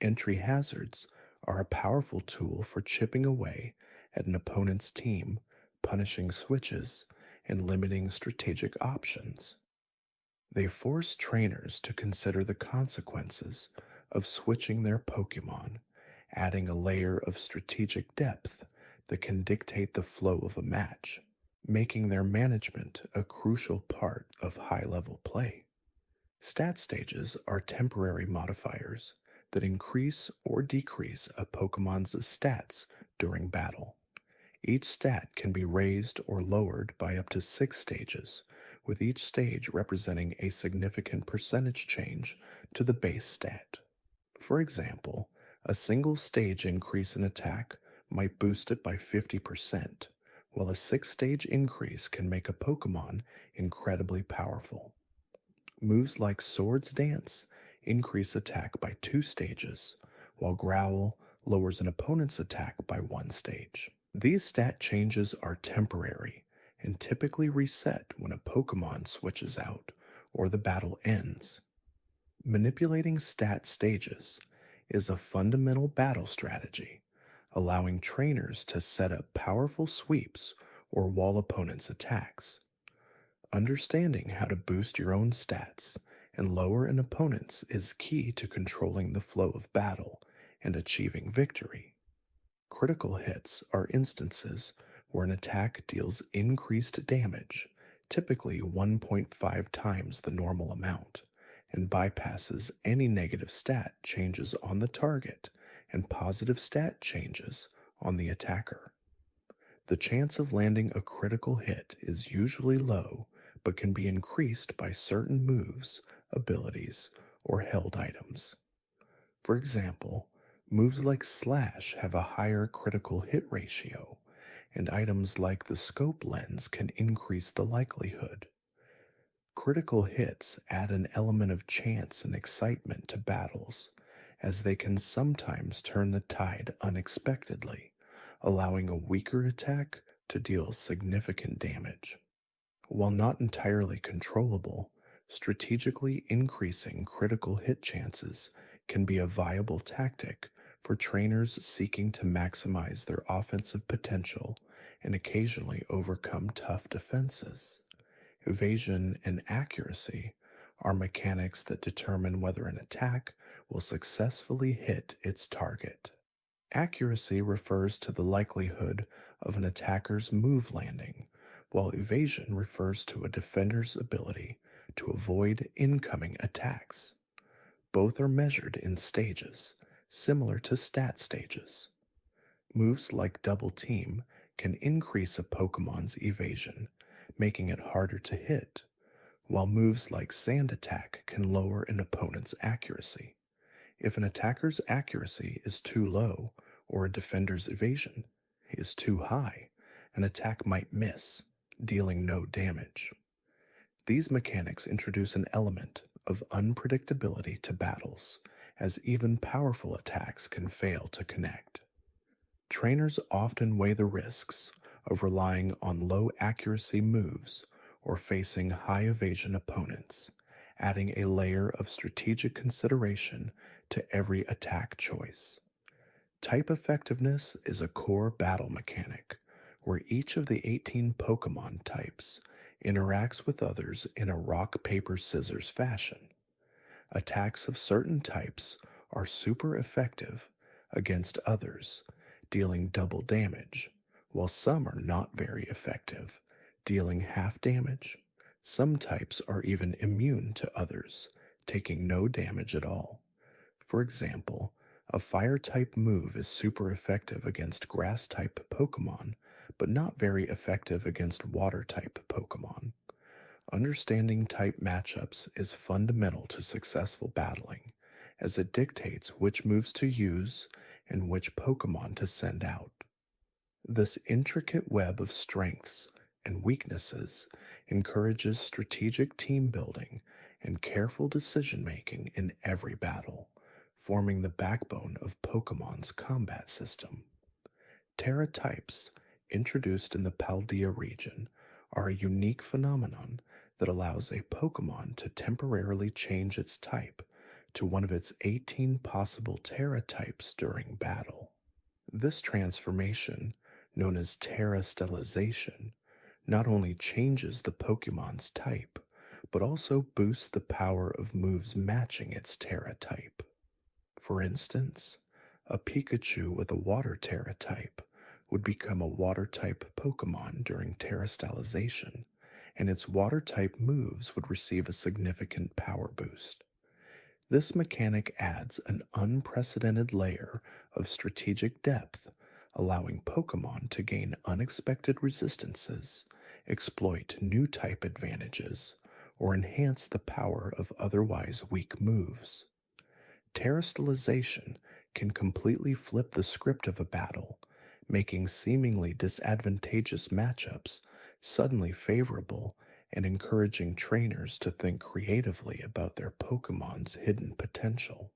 Entry hazards are a powerful tool for chipping away at an opponent's team, punishing switches, and limiting strategic options. They force trainers to consider the consequences of switching their Pokemon, adding a layer of strategic depth that can dictate the flow of a match, making their management a crucial part of high-level play. Stat stages are temporary modifiers that increase or decrease a Pokemon's stats during battle. Each stat can be raised or lowered by up to 6 stages, with each stage representing a significant percentage change to the base stat. For example, a single stage increase in attack might boost it by 50%, while a 6-stage increase can make a Pokemon incredibly powerful. Moves like Swords Dance increase attack by 2 stages, while Growl lowers an opponent's attack by 1 stage. These stat changes are temporary and typically reset when a Pokemon switches out or the battle ends. Manipulating stat stages is a fundamental battle strategy, allowing trainers to set up powerful sweeps or wall opponents' attacks. Understanding how to boost your own stats and lower an opponent's is key to controlling the flow of battle and achieving victory. Critical hits are instances where an attack deals increased damage, typically 1.5 times the normal amount, and bypasses any negative stat changes on the target and positive stat changes on the attacker. The chance of landing a critical hit is usually low, but can be increased by certain moves, abilities, or held items. For example, moves like Slash have a higher critical hit ratio, and items like the scope lens can increase the likelihood. Critical hits add an element of chance and excitement to battles, as they can sometimes turn the tide unexpectedly, allowing a weaker attack to deal significant damage. While not entirely controllable, strategically increasing critical hit chances can be a viable tactic for trainers seeking to maximize their offensive potential and occasionally overcome tough defenses. Evasion and accuracy are mechanics that determine whether an attack will successfully hit its target. Accuracy refers to the likelihood of an attacker's move landing, while evasion refers to a defender's ability to avoid incoming attacks. Both are measured in stages, similar to stat stages. Moves like Double Team can increase a Pokemon's evasion, making it harder to hit, while moves like Sand Attack can lower an opponent's accuracy. If an attacker's accuracy is too low or a defender's evasion is too high, an attack might miss, dealing no damage. These mechanics introduce an element of unpredictability to battles, as even powerful attacks can fail to connect. Trainers often weigh the risks of relying on low accuracy moves or facing high evasion opponents, adding a layer of strategic consideration to every attack choice. Type effectiveness is a core battle mechanic where each of the 18 Pokemon types interacts with others in a rock, paper, scissors fashion. Attacks of certain types are super effective against others, dealing double damage, while some are not very effective, dealing half damage. Some types are even immune to others, taking no damage at all. For example, a fire-type move is super effective against grass-type Pokemon, but not very effective against water-type Pokemon. Understanding type matchups is fundamental to successful battling, as it dictates which moves to use and which Pokemon to send out. This intricate web of strengths and weaknesses encourages strategic team building and careful decision making in every battle, forming the backbone of Pokemon's combat system. Terra types, introduced in the Paldea region, are a unique phenomenon that allows a Pokemon to temporarily change its type to one of its 18 possible Terra types during battle. This transformation, known as Terra Stellization, not only changes the Pokemon's type, but also boosts the power of moves matching its Terra type. For instance, a Pikachu with a Water Terra type would become a Water-type Pokemon during Terra Stellization, and its Water-type moves would receive a significant power boost. This mechanic adds an unprecedented layer of strategic depth, allowing Pokemon to gain unexpected resistances, exploit new type advantages, or enhance the power of otherwise weak moves. Terra Stellization can completely flip the script of a battle, making seemingly disadvantageous matchups suddenly favorable and encouraging trainers to think creatively about their Pokemon's hidden potential.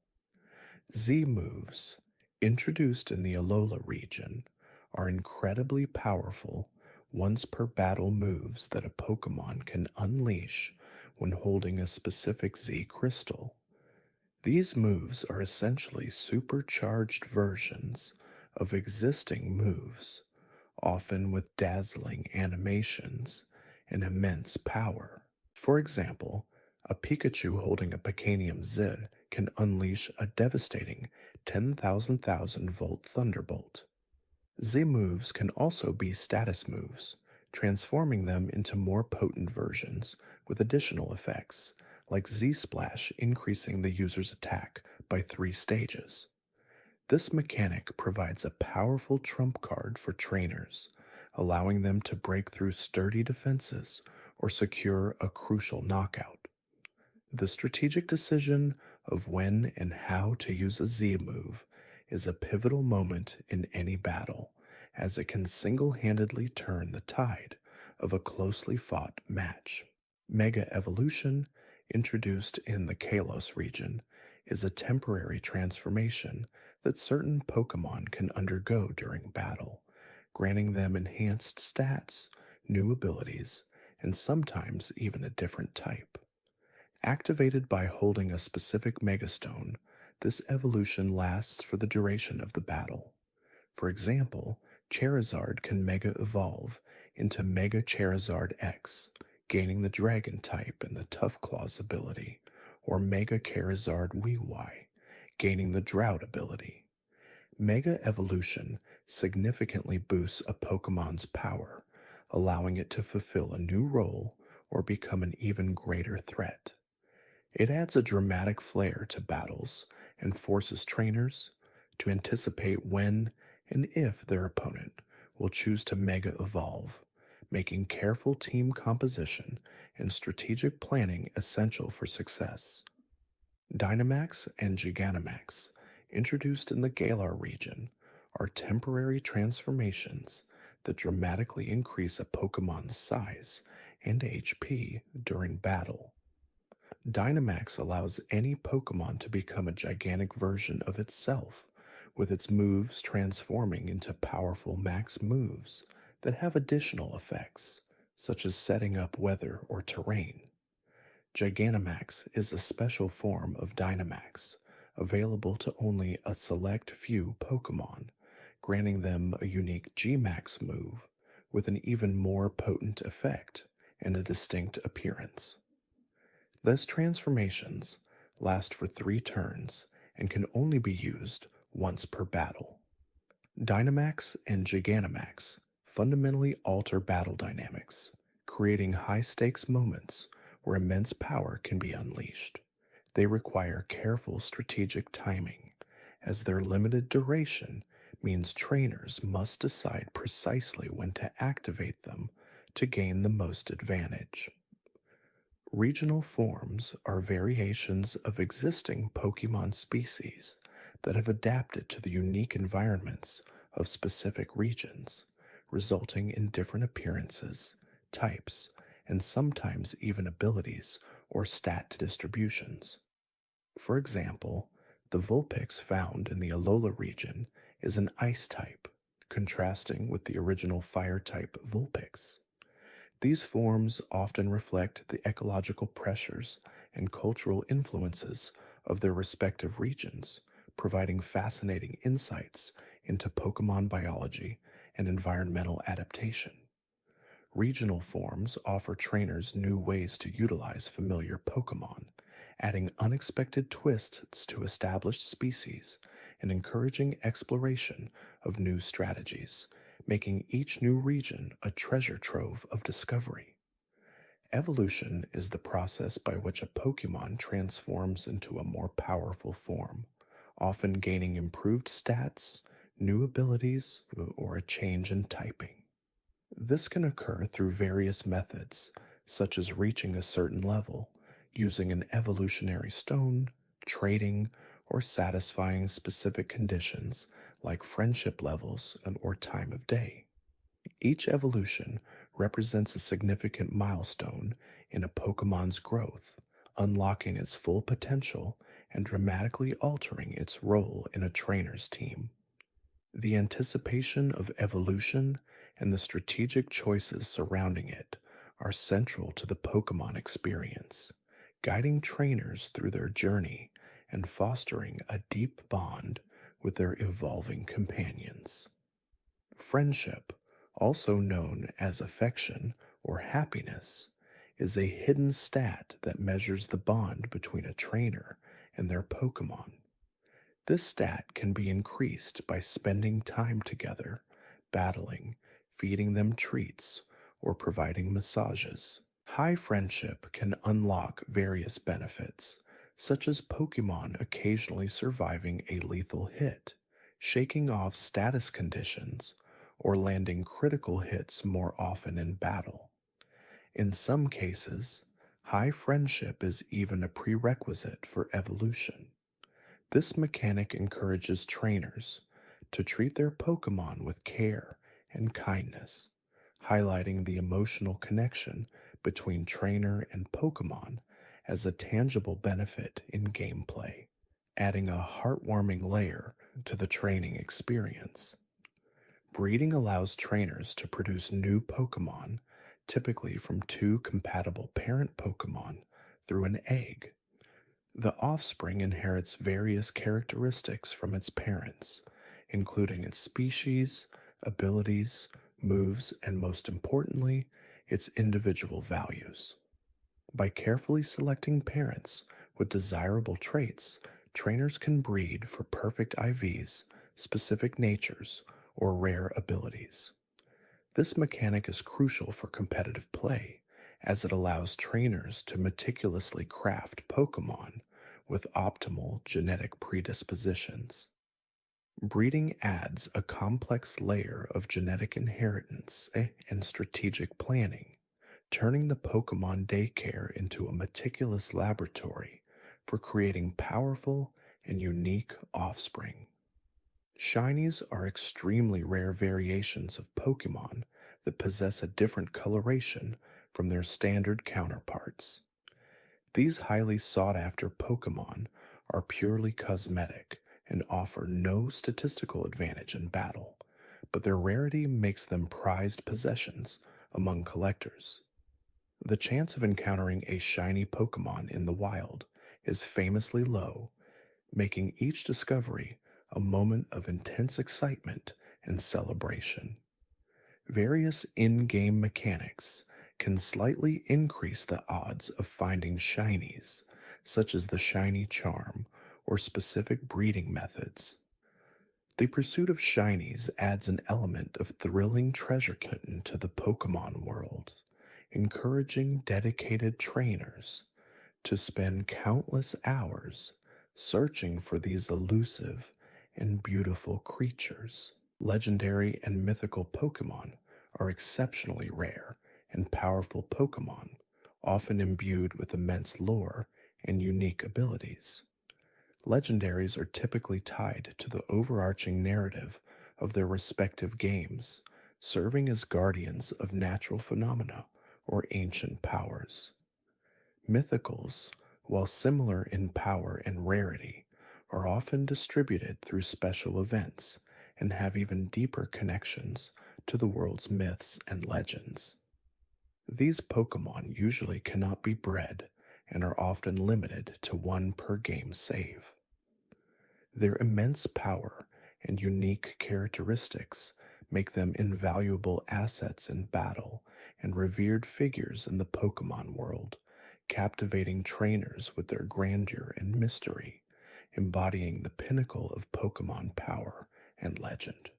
Z-Moves, introduced in the Alola region, are incredibly powerful once per battle moves that a Pokemon can unleash when holding a specific Z crystal. These moves are essentially supercharged versions of existing moves, often with dazzling animations, and immense power. For example, a Pikachu holding a Picanium Z can unleash a devastating 10,000 volt thunderbolt. Z-moves can also be status moves, transforming them into more potent versions with additional effects, like Z-splash increasing the user's attack by 3 stages. This mechanic provides a powerful trump card for trainers, allowing them to break through sturdy defenses or secure a crucial knockout. The strategic decision of when and how to use a Z move is a pivotal moment in any battle, as it can single handedly turn the tide of a closely fought match. Mega Evolution, introduced in the Kalos region, is a temporary transformation that certain Pokemon can undergo during battle, granting them enhanced stats, new abilities, and sometimes even a different type. Activated by holding a specific Megastone, this evolution lasts for the duration of the battle. For example, Charizard can Mega Evolve into Mega Charizard X, gaining the Dragon type and the Tough Claws ability, or Mega Charizard Weewai, gaining the Drought ability. Mega Evolution significantly boosts a Pokemon's power, allowing it to fulfill a new role or become an even greater threat. It adds a dramatic flair to battles and forces trainers to anticipate when and if their opponent will choose to Mega Evolve, making careful team composition and strategic planning essential for success. Dynamax and Gigantamax, introduced in the Galar region, are temporary transformations that dramatically increase a Pokemon's size and HP during battle. Dynamax allows any Pokemon to become a gigantic version of itself, with its moves transforming into powerful max moves that have additional effects, such as setting up weather or terrain. Gigantamax is a special form of Dynamax, available to only a select few Pokemon, granting them a unique G-Max move with an even more potent effect and a distinct appearance. These transformations last for 3 turns and can only be used once per battle. Dynamax and Gigantamax fundamentally alter battle dynamics, creating high-stakes moments where immense power can be unleashed. They require careful strategic timing, as their limited duration means trainers must decide precisely when to activate them to gain the most advantage. Regional forms are variations of existing Pokemon species that have adapted to the unique environments of specific regions, resulting in different appearances, types, and sometimes even abilities or stat distributions. For example, the Vulpix found in the Alola region is an ice type, contrasting with the original fire type Vulpix. These forms often reflect the ecological pressures and cultural influences of their respective regions, providing fascinating insights into Pokemon biology and environmental adaptation. Regional forms offer trainers new ways to utilize familiar Pokemon, adding unexpected twists to established species and encouraging exploration of new strategies, making each new region a treasure trove of discovery. Evolution is the process by which a Pokemon transforms into a more powerful form, often gaining improved stats, new abilities, or a change in typing. This can occur through various methods, such as reaching a certain level, using an evolutionary stone, trading, or satisfying specific conditions like friendship levels or time of day. Each evolution represents a significant milestone in a Pokemon's growth, unlocking its full potential and dramatically altering its role in a trainer's team. The anticipation of evolution and the strategic choices surrounding it are central to the Pokemon experience, guiding trainers through their journey and fostering a deep bond with their evolving companions. Friendship, also known as affection or happiness, is a hidden stat that measures the bond between a trainer and their Pokemon. This stat can be increased by spending time together, battling, feeding them treats, or providing massages. High friendship can unlock various benefits, such as Pokemon occasionally surviving a lethal hit, shaking off status conditions, or landing critical hits more often in battle. In some cases, high friendship is even a prerequisite for evolution. This mechanic encourages trainers to treat their Pokemon with care and kindness, highlighting the emotional connection between trainer and Pokemon as a tangible benefit in gameplay, adding a heartwarming layer to the training experience. Breeding allows trainers to produce new Pokemon, typically from two compatible parent Pokemon, through an egg. The offspring inherits various characteristics from its parents, including its species, abilities, moves, and most importantly, its individual values. By carefully selecting parents with desirable traits, trainers can breed for perfect IVs, specific natures, or rare abilities. This mechanic is crucial for competitive play, as it allows trainers to meticulously craft Pokemon with optimal genetic predispositions. Breeding adds a complex layer of genetic inheritance and strategic planning, turning the Pokemon daycare into a meticulous laboratory for creating powerful and unique offspring. Shinies are extremely rare variations of Pokemon that possess a different coloration from their standard counterparts. These highly sought after Pokemon are purely cosmetic and offer no statistical advantage in battle, but their rarity makes them prized possessions among collectors. The chance of encountering a shiny Pokemon in the wild is famously low, making each discovery a moment of intense excitement and celebration. Various in game mechanics can slightly increase the odds of finding shinies, such as the shiny charm or specific breeding methods. The pursuit of shinies adds an element of thrilling treasure hunting to the Pokemon world, encouraging dedicated trainers to spend countless hours searching for these elusive and beautiful creatures. Legendary and mythical Pokemon are exceptionally rare and powerful Pokemon, often imbued with immense lore and unique abilities. Legendaries are typically tied to the overarching narrative of their respective games, serving as guardians of natural phenomena or ancient powers. Mythicals, while similar in power and rarity, are often distributed through special events and have even deeper connections to the world's myths and legends. These Pokemon usually cannot be bred and are often limited to one per game save. Their immense power and unique characteristics make them invaluable assets in battle and revered figures in the Pokemon world, captivating trainers with their grandeur and mystery, embodying the pinnacle of Pokemon power and legend.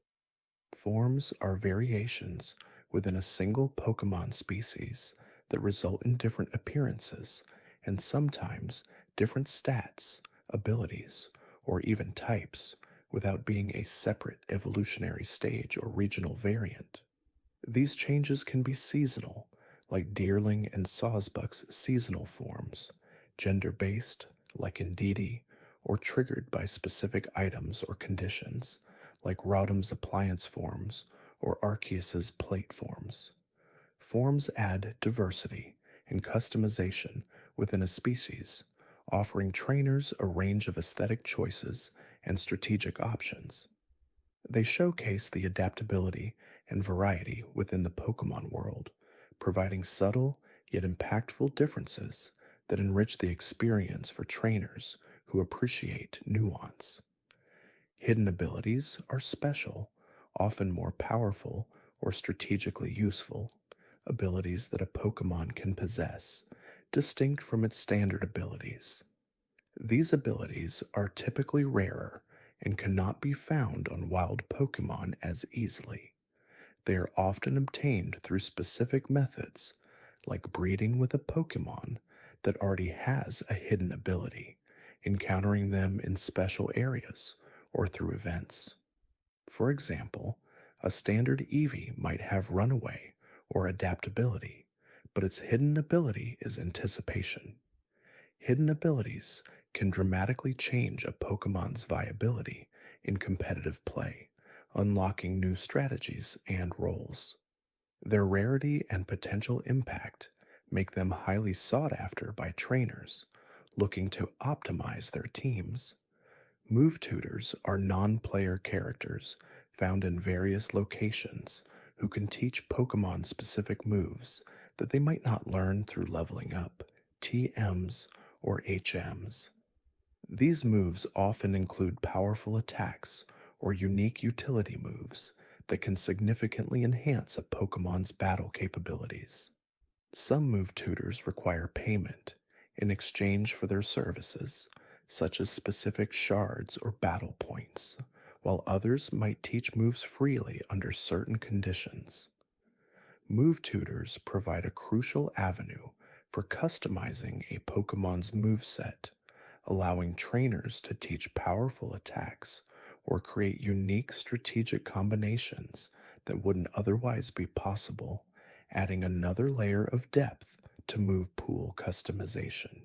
Forms are variations within a single Pokemon species that result in different appearances and sometimes different stats, abilities, or even types without being a separate evolutionary stage or regional variant. These changes can be seasonal, like Deerling and Sawsbuck's seasonal forms, gender-based, like Indeedee, or triggered by specific items or conditions, like Rotom's appliance forms or Arceus's plate forms. Forms add diversity and customization within a species, offering trainers a range of aesthetic choices and strategic options. They showcase the adaptability and variety within the Pokemon world, providing subtle yet impactful differences that enrich the experience for trainers who appreciate nuance. Hidden abilities are special, often more powerful or strategically useful, abilities that a Pokemon can possess, distinct from its standard abilities. These abilities are typically rarer and cannot be found on wild Pokemon as easily. They are often obtained through specific methods, like breeding with a Pokemon that already has a hidden ability, encountering them in special areas, or through events. For example, a standard Eevee might have runaway or adaptability, but its hidden ability is anticipation. Hidden abilities can dramatically change a Pokemon's viability in competitive play, unlocking new strategies and roles. Their rarity and potential impact make them highly sought after by trainers looking to optimize their teams. Move tutors are non player characters found in various locations who can teach Pokemon specific moves that they might not learn through leveling up, TMs, or HMs. These moves often include powerful attacks or unique utility moves that can significantly enhance a Pokemon's battle capabilities. Some move tutors require payment in exchange for their services, such as specific shards or battle points, while others might teach moves freely under certain conditions. Move tutors provide a crucial avenue for customizing a Pokemon's moveset, allowing trainers to teach powerful attacks or create unique strategic combinations that wouldn't otherwise be possible, adding another layer of depth to move pool customization.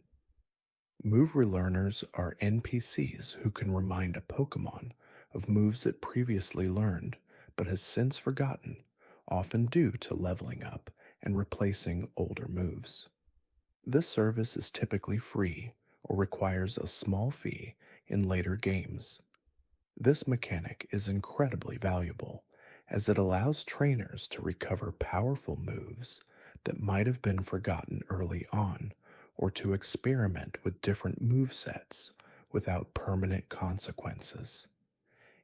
Move relearners are NPCs who can remind a Pokemon of moves it previously learned but has since forgotten, often due to leveling up and replacing older moves. This service is typically free or requires a small fee in later games. This mechanic is incredibly valuable as it allows trainers to recover powerful moves that might have been forgotten early on or to experiment with different movesets without permanent consequences.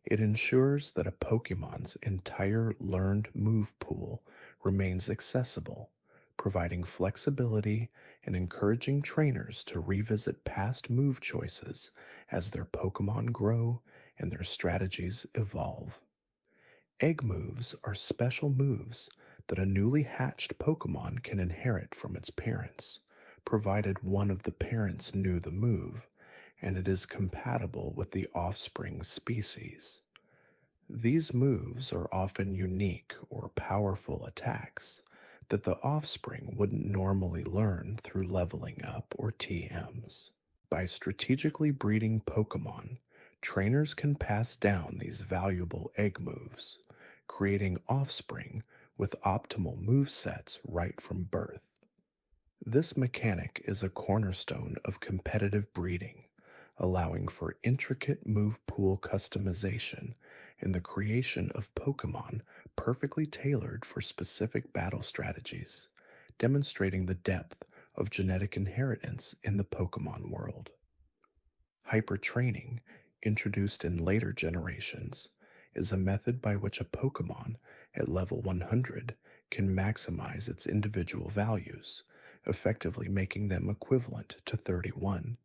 It ensures that a Pokemon's entire learned move pool remains accessible, providing flexibility and encouraging trainers to revisit past move choices as their Pokemon grow and their strategies evolve. Egg moves are special moves that a newly hatched Pokemon can inherit from its parents, provided one of the parents knew the move and it is compatible with the offspring species. These moves are often unique or powerful attacks that the offspring wouldn't normally learn through leveling up or TMs. By strategically breeding Pokemon, trainers can pass down these valuable egg moves, creating offspring with optimal movesets right from birth. This mechanic is a cornerstone of competitive breeding, allowing for intricate move pool customization and the creation of Pokemon perfectly tailored for specific battle strategies, demonstrating the depth of genetic inheritance in the Pokemon world. Hypertraining, introduced in later generations, is a method by which a Pokemon at level 100 can maximize its individual values, effectively making them equivalent to 31.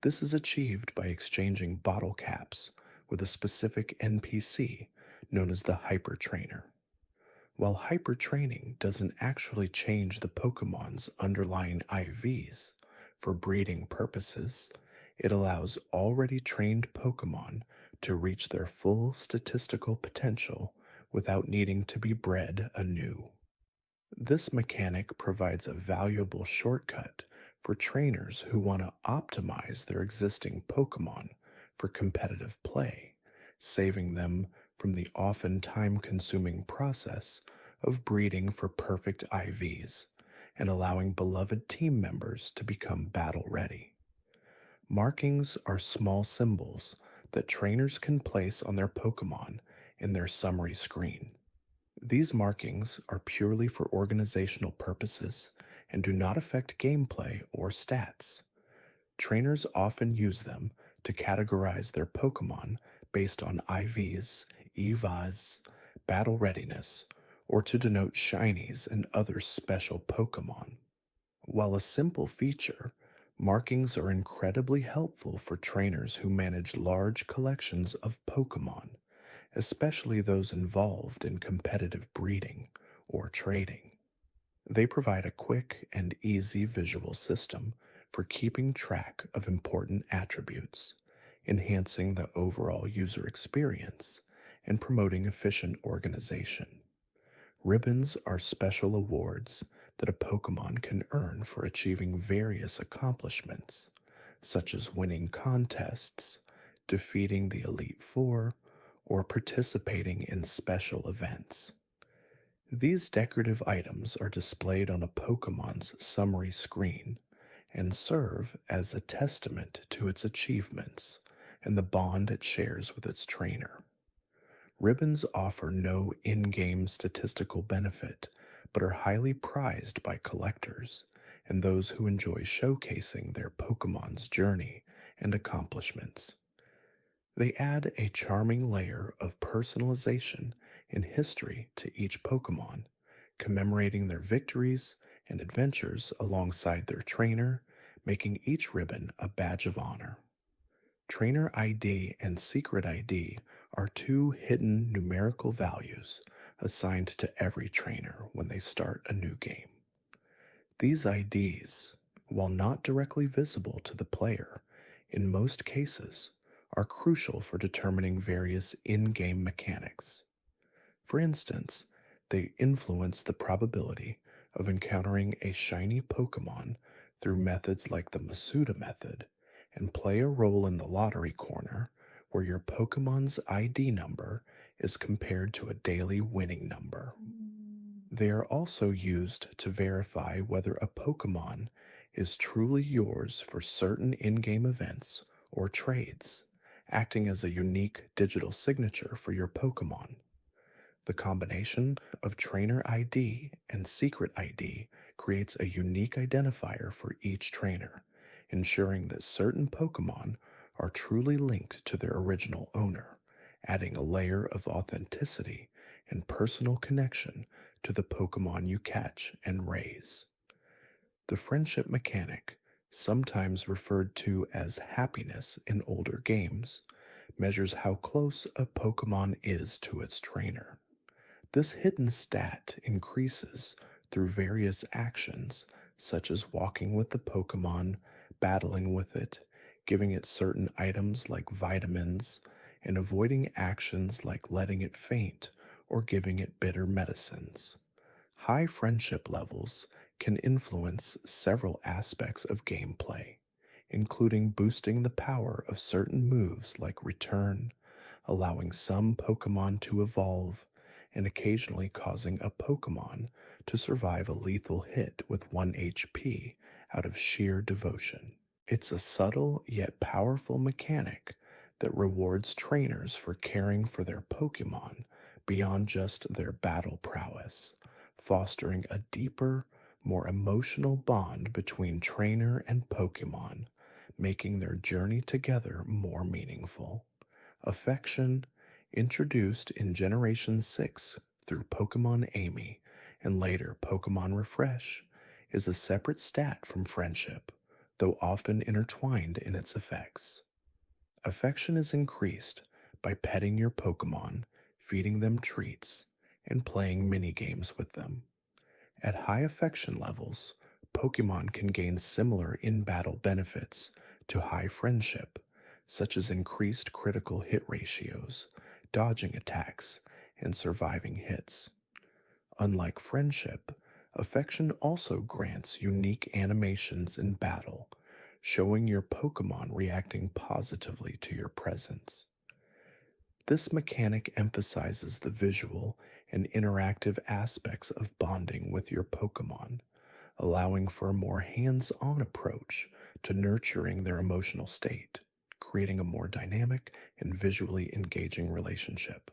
This is achieved by exchanging bottle caps with a specific NPC known as the Hyper Trainer. While Hyper Training doesn't actually change the Pokemon's underlying IVs for breeding purposes, it allows already trained Pokemon to reach their full statistical potential without needing to be bred anew. This mechanic provides a valuable shortcut for trainers who want to optimize their existing Pokemon for competitive play, saving them from the often time consuming process of breeding for perfect IVs and allowing beloved team members to become battle ready. Markings are small symbols that trainers can place on their Pokemon in their summary screen. These markings are purely for organizational purposes and do not affect gameplay or stats. Trainers often use them to categorize their Pokemon based on IVs, EVAs, battle readiness, or to denote shinies and other special Pokemon. While a simple feature, markings are incredibly helpful for trainers who manage large collections of Pokemon, especially those involved in competitive breeding or trading. They provide a quick and easy visual system for keeping track of important attributes, enhancing the overall user experience, and promoting efficient organization. Ribbons are special awards that a Pokemon can earn for achieving various accomplishments, such as winning contests, defeating the Elite Four, or participating in special events. These decorative items are displayed on a Pokemon's summary screen and serve as a testament to its achievements and the bond it shares with its trainer. Ribbons offer no in game statistical benefit, but are highly prized by collectors and those who enjoy showcasing their Pokemon's journey and accomplishments. They add a charming layer of personalization and history to each Pokemon, commemorating their victories and adventures alongside their trainer, making each ribbon a badge of honor. Trainer ID and Secret ID are two hidden numerical values assigned to every trainer when they start a new game. These IDs, while not directly visible to the player, in most cases are crucial for determining various in-game mechanics. For instance, they influence the probability of encountering a shiny Pokemon through methods like the Masuda method and play a role in the lottery corner where your Pokemon's ID number is compared to a daily winning number. They are also used to verify whether a Pokemon is truly yours for certain in-game events or trades, acting as a unique digital signature for your Pokemon. The combination of Trainer ID and Secret ID creates a unique identifier for each trainer, ensuring that certain Pokemon are truly linked to their original owner, adding a layer of authenticity and personal connection to the Pokemon you catch and raise. The friendship mechanic, sometimes referred to as happiness in older games, measures how close a Pokemon is to its trainer. This hidden stat increases through various actions, such as walking with the Pokemon, battling with it, giving it certain items like vitamins, and avoiding actions like letting it faint or giving it bitter medicines. High friendship levels can influence several aspects of gameplay, including boosting the power of certain moves like Return, allowing some Pokemon to evolve, and occasionally causing a Pokemon to survive a lethal hit with 1 HP out of sheer devotion. It's a subtle yet powerful mechanic that rewards trainers for caring for their Pokemon beyond just their battle prowess, fostering a deeper, more emotional bond between trainer and Pokemon, making their journey together more meaningful. Affection, introduced in Generation 6 through Pokemon Amy and later Pokemon Refresh, is a separate stat from friendship, though often intertwined in its effects. Affection is increased by petting your Pokemon, feeding them treats, and playing mini-games with them. At high affection levels, Pokemon can gain similar in-battle benefits to high friendship, such as increased critical hit ratios, dodging attacks, and surviving hits. Unlike friendship, affection also grants unique animations in battle, showing your Pokemon reacting positively to your presence. This mechanic emphasizes the visual and interactive aspects of bonding with your Pokemon, allowing for a more hands-on approach to nurturing their emotional state, creating a more dynamic and visually engaging relationship.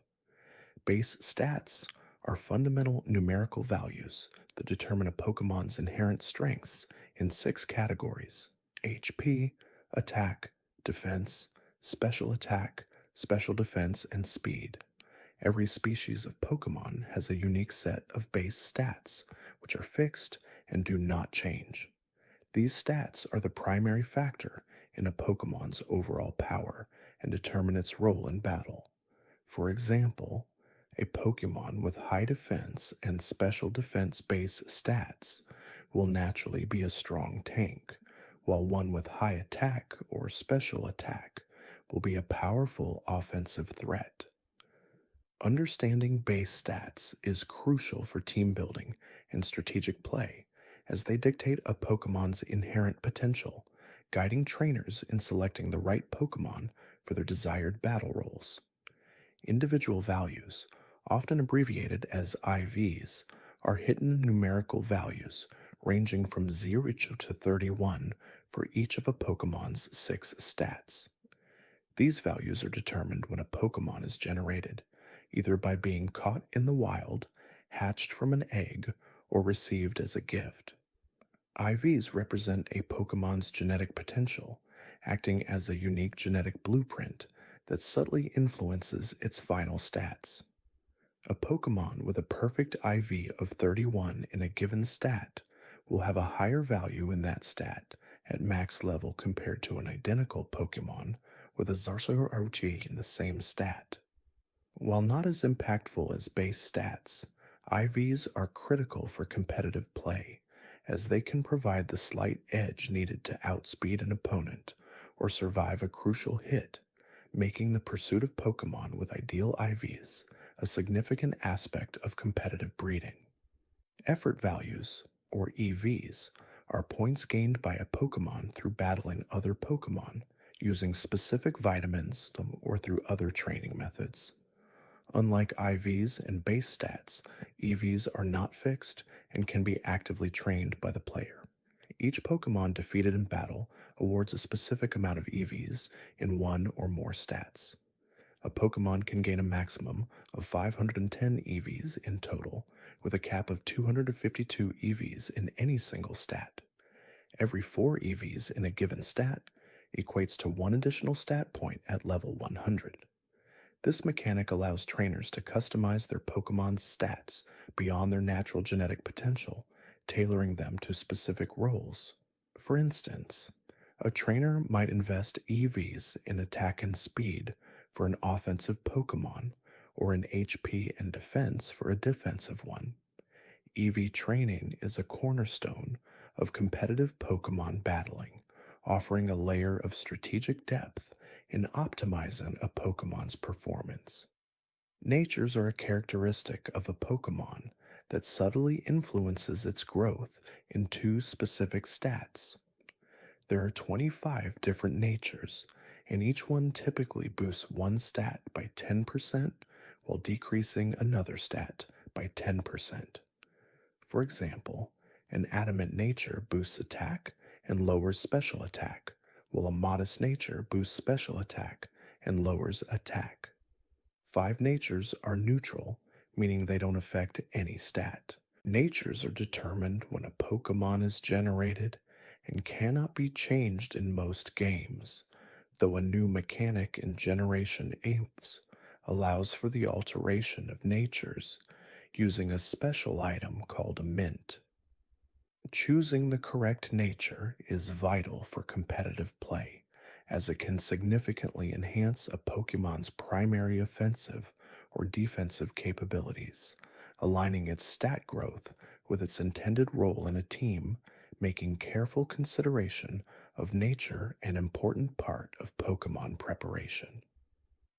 Base stats are fundamental numerical values that determine a Pokemon's inherent strengths in 6 categories: HP, attack, defense, special attack, special defense, and speed. Every species of Pokemon has a unique set of base stats, which are fixed and do not change. These stats are the primary factor in a Pokemon's overall power and determine its role in battle. For example, a Pokemon with high defense and special defense base stats will naturally be a strong tank, while one with high attack or special attack will be a powerful offensive threat. Understanding base stats is crucial for team building and strategic play, as they dictate a Pokemon's inherent potential, guiding trainers in selecting the right Pokemon for their desired battle roles. Individual values, often abbreviated as IVs, are hidden numerical values ranging from 0 to 31 for each of a Pokemon's 6 stats. These values are determined when a Pokemon is generated, either by being caught in the wild, hatched from an egg, or received as a gift. IVs represent a Pokemon's genetic potential, acting as a unique genetic blueprint that subtly influences its final stats. A Pokemon with a perfect IV of 31 in a given stat will have a higher value in that stat at max level compared to an identical Pokemon with a Zarzaroti in the same stat. While not as impactful as base stats, IVs are critical for competitive play, as they can provide the slight edge needed to outspeed an opponent or survive a crucial hit, making the pursuit of Pokemon with ideal IVs a significant aspect of competitive breeding. Effort values, or EVs, are points gained by a Pokemon through battling other Pokemon, using specific vitamins or through other training methods. Unlike IVs and base stats, EVs are not fixed and can be actively trained by the player. Each Pokemon defeated in battle awards a specific amount of EVs in one or more stats. A Pokemon can gain a maximum of 510 EVs in total, with a cap of 252 EVs in any single stat. Every 4 EVs in a given stat equates to 1 additional stat point at level 100. This mechanic allows trainers to customize their Pokemon's stats beyond their natural genetic potential, tailoring them to specific roles. For instance, a trainer might invest EVs in attack and speed for an offensive Pokemon, or in HP and defense for a defensive one. EV training is a cornerstone of competitive Pokemon battling, offering a layer of strategic depth in optimizing a Pokemon's performance. Natures are a characteristic of a Pokemon that subtly influences its growth in 2 specific stats. There are 25 different natures, and each one typically boosts one stat by 10% while decreasing another stat by 10%. For example, an adamant nature boosts attack and lowers special attack, while a modest nature boosts special attack and lowers attack. 5 natures are neutral, meaning they don't affect any stat. Natures are determined when a Pokemon is generated and cannot be changed in most games, though a new mechanic in Generation 8 allows for the alteration of natures using a special item called a mint. Choosing the correct nature is vital for competitive play, as it can significantly enhance a Pokemon's primary offensive or defensive capabilities, aligning its stat growth with its intended role in a team, making careful consideration of nature an important part of Pokemon preparation.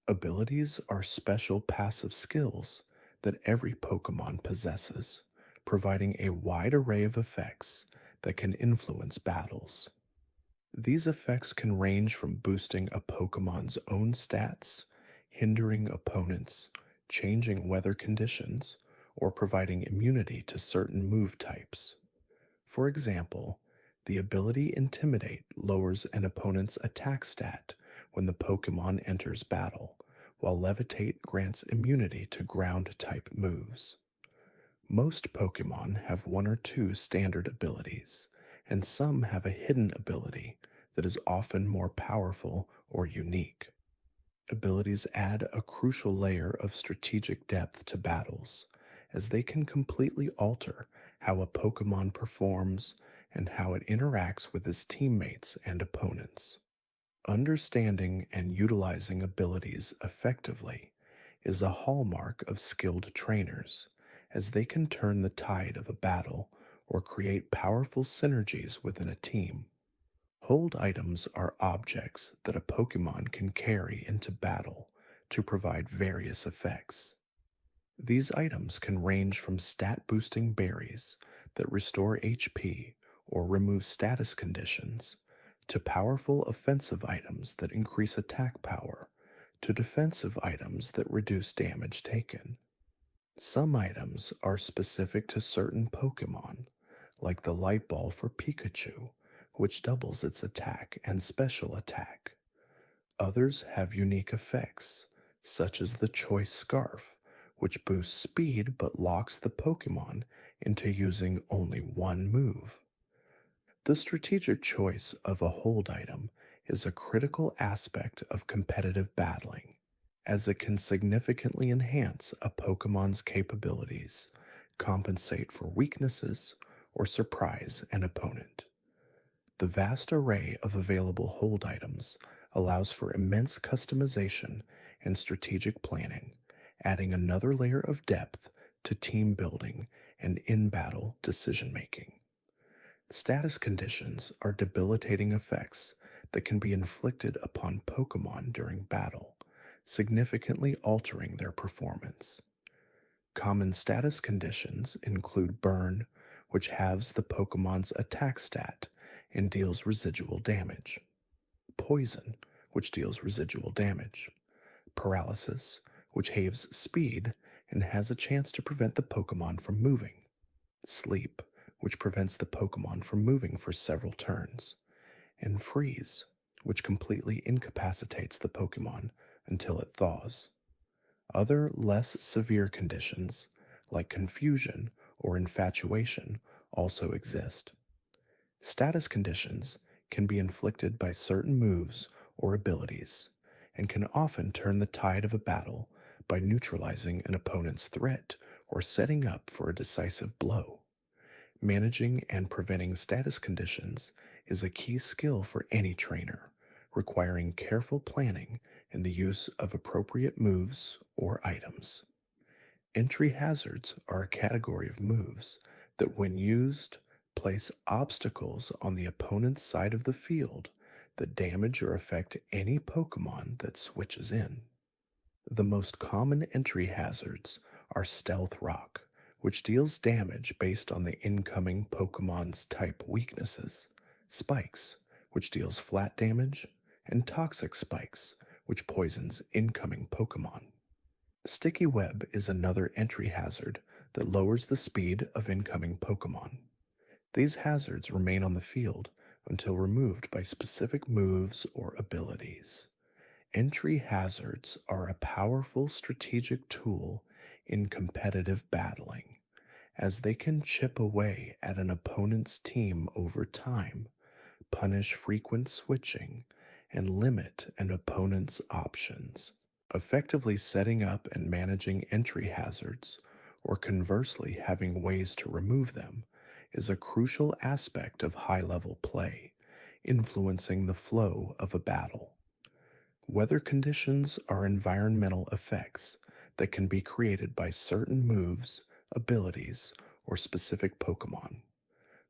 Abilities are special passive skills that every Pokemon possesses, providing a wide array of effects that can influence battles. These effects can range from boosting a Pokemon's own stats, hindering opponents, changing weather conditions, or providing immunity to certain move types. For example, the ability Intimidate lowers an opponent's attack stat when the Pokemon enters battle, while Levitate grants immunity to ground-type moves. Most Pokemon have 1 or 2 standard abilities, and some have a hidden ability that is often more powerful or unique. Abilities add a crucial layer of strategic depth to battles, as they can completely alter how a Pokemon performs and how it interacts with its teammates and opponents. Understanding and utilizing abilities effectively is a hallmark of skilled trainers, as they can turn the tide of a battle or create powerful synergies within a team. Hold items are objects that a Pokemon can carry into battle to provide various effects. These items can range from stat boosting berries that restore HP or remove status conditions, to powerful offensive items that increase attack power, to defensive items that reduce damage taken. Some items are specific to certain Pokemon, like the Light Ball for Pikachu, which doubles its attack and special attack. Others have unique effects, such as the Choice Scarf, which boosts speed but locks the Pokemon into using only one move. The strategic choice of a hold item is a critical aspect of competitive battling, as it can significantly enhance a Pokemon's capabilities, compensate for weaknesses, or surprise an opponent. The vast array of available hold items allows for immense customization and strategic planning, adding another layer of depth to team building and in battle decision making. Status conditions are debilitating effects that can be inflicted upon Pokemon during battle, significantly altering their performance. Common status conditions include Burn, which halves the Pokemon's attack stat and deals residual damage, Poison, which deals residual damage, Paralysis, which halves speed and has a chance to prevent the Pokemon from moving, Sleep, which prevents the Pokemon from moving for several turns, and Freeze, which completely incapacitates the Pokemon until it thaws. Other less severe conditions, like Confusion or Infatuation, also exist. Status conditions can be inflicted by certain moves or abilities, and can often turn the tide of a battle by neutralizing an opponent's threat or setting up for a decisive blow. Managing and preventing status conditions is a key skill for any trainer, requiring careful planning and the use of appropriate moves or items. Entry hazards are a category of moves that, when used, place obstacles on the opponent's side of the field that damage or affect any Pokemon that switches in. The most common entry hazards are Stealth Rock, which deals damage based on the incoming Pokemon's type weaknesses, Spikes, which deals flat damage, and Toxic Spikes, which poisons incoming Pokemon. Sticky Web is another entry hazard that lowers the speed of incoming Pokemon. These hazards remain on the field until removed by specific moves or abilities. Entry hazards are a powerful strategic tool in competitive battling, as they can chip away at an opponent's team over time, punish frequent switching, and limit an opponent's options. Effectively setting up and managing entry hazards, or conversely having ways to remove them, is a crucial aspect of high-level play, influencing the flow of a battle. Weather conditions are environmental effects that can be created by certain moves, abilities, or specific Pokemon.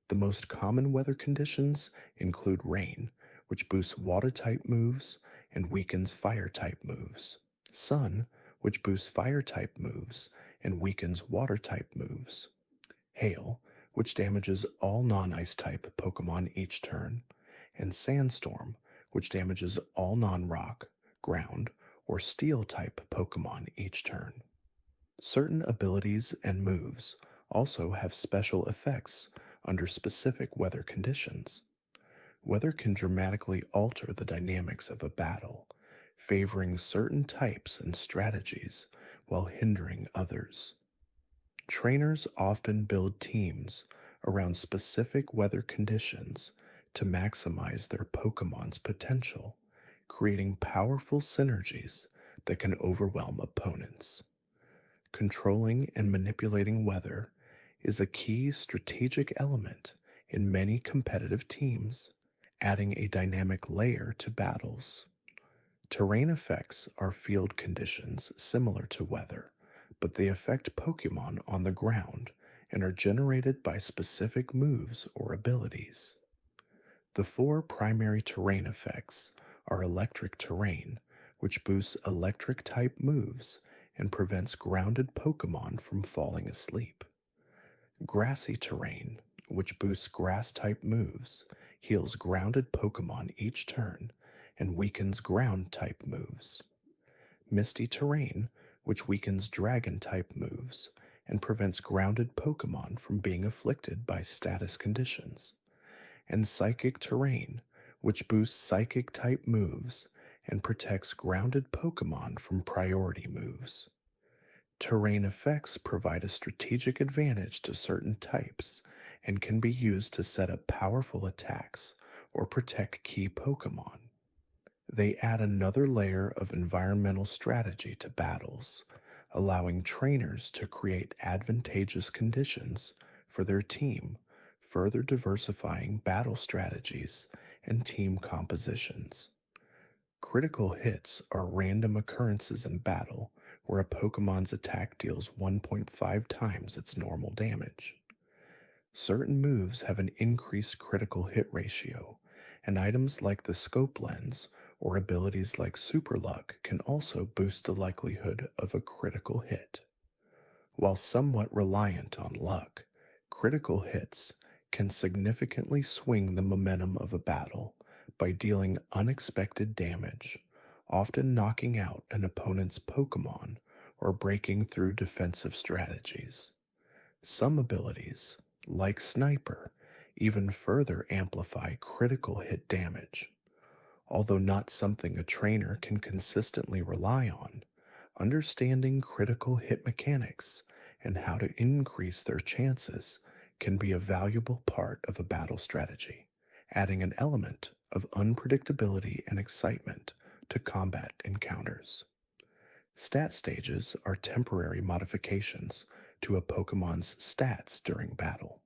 The most common weather conditions include rain, which boosts water-type moves and weakens fire-type moves, sun, which boosts fire-type moves and weakens water-type moves, hail, which damages all non-ice type Pokemon each turn, and sandstorm, which damages all non-rock, ground, or steel type Pokemon each turn. Certain abilities and moves also have special effects under specific weather conditions. Weather can dramatically alter the dynamics of a battle, favoring certain types and strategies while hindering others. Trainers often build teams around specific weather conditions to maximize their Pokemon's potential, creating powerful synergies that can overwhelm opponents. Controlling and manipulating weather is a key strategic element in many competitive teams, adding a dynamic layer to battles. Terrain effects are field conditions similar to weather, but they affect Pokemon on the ground and are generated by specific moves or abilities. The four primary terrain effects are electric terrain, which boosts electric type moves and prevents grounded Pokemon from falling asleep. Grassy terrain, which boosts grass type moves, heals grounded Pokemon each turn, and weakens ground type moves. Misty terrain, which weakens dragon type moves and prevents grounded Pokemon from being afflicted by status conditions. And psychic terrain, which boosts psychic type moves and protects grounded Pokemon from priority moves. Terrain effects provide a strategic advantage to certain types and can be used to set up powerful attacks or protect key Pokemon. They add another layer of environmental strategy to battles, allowing trainers to create advantageous conditions for their team, further diversifying battle strategies and team compositions. Critical hits are random occurrences in battle where a Pokemon's attack deals 1.5 times its normal damage. Certain moves have an increased critical hit ratio, and items like the scope lens or abilities like super luck can also boost the likelihood of a critical hit. While somewhat reliant on luck, critical hits can significantly swing the momentum of a battle by dealing unexpected damage, often knocking out an opponent's Pokemon or breaking through defensive strategies. Some abilities, like Sniper, even further amplify critical hit damage. Although not something a trainer can consistently rely on, understanding critical hit mechanics and how to increase their chances can be a valuable part of a battle strategy, adding an element of unpredictability and excitement to combat encounters. Stat stages are temporary modifications to a Pokemon's stats during battle.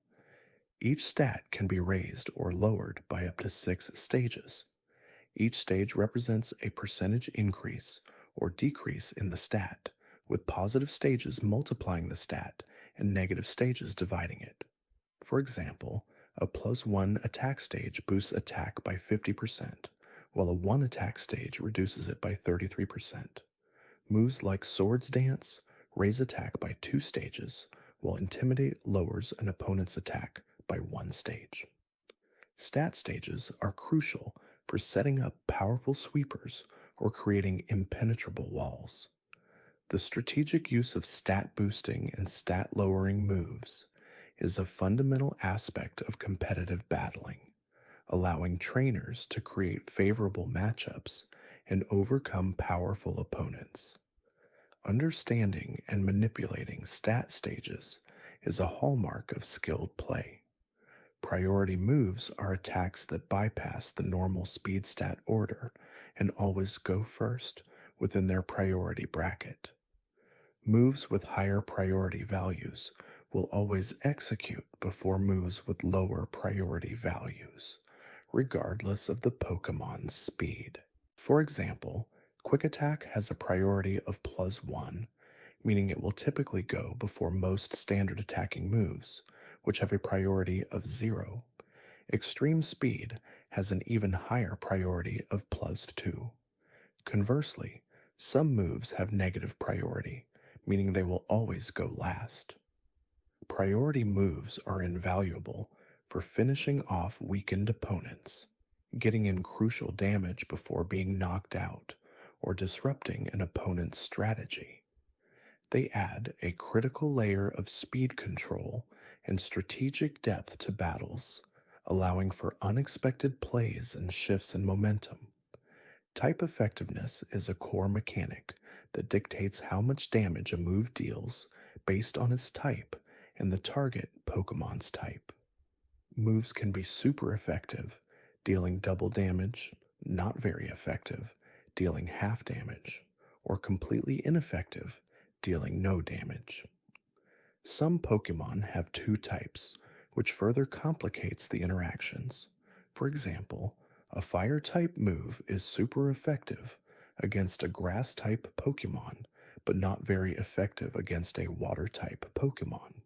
Each stat can be raised or lowered by up to 6 stages. Each stage represents a percentage increase or decrease in the stat, with positive stages multiplying the stat and negative stages dividing it. For example, a +1 attack stage boosts attack by 50%, while a 1 attack stage reduces it by 33%. Moves like Swords Dance raise attack by 2 stages, while Intimidate lowers an opponent's attack by 1 stage. Stat stages are crucial for setting up powerful sweepers or creating impenetrable walls. The strategic use of stat boosting and stat lowering moves is a fundamental aspect of competitive battling, allowing trainers to create favorable matchups and overcome powerful opponents. Understanding and manipulating stat stages is a hallmark of skilled play. Priority moves are attacks that bypass the normal speed stat order and always go first within their priority bracket. Moves with higher priority values will always execute before moves with lower priority values, regardless of the Pokemon's speed. For example, Quick Attack has a priority of +1, meaning it will typically go before most standard attacking moves, which have a priority of 0. Extreme Speed has an even higher priority of +2. Conversely, some moves have negative priority, meaning they will always go last. Priority moves are invaluable for finishing off weakened opponents, getting in crucial damage before being knocked out, or disrupting an opponent's strategy. They add a critical layer of speed control and strategic depth to battles, allowing for unexpected plays and shifts in momentum. Type effectiveness is a core mechanic that dictates how much damage a move deals based on its type and the target Pokemon's type. Moves can be super effective, dealing double damage, not very effective, dealing half damage, or completely ineffective, dealing no damage. Some Pokemon have two types, which further complicates the interactions. For example, a fire type move is super effective against a grass type Pokemon, but not very effective against a water type Pokemon.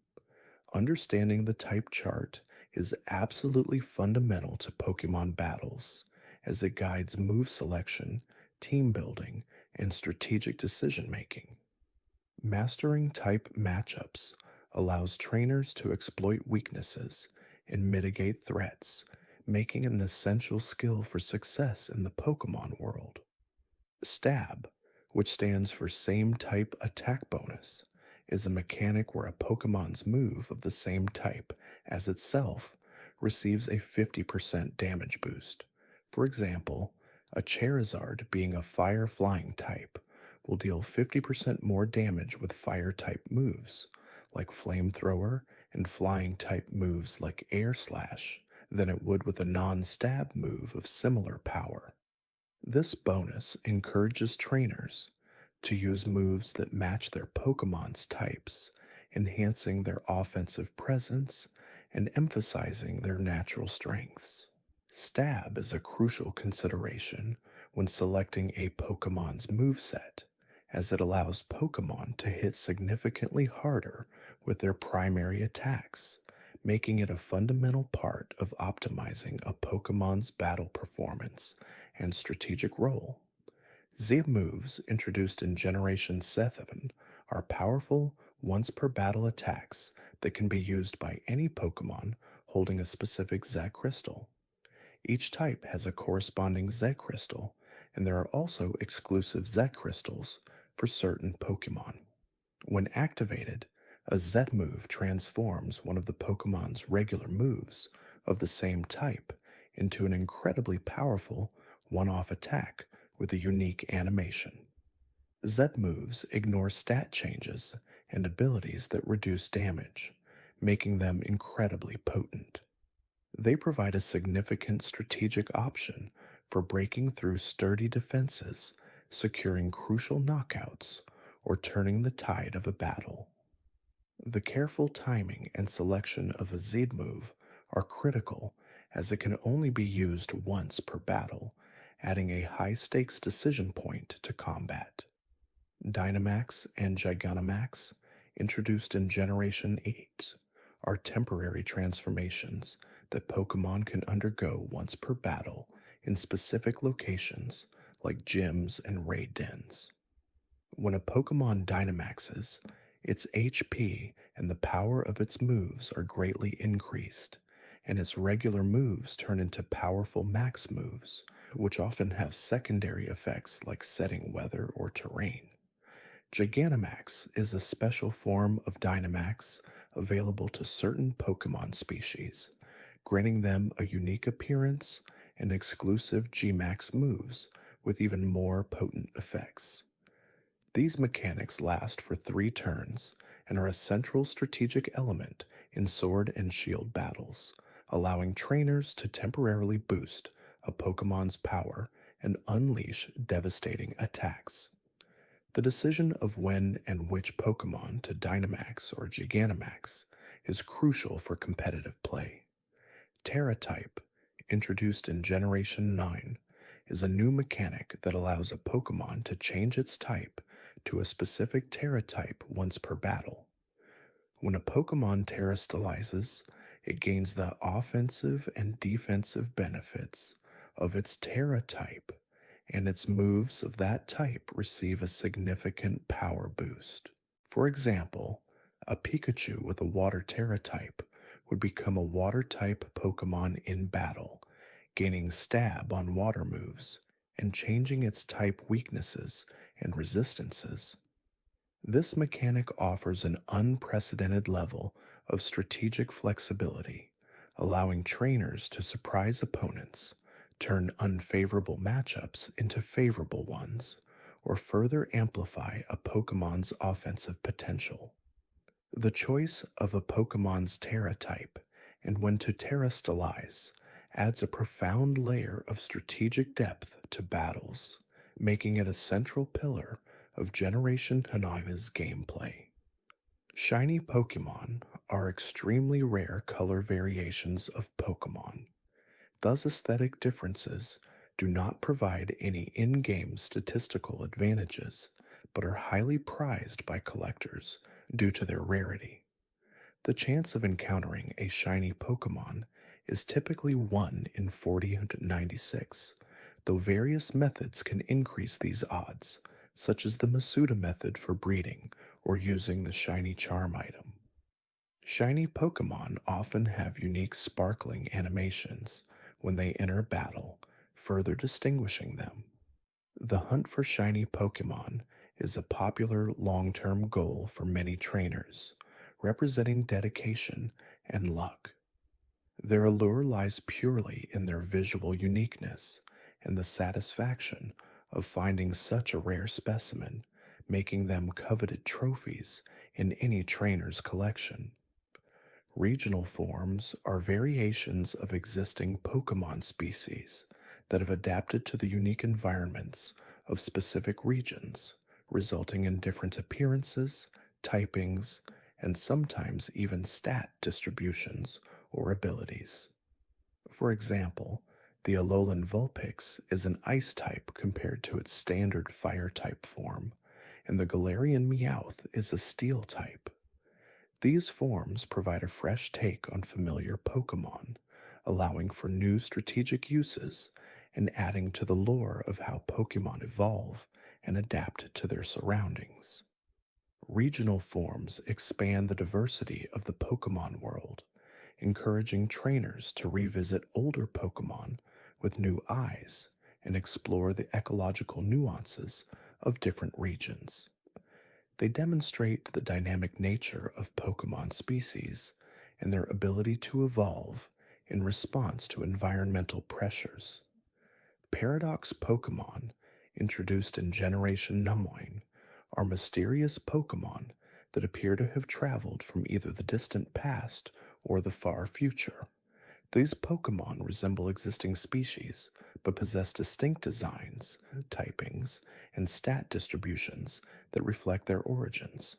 Understanding the type chart is absolutely fundamental to Pokemon battles, as it guides move selection, team building, and strategic decision making. Mastering type matchups allows trainers to exploit weaknesses and mitigate threats, making it an essential skill for success in the Pokemon world. Stab, which stands for Same Type Attack Bonus, is a mechanic where a Pokemon's move of the same type as itself receives a 50% damage boost. For example, a Charizard being a fire flying type will deal 50% more damage with fire type moves, like Flamethrower, and flying type moves like Air Slash, than it would with a non stab move of similar power. This bonus encourages trainers to use moves that match their Pokemon's types, enhancing their offensive presence and emphasizing their natural strengths. Stab is a crucial consideration when selecting a Pokemon's moveset, as it allows Pokemon to hit significantly harder with their primary attacks, making it a fundamental part of optimizing a Pokemon's battle performance and strategic role. Z-Moves introduced in Generation 7 are powerful once per battle attacks that can be used by any Pokemon holding a specific Z crystal. Each type has a corresponding Z crystal, and there are also exclusive Z crystals for certain Pokemon. When activated, a Z move transforms one of the Pokemon's regular moves of the same type into an incredibly powerful one-off attack with a unique animation. Z moves ignore stat changes and abilities that reduce damage, making them incredibly potent. They provide a significant strategic option for breaking through sturdy defenses, securing crucial knockouts, or turning the tide of a battle. The careful timing and selection of a Z move are critical, as it can only be used once per battle, adding a high-stakes decision point to combat. Dynamax and Gigantamax, introduced in Generation 8, are temporary transformations that Pokemon can undergo once per battle in specific locations like gyms and raid dens. When a Pokemon Dynamaxes, its HP and the power of its moves are greatly increased, and its regular moves turn into powerful max moves, which often have secondary effects like setting weather or terrain. Gigantamax is a special form of Dynamax available to certain Pokemon species, granting them a unique appearance and exclusive G-Max moves with even more potent effects. These mechanics last for 3 turns and are a central strategic element in Sword and Shield battles, allowing trainers to temporarily boost a Pokemon's power and unleash devastating attacks. The decision of when and which Pokemon to Dynamax or Gigantamax is crucial for competitive play. Terra type, introduced in Generation 9, is a new mechanic that allows a Pokemon to change its type to a specific Terra type once per battle. When a Pokemon terastallizes, it gains the offensive and defensive benefits of its Terra type, and its moves of that type receive a significant power boost. For example, a Pikachu with a Water Terra type would become a Water type Pokemon in battle, gaining stab on water moves and changing its type weaknesses and resistances. This mechanic offers an unprecedented level of strategic flexibility, allowing trainers to surprise opponents, turn unfavorable matchups into favorable ones, or further amplify a Pokemon's offensive potential. The choice of a Pokemon's Terra type and when to terastallize adds a profound layer of strategic depth to battles, making it a central pillar of Generation Hanama's gameplay. Shiny Pokemon are extremely rare color variations of Pokemon. Thus, aesthetic differences do not provide any in game statistical advantages, but are highly prized by collectors due to their rarity. The chance of encountering a shiny Pokemon is typically 1 in 40 to 96, though various methods can increase these odds, such as the Masuda method for breeding or using the shiny charm item. Shiny Pokemon often have unique sparkling animations when they enter battle, further distinguishing them. The hunt for shiny Pokemon is a popular long term goal for many trainers, representing dedication and luck. Their allure lies purely in their visual uniqueness and the satisfaction of finding such a rare specimen, making them coveted trophies in any trainer's collection. Regional forms are variations of existing Pokemon species that have adapted to the unique environments of specific regions, resulting in different appearances, typings, and sometimes even stat distributions or abilities. For example, the Alolan Vulpix is an ice type compared to its standard fire type form, and the Galarian Meowth is a steel type. These forms provide a fresh take on familiar Pokemon, allowing for new strategic uses and adding to the lore of how Pokemon evolve and adapt to their surroundings. Regional forms expand the diversity of the Pokemon world, encouraging trainers to revisit older Pokemon with new eyes and explore the ecological nuances of different regions. They demonstrate the dynamic nature of Pokemon species and their ability to evolve in response to environmental pressures. Paradox Pokemon, introduced in Generation Numwine, are mysterious Pokemon that appear to have traveled from either the distant past or the far future. These Pokemon resemble existing species, but possess distinct designs, typings, and stat distributions that reflect their origins.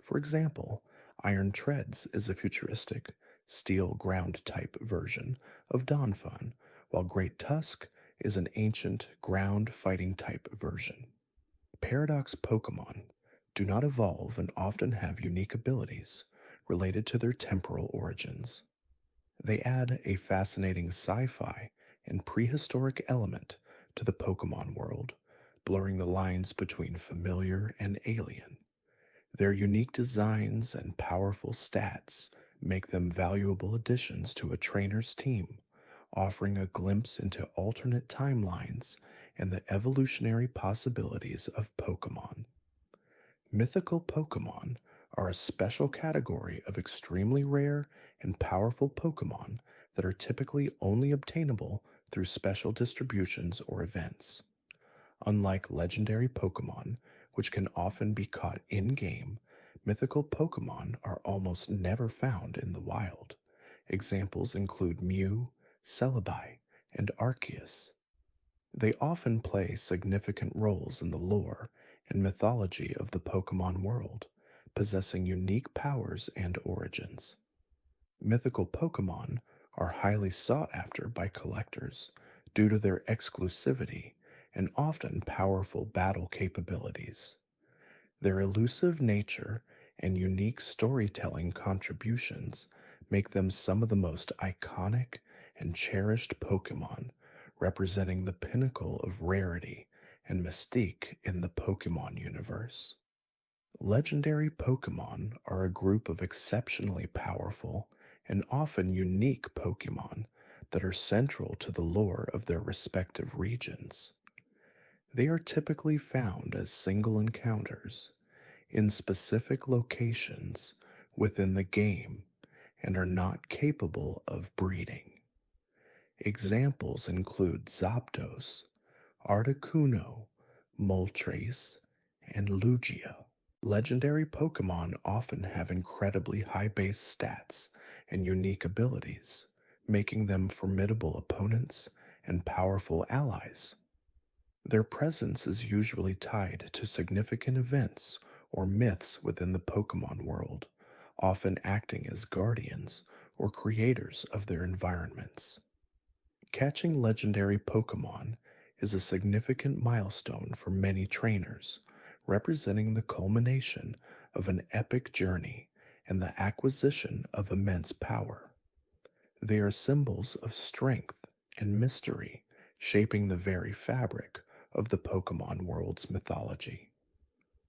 For example, Iron Treads is a futuristic, steel ground type version of Donphan, while Great Tusk is an ancient ground fighting type version. Paradox Pokemon do not evolve and often have unique abilities related to their temporal origins. They add a fascinating sci fi and prehistoric element to the Pokemon world, blurring the lines between familiar and alien. Their unique designs and powerful stats make them valuable additions to a trainer's team, offering a glimpse into alternate timelines and the evolutionary possibilities of Pokemon. Mythical Pokemon are a special category of extremely rare and powerful Pokemon that are typically only obtainable through special distributions or events. Unlike legendary Pokemon, which can often be caught in game, mythical Pokemon are almost never found in the wild. Examples include Mew, Celebi, and Arceus. They often play significant roles in the lore and mythology of the Pokemon world, possessing unique powers and origins. Mythical Pokemon are highly sought after by collectors due to their exclusivity and often powerful battle capabilities. Their elusive nature and unique storytelling contributions make them some of the most iconic and cherished Pokemon, representing the pinnacle of rarity and mystique in the Pokemon universe. Legendary Pokemon are a group of exceptionally powerful and often unique Pokemon that are central to the lore of their respective regions. They are typically found as single encounters in specific locations within the game and are not capable of breeding. Examples include Zapdos, Articuno, Moltres, and Lugia. Legendary Pokemon often have incredibly high base stats and unique abilities, making them formidable opponents and powerful allies. Their presence is usually tied to significant events or myths within the Pokemon world, often acting as guardians or creators of their environments. Catching legendary Pokemon is a significant milestone for many trainers, representing the culmination of an epic journey and the acquisition of immense power. They are symbols of strength and mystery, shaping the very fabric of the Pokemon world's mythology.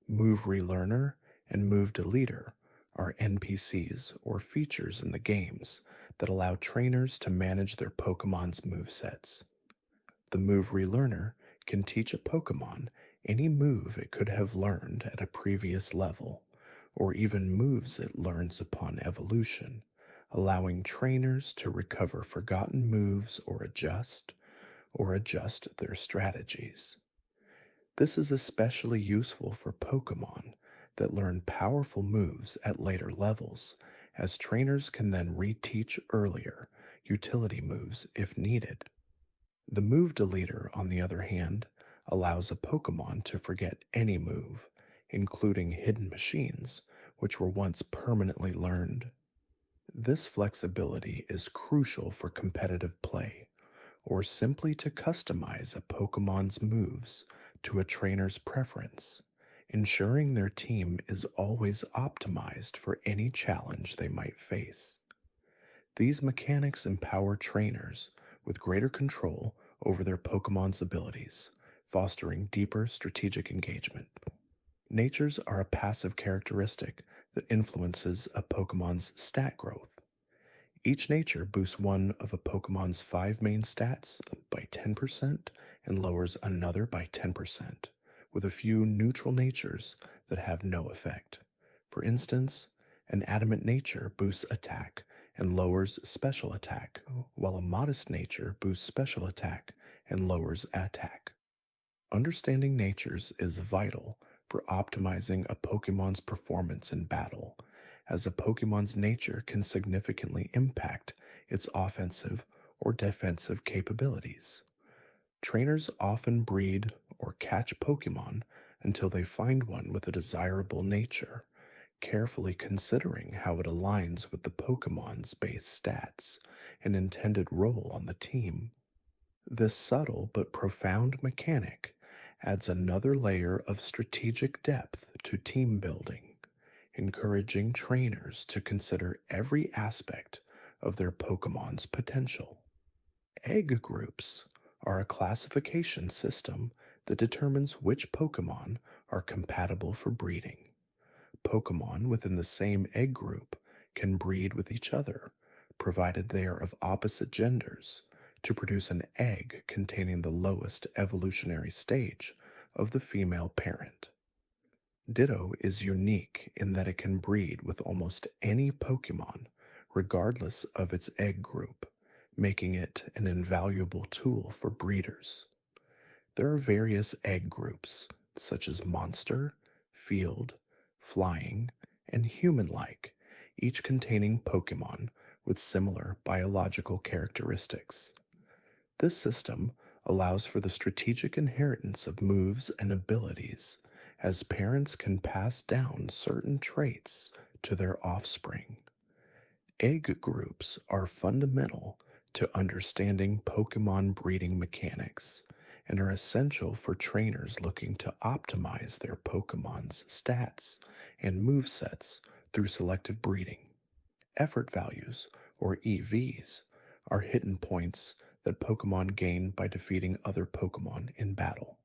Move Relearner and Move Deleter are NPCs or features in the games that allow trainers to manage their Pokemon's movesets. The Move Relearner can teach a Pokemon any move it could have learned at a previous level, or even moves it learns upon evolution, allowing trainers to recover forgotten moves or adjust their strategies. This is especially useful for Pokemon that learn powerful moves at later levels, as trainers can then reteach earlier utility moves if needed. The Move Deleter, on the other hand, allows a Pokemon to forget any move, including hidden machines, which were once permanently learned. This flexibility is crucial for competitive play, or simply to customize a Pokemon's moves to a trainer's preference, ensuring their team is always optimized for any challenge they might face. These mechanics empower trainers with greater control over their Pokemon's abilities, fostering deeper strategic engagement. Natures are a passive characteristic that influences a Pokemon's stat growth. Each nature boosts one of a Pokemon's five main stats by 10% and lowers another by 10%, with a few neutral natures that have no effect. For instance, an adamant nature boosts attack and lowers special attack, while a modest nature boosts special attack and lowers attack. Understanding natures is vital for optimizing a Pokemon's performance in battle, as a Pokemon's nature can significantly impact its offensive or defensive capabilities. Trainers often breed or catch Pokemon until they find one with a desirable nature, carefully considering how it aligns with the Pokemon's base stats and intended role on the team. This subtle but profound mechanic adds another layer of strategic depth to team building, encouraging trainers to consider every aspect of their Pokemon's potential. Egg groups are a classification system that determines which Pokemon are compatible for breeding. Pokemon within the same egg group can breed with each other, provided they are of opposite genders, to produce an egg containing the lowest evolutionary stage of the female parent. Ditto is unique in that it can breed with almost any Pokemon, regardless of its egg group, making it an invaluable tool for breeders. There are various egg groups, such as monster, field, flying, and human-like, each containing Pokemon with similar biological characteristics. This system allows for the strategic inheritance of moves and abilities, as parents can pass down certain traits to their offspring. Egg groups are fundamental to understanding Pokemon breeding mechanics and are essential for trainers looking to optimize their Pokemon's stats and movesets through selective breeding. Effort values, or EVs, are hidden points that Pokemon gain by defeating other Pokemon in battle.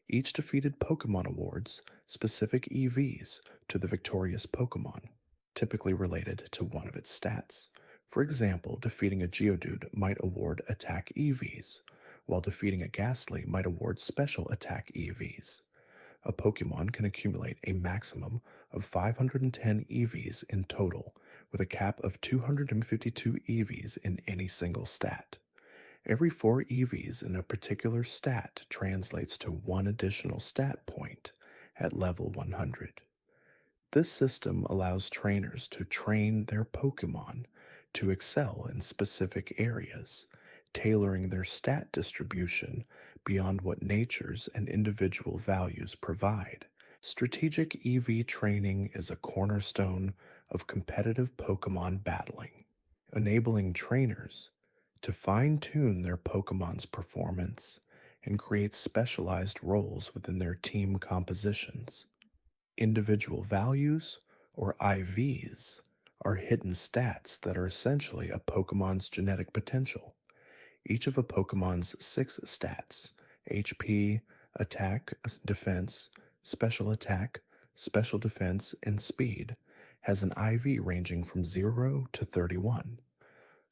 Each defeated Pokemon awards specific EVs to the victorious Pokemon, typically related to one of its stats. For example, defeating a Geodude might award attack EVs, while defeating a Ghastly might award special attack EVs. A Pokemon can accumulate a maximum of 510 EVs in total, with a cap of 252 EVs in any single stat. Every 4 EVs in a particular stat translates to 1 additional stat point at level 100. This system allows trainers to train their Pokemon to excel in specific areas, tailoring their stat distribution beyond what nature's and individual values provide. Strategic EV training is a cornerstone of competitive Pokemon battling, enabling trainers to fine tune their Pokemon's performance and create specialized roles within their team compositions. Individual values, or IVs, are hidden stats that are essentially a Pokemon's genetic potential. Each of a Pokemon's six stats, HP, attack, defense, special attack, special defense, and speed, has an IV ranging from 0 to 31.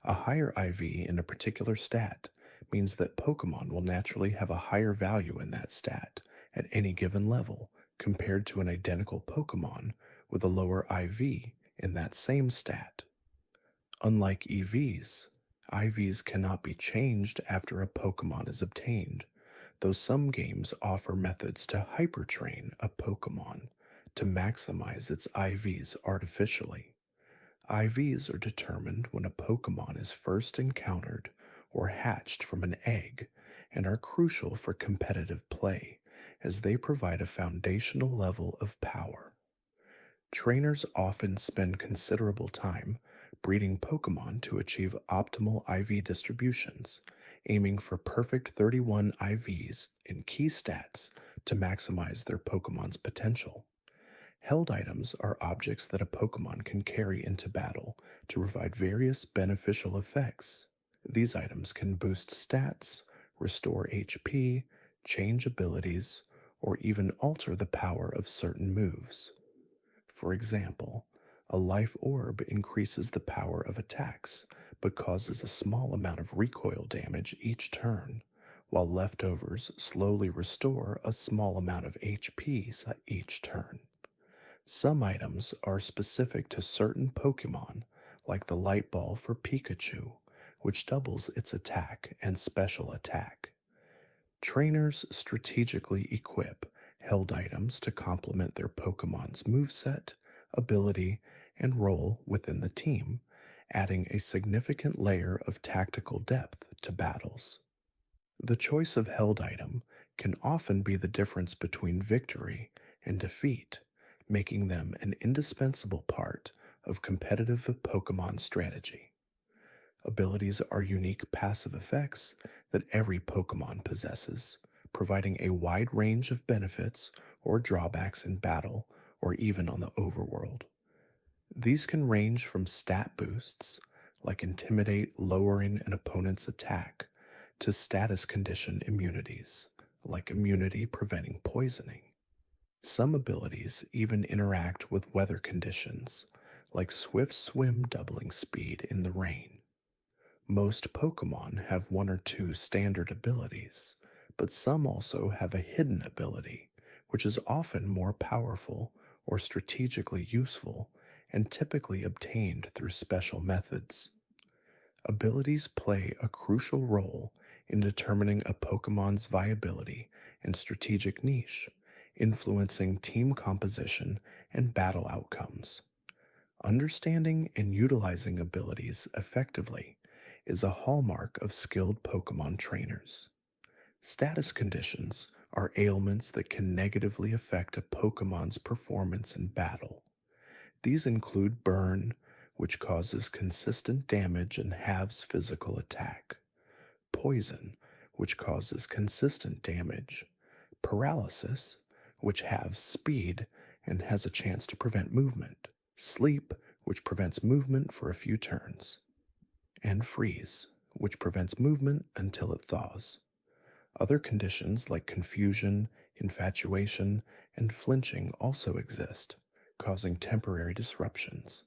A higher IV in a particular stat means that Pokemon will naturally have a higher value in that stat at any given level compared to an identical Pokemon with a lower IV in that same stat. Unlike EVs, IVs cannot be changed after a Pokemon is obtained, though some games offer methods to hypertrain a Pokemon to maximize its IVs artificially. IVs are determined when a Pokemon is first encountered or hatched from an egg and are crucial for competitive play as they provide a foundational level of power. Trainers often spend considerable time breeding Pokemon to achieve optimal IV distributions, aiming for perfect 31 IVs in key stats to maximize their Pokemon's potential. Held items are objects that a Pokemon can carry into battle to provide various beneficial effects. These items can boost stats, restore HP, change abilities, or even alter the power of certain moves. For example, a life orb increases the power of attacks but causes a small amount of recoil damage each turn, while leftovers slowly restore a small amount of HP each turn. Some items are specific to certain Pokemon, like the Light Ball for Pikachu, which doubles its attack and special attack. Trainers strategically equip held items to complement their Pokemon's moveset, ability, and role within the team, adding a significant layer of tactical depth to battles. The choice of held item can often be the difference between victory and defeat, making them an indispensable part of competitive Pokemon strategy. Abilities are unique passive effects that every Pokemon possesses, providing a wide range of benefits or drawbacks in battle or even on the overworld. These can range from stat boosts, like Intimidate lowering an opponent's attack, to status condition immunities, like immunity preventing poisoning. Some abilities even interact with weather conditions, like Swift Swim doubling speed in the rain. Most Pokemon have one or two standard abilities, but some also have a hidden ability, which is often more powerful or strategically useful and typically obtained through special methods. Abilities play a crucial role in determining a Pokemon's viability and strategic niche, influencing team composition and battle outcomes. Understanding and utilizing abilities effectively is a hallmark of skilled Pokemon trainers. Status conditions are ailments that can negatively affect a Pokemon's performance in battle. These include burn, which causes consistent damage and halves physical attack, poison, which causes consistent damage, paralysis, which halves speed and has a chance to prevent movement, sleep, which prevents movement for a few turns, and freeze, which prevents movement until it thaws. Other conditions like confusion, infatuation, and flinching also exist, causing temporary disruptions.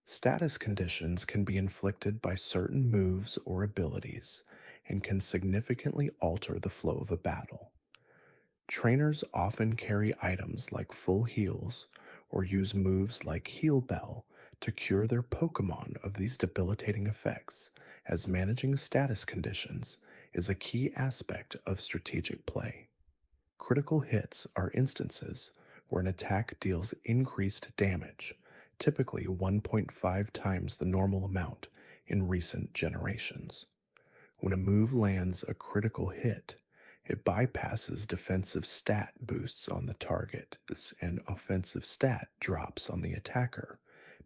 Status conditions can be inflicted by certain moves or abilities and can significantly alter the flow of a battle. Trainers often carry items like full heals or use moves like Heal Bell to cure their Pokemon of these debilitating effects, as managing status conditions is a key aspect of strategic play. Critical hits are instances where an attack deals increased damage, typically 1.5 times the normal amount in recent generations. When a move lands a critical hit, it bypasses defensive stat boosts on the target and offensive stat drops on the attacker,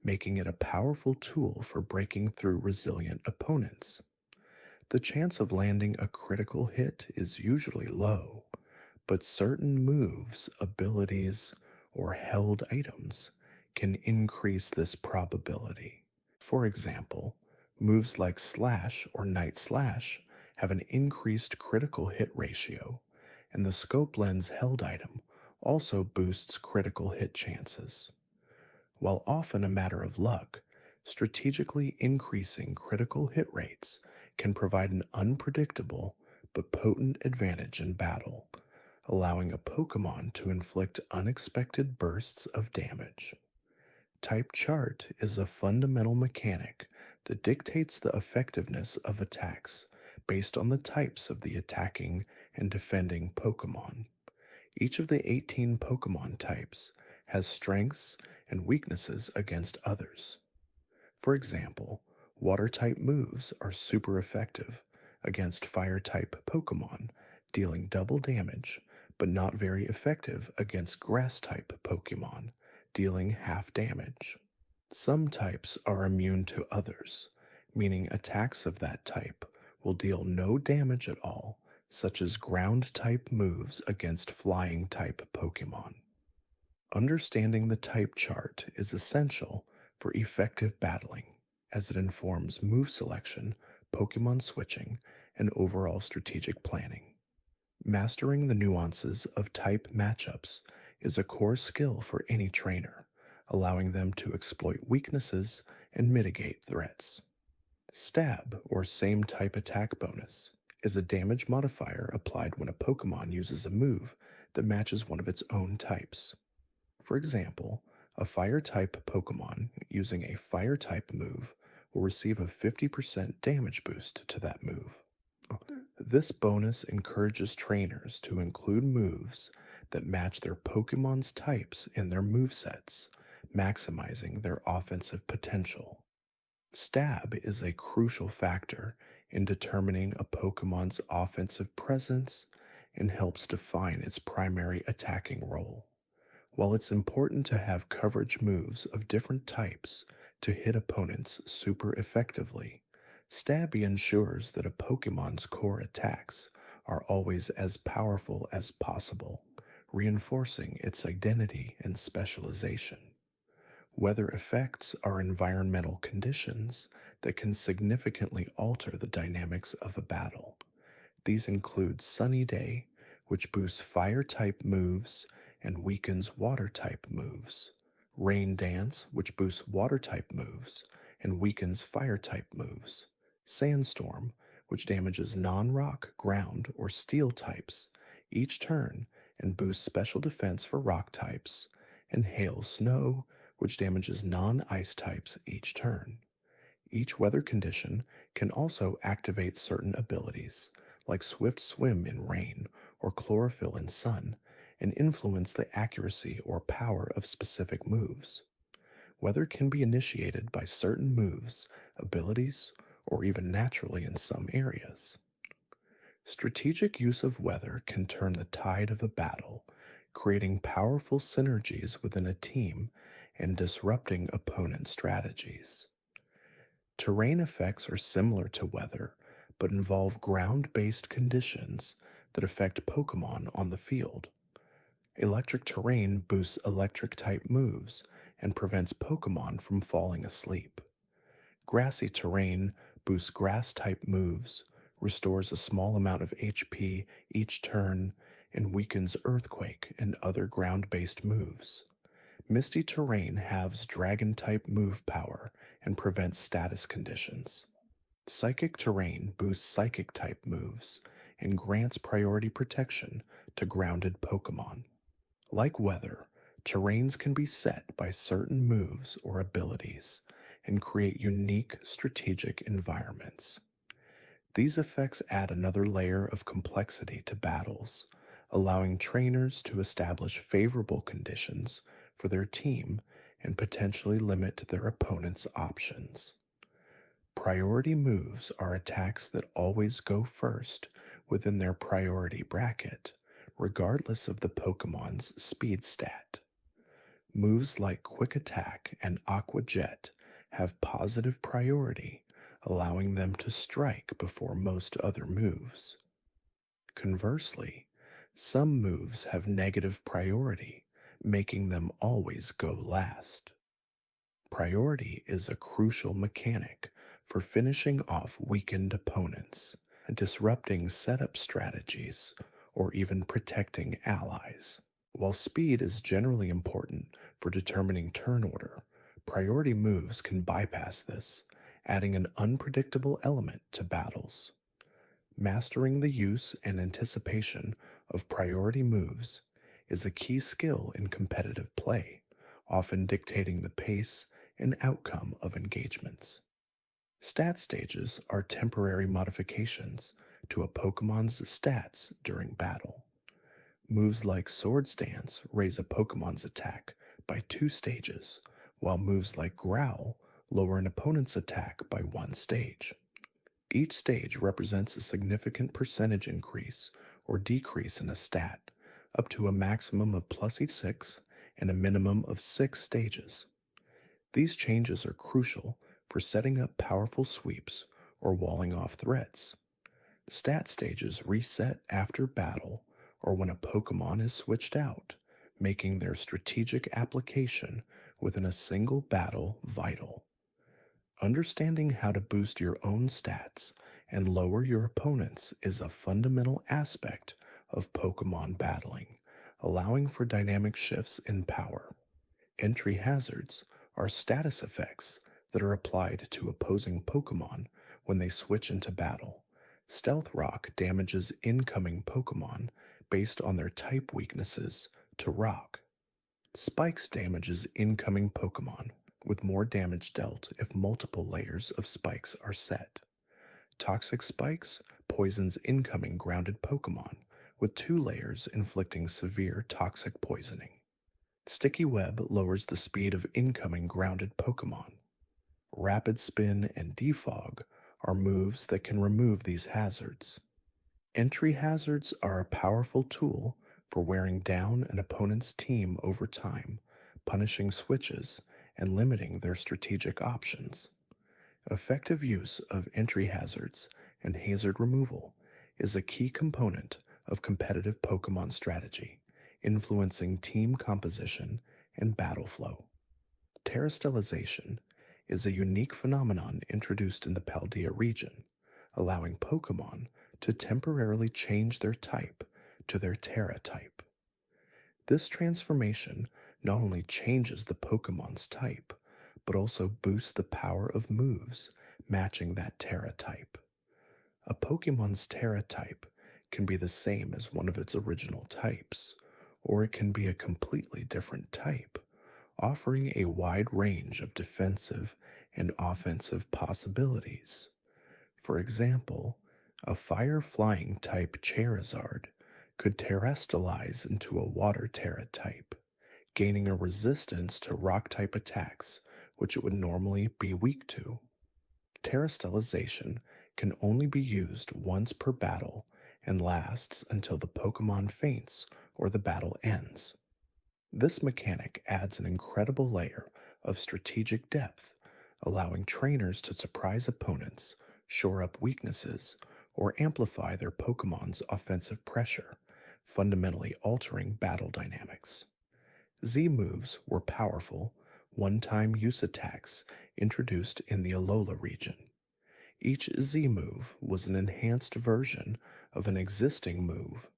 making it a powerful tool for breaking through resilient opponents. The chance of landing a critical hit is usually low, but certain moves, abilities, or held items can increase this probability. For example, moves like Slash or Night Slash have an increased critical hit ratio, and the Scope Lens held item also boosts critical hit chances. While often a matter of luck, strategically increasing critical hit rates can provide an unpredictable but potent advantage in battle, allowing a Pokemon to inflict unexpected bursts of damage. Type chart is a fundamental mechanic that dictates the effectiveness of attacks based on the types of the attacking and defending Pokemon. Each of the 18 Pokemon types has strengths and weaknesses against others. For example, water-type moves are super effective against fire-type Pokemon, dealing double damage, but not very effective against grass-type Pokemon, dealing half damage. Some types are immune to others, meaning attacks of that type will deal no damage at all, such as ground-type moves against flying-type Pokemon. Understanding the type chart is essential for effective battling, as it informs move selection, Pokemon switching, and overall strategic planning. Mastering the nuances of type matchups is a core skill for any trainer, allowing them to exploit weaknesses and mitigate threats. Stab, or same type attack bonus, is a damage modifier applied when a Pokemon uses a move that matches one of its own types. For example, a fire-type Pokemon using a fire-type move will receive a 50% damage boost to that move. This bonus encourages trainers to include moves that match their Pokemon's types in their movesets, maximizing their offensive potential. Stab is a crucial factor in determining a Pokemon's offensive presence and helps define its primary attacking role. While it's important to have coverage moves of different types to hit opponents super effectively, Stabby ensures that a Pokemon's core attacks are always as powerful as possible, reinforcing its identity and specialization. Weather effects are environmental conditions that can significantly alter the dynamics of a battle. These include Sunny Day, which boosts fire-type moves and weakens water-type moves, Rain Dance, which boosts water-type moves and weakens fire-type moves, Sandstorm, which damages non-rock, ground, or steel types each turn and boosts special defense for rock types, and Hail Snow, which damages non-ice types each turn. Each weather condition can also activate certain abilities, like Swift Swim in rain or Chlorophyll in sun, and influence the accuracy or power of specific moves. Weather can be initiated by certain moves, abilities, or even naturally in some areas. Strategic use of weather can turn the tide of a battle, creating powerful synergies within a team and disrupting opponent strategies. Terrain effects are similar to weather, but involve ground-based conditions that affect Pokemon on the field. Electric terrain boosts electric-type moves and prevents Pokemon from falling asleep. Grassy terrain boosts grass-type moves, restores a small amount of HP each turn, and weakens Earthquake and other ground-based moves. Misty terrain halves dragon-type move power and prevents status conditions. Psychic terrain boosts psychic-type moves and grants priority protection to grounded Pokemon. Like weather, terrains can be set by certain moves or abilities and create unique strategic environments. These effects add another layer of complexity to battles, allowing trainers to establish favorable conditions for their team and potentially limit their opponent's options. Priority moves are attacks that always go first within their priority bracket, regardless of the Pokemon's speed stat. Moves like Quick Attack and Aqua Jet have positive priority, allowing them to strike before most other moves. Conversely, some moves have negative priority, making them always go last. Priority is a crucial mechanic for finishing off weakened opponents, disrupting setup strategies, or even protecting allies. While speed is generally important for determining turn order, priority moves can bypass this, adding an unpredictable element to battles. Mastering the use and anticipation of priority moves is a key skill in competitive play, often dictating the pace and outcome of engagements. Stat stages are temporary modifications to a Pokemon's stats during battle. Moves like Swords Dance raise a Pokemon's attack by 2 stages, while moves like Growl lower an opponent's attack by 1 stage. Each stage represents a significant percentage increase or decrease in a stat, up to a maximum of +6 and a minimum of 6 stages. These changes are crucial for setting up powerful sweeps or walling off threats. Stat stages reset after battle or when a Pokemon is switched out, making their strategic application within a single battle vital. Understanding how to boost your own stats and lower your opponent's is a fundamental aspect of Pokemon battling, allowing for dynamic shifts in power. Entry hazards are status effects that are applied to opposing Pokemon when they switch into battle. Stealth Rock damages incoming Pokemon based on their type weaknesses to Rock. Spikes damages incoming Pokemon, with more damage dealt if multiple layers of spikes are set. Toxic Spikes poisons incoming grounded Pokemon, with 2 layers inflicting severe toxic poisoning. Sticky Web lowers the speed of incoming grounded Pokemon. Rapid Spin and Defog are moves that can remove these hazards. Entry hazards are a powerful tool for wearing down an opponent's team over time, punishing switches, and limiting their strategic options. Effective use of entry hazards and hazard removal is a key component of competitive Pokemon strategy, influencing team composition and battle flow. Terrestrialization is a unique phenomenon introduced in the Paldea region, allowing Pokemon to temporarily change their type to their Terra type. This transformation not only changes the Pokemon's type, but also boosts the power of moves matching that Terra type. A Pokemon's Terra type can be the same as one of its original types, or it can be a completely different type, offering a wide range of defensive and offensive possibilities. For example, a fire-flying type Charizard could terrestrialize into a water Terra type, gaining a resistance to rock-type attacks which it would normally be weak to. Terrestrialization can only be used once per battle and lasts until the Pokemon faints or the battle ends. This mechanic adds an incredible layer of strategic depth, allowing trainers to surprise opponents, shore up weaknesses, or amplify their Pokemon's offensive pressure, fundamentally altering battle dynamics. Z-Moves were powerful, one-time use attacks introduced in the Alola region. Each Z-move was an enhanced version of an existing move,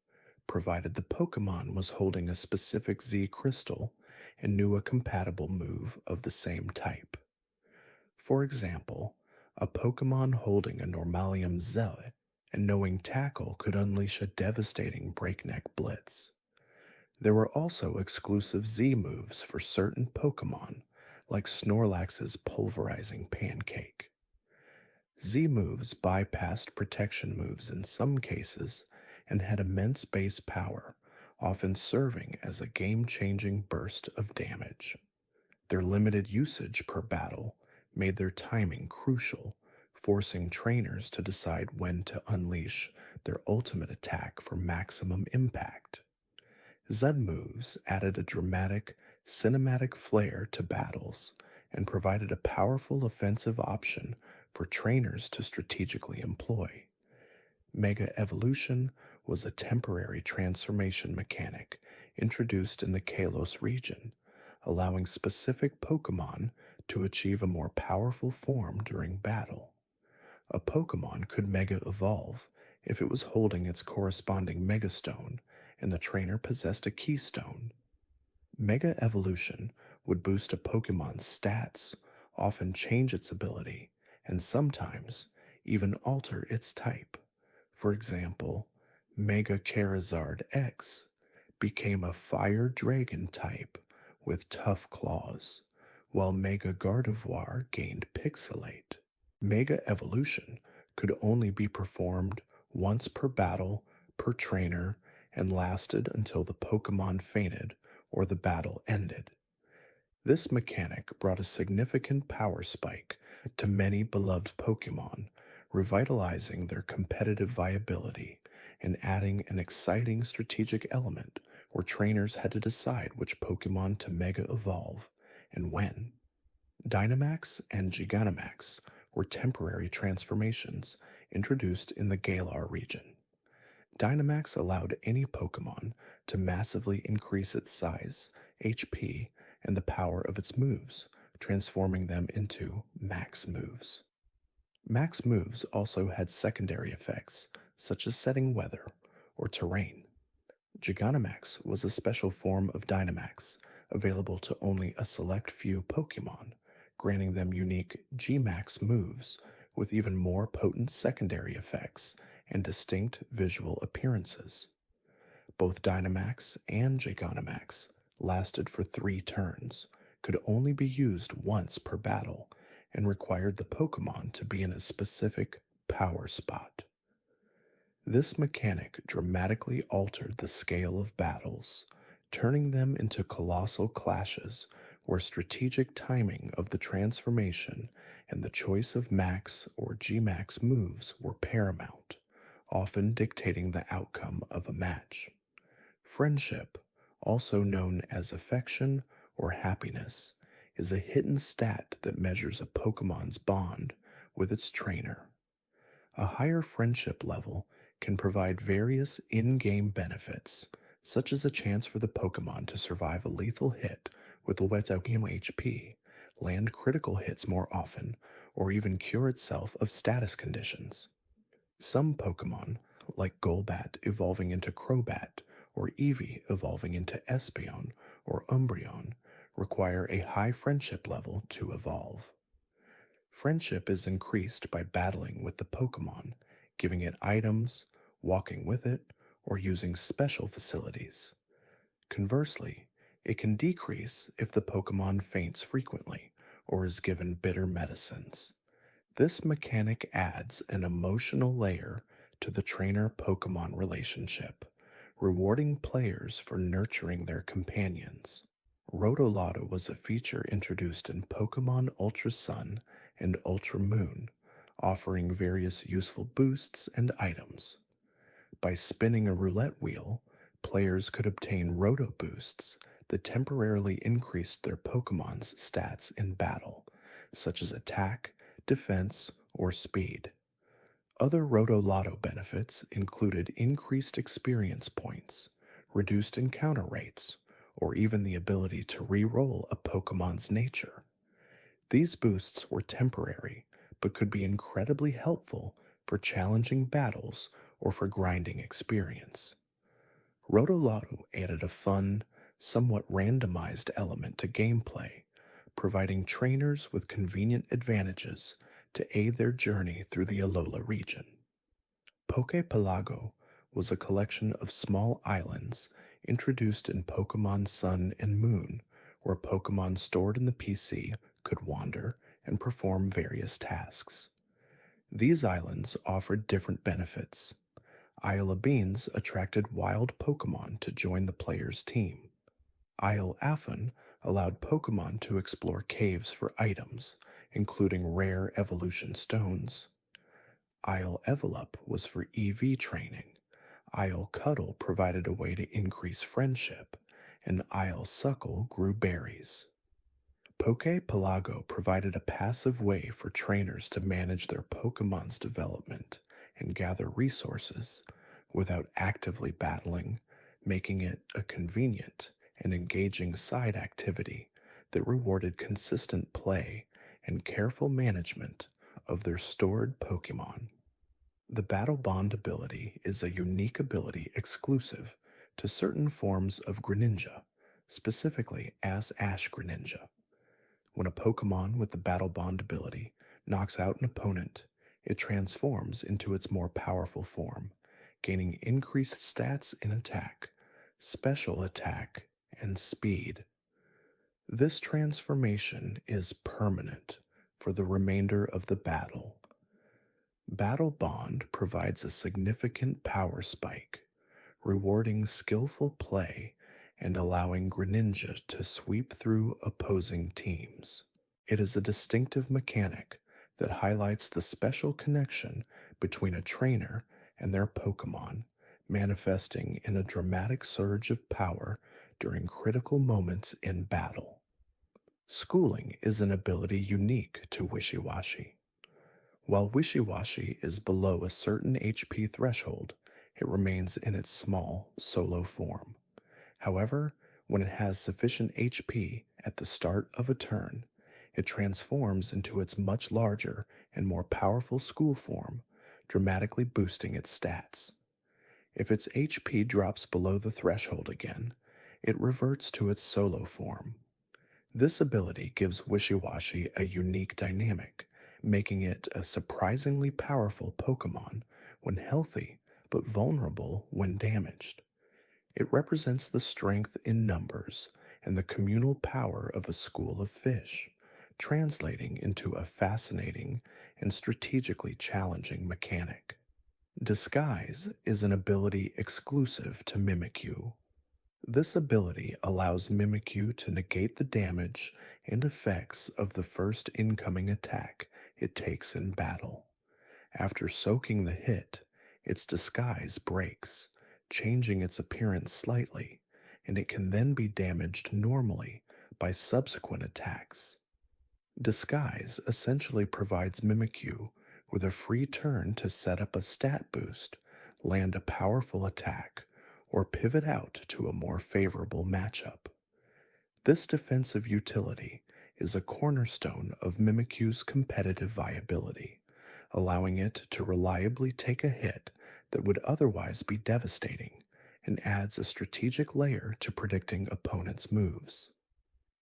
provided the Pokemon was holding a specific Z crystal and knew a compatible move of the same type. For example, a Pokemon holding a Normalium Zealot and knowing Tackle could unleash a devastating breakneck blitz. There were also exclusive Z moves for certain Pokemon, like Snorlax's pulverizing pancake. Z moves bypassed protection moves in some cases and had immense base power, often serving as a game-changing burst of damage. Their limited usage per battle made their timing crucial, forcing trainers to decide when to unleash their ultimate attack for maximum impact. Z-Moves added a dramatic, cinematic flair to battles and provided a powerful offensive option for trainers to strategically employ. Mega Evolution was a temporary transformation mechanic introduced in the Kalos region, allowing specific Pokémon to achieve a more powerful form during battle. A Pokémon could Mega Evolve if it was holding its corresponding Mega Stone and the trainer possessed a Keystone. Mega Evolution would boost a Pokémon's stats, often change its ability, and sometimes even alter its type. For example, Mega Charizard X became a Fire Dragon type with tough claws, while Mega Gardevoir gained Pixelate. Mega Evolution could only be performed once per battle, per trainer, and lasted until the Pokémon fainted or the battle ended. This mechanic brought a significant power spike to many beloved Pokémon, revitalizing their competitive viability and adding an exciting strategic element where trainers had to decide which Pokémon to Mega Evolve and when. Dynamax and Gigantamax were temporary transformations introduced in the Galar region. Dynamax allowed any Pokémon to massively increase its size, HP, and the power of its moves, transforming them into max moves. Max moves also had secondary effects, such as setting weather or terrain. Gigantamax was a special form of Dynamax, available to only a select few Pokémon, granting them unique G-Max moves with even more potent secondary effects and distinct visual appearances. Both Dynamax and Gigantamax lasted for 3 turns, could only be used once per battle, and required the Pokémon to be in a specific power spot. This mechanic dramatically altered the scale of battles, turning them into colossal clashes where strategic timing of the transformation and the choice of max or G-max moves were paramount, often dictating the outcome of a match. Friendship, also known as affection or happiness, is a hidden stat that measures a Pokémon's bond with its trainer. A higher friendship level can provide various in-game benefits, such as a chance for the Pokémon to survive a lethal hit with less HP, land critical hits more often, or even cure itself of status conditions. Some Pokémon, like Golbat evolving into Crobat, or Eevee evolving into Espeon or Umbreon, require a high friendship level to evolve. Friendship is increased by battling with the Pokémon, giving it items, walking with it, or using special facilities. Conversely, it can decrease if the Pokémon faints frequently or is given bitter medicines. This mechanic adds an emotional layer to the trainer-Pokémon relationship, rewarding players for nurturing their companions. Rotolotto was a feature introduced in Pokémon Ultra Sun and Ultra Moon, offering various useful boosts and items. By spinning a roulette wheel, players could obtain Roto boosts that temporarily increased their Pokémon's stats in battle, such as attack, defense, or speed. Other Roto-Lotto benefits included increased experience points, reduced encounter rates, or even the ability to re-roll a Pokémon's nature. These boosts were temporary, but could be incredibly helpful for challenging battles or for grinding experience. Roto-Lotto added a fun, somewhat randomized element to gameplay, providing trainers with convenient advantages to aid their journey through the Alola region. Poképelago was a collection of small islands introduced in Pokémon Sun and Moon, where Pokémon stored in the PC could wander and perform various tasks. These islands offered different benefits. Isle of Beans attracted wild Pokémon to join the player's team. Isle Afon allowed Pokemon to explore caves for items, including rare evolution stones. Isle Evelop was for EV training. Isle Cuddle provided a way to increase friendship, and Isle Suckle grew berries. Poke Pelago provided a passive way for trainers to manage their Pokemon's development and gather resources without actively battling, making it a convenient and engaging side activity that rewarded consistent play and careful management of their stored Pokemon. The Battle Bond ability is a unique ability exclusive to certain forms of Greninja, specifically as Ash Greninja. When a Pokemon with the Battle Bond ability knocks out an opponent, it transforms into its more powerful form, gaining increased stats in attack, special attack, and speed. This transformation is permanent for the remainder of the battle. Battle Bond provides a significant power spike, rewarding skillful play and allowing Greninja to sweep through opposing teams. It is a distinctive mechanic that highlights the special connection between a trainer and their Pokemon, manifesting in a dramatic surge of power during critical moments in battle. Schooling is an ability unique to Wishiwashi. While Wishiwashi is below a certain HP threshold, it remains in its small, solo form. However, when it has sufficient HP at the start of a turn, it transforms into its much larger and more powerful school form, dramatically boosting its stats. If its HP drops below the threshold again, it reverts to its solo form. This ability gives Wishiwashi a unique dynamic, making it a surprisingly powerful Pokemon when healthy, but vulnerable when damaged. It represents the strength in numbers and the communal power of a school of fish, translating into a fascinating and strategically challenging mechanic. Disguise is an ability exclusive to Mimikyu. This ability allows Mimikyu to negate the damage and effects of the first incoming attack it takes in battle. After soaking the hit, its disguise breaks, changing its appearance slightly, and it can then be damaged normally by subsequent attacks. Disguise essentially provides Mimikyu with a free turn to set up a stat boost, land a powerful attack, or pivot out to a more favorable matchup. This defensive utility is a cornerstone of Mimikyu's competitive viability, allowing it to reliably take a hit that would otherwise be devastating, and adds a strategic layer to predicting opponents' moves.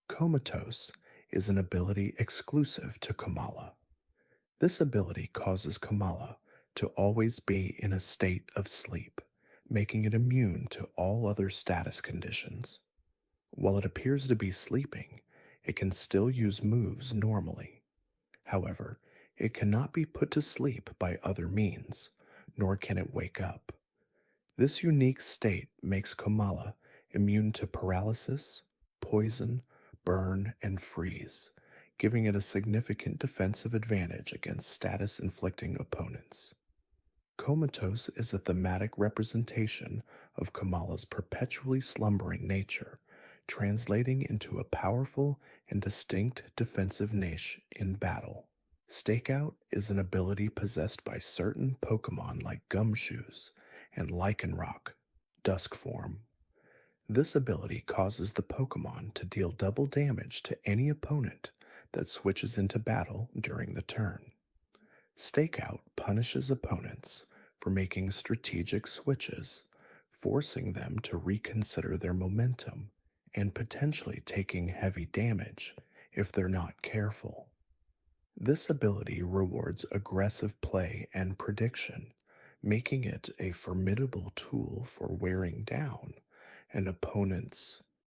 Comatose is an ability exclusive to Kamala. This ability causes Kamala to always be in a state of sleep, making it immune to all other status conditions. While it appears to be sleeping, it can still use moves normally. However, it cannot be put to sleep by other means, nor can it wake up. This unique state makes Kamala immune to paralysis, poison, burn, and freeze, giving it a significant defensive advantage against status-inflicting opponents. Comatose is a thematic representation of Kamala's perpetually slumbering nature, translating into a powerful and distinct defensive niche in battle. Stakeout is an ability possessed by certain Pokemon like Gumshoes and Lycanroc, Dusk form. This ability causes the Pokemon to deal double damage to any opponent that switches into battle during the turn. Stakeout punishes opponents for making strategic switches, forcing them to reconsider their momentum and potentially taking heavy damage if they're not careful. This ability rewards aggressive play and prediction, making it a formidable tool for wearing down an opponent's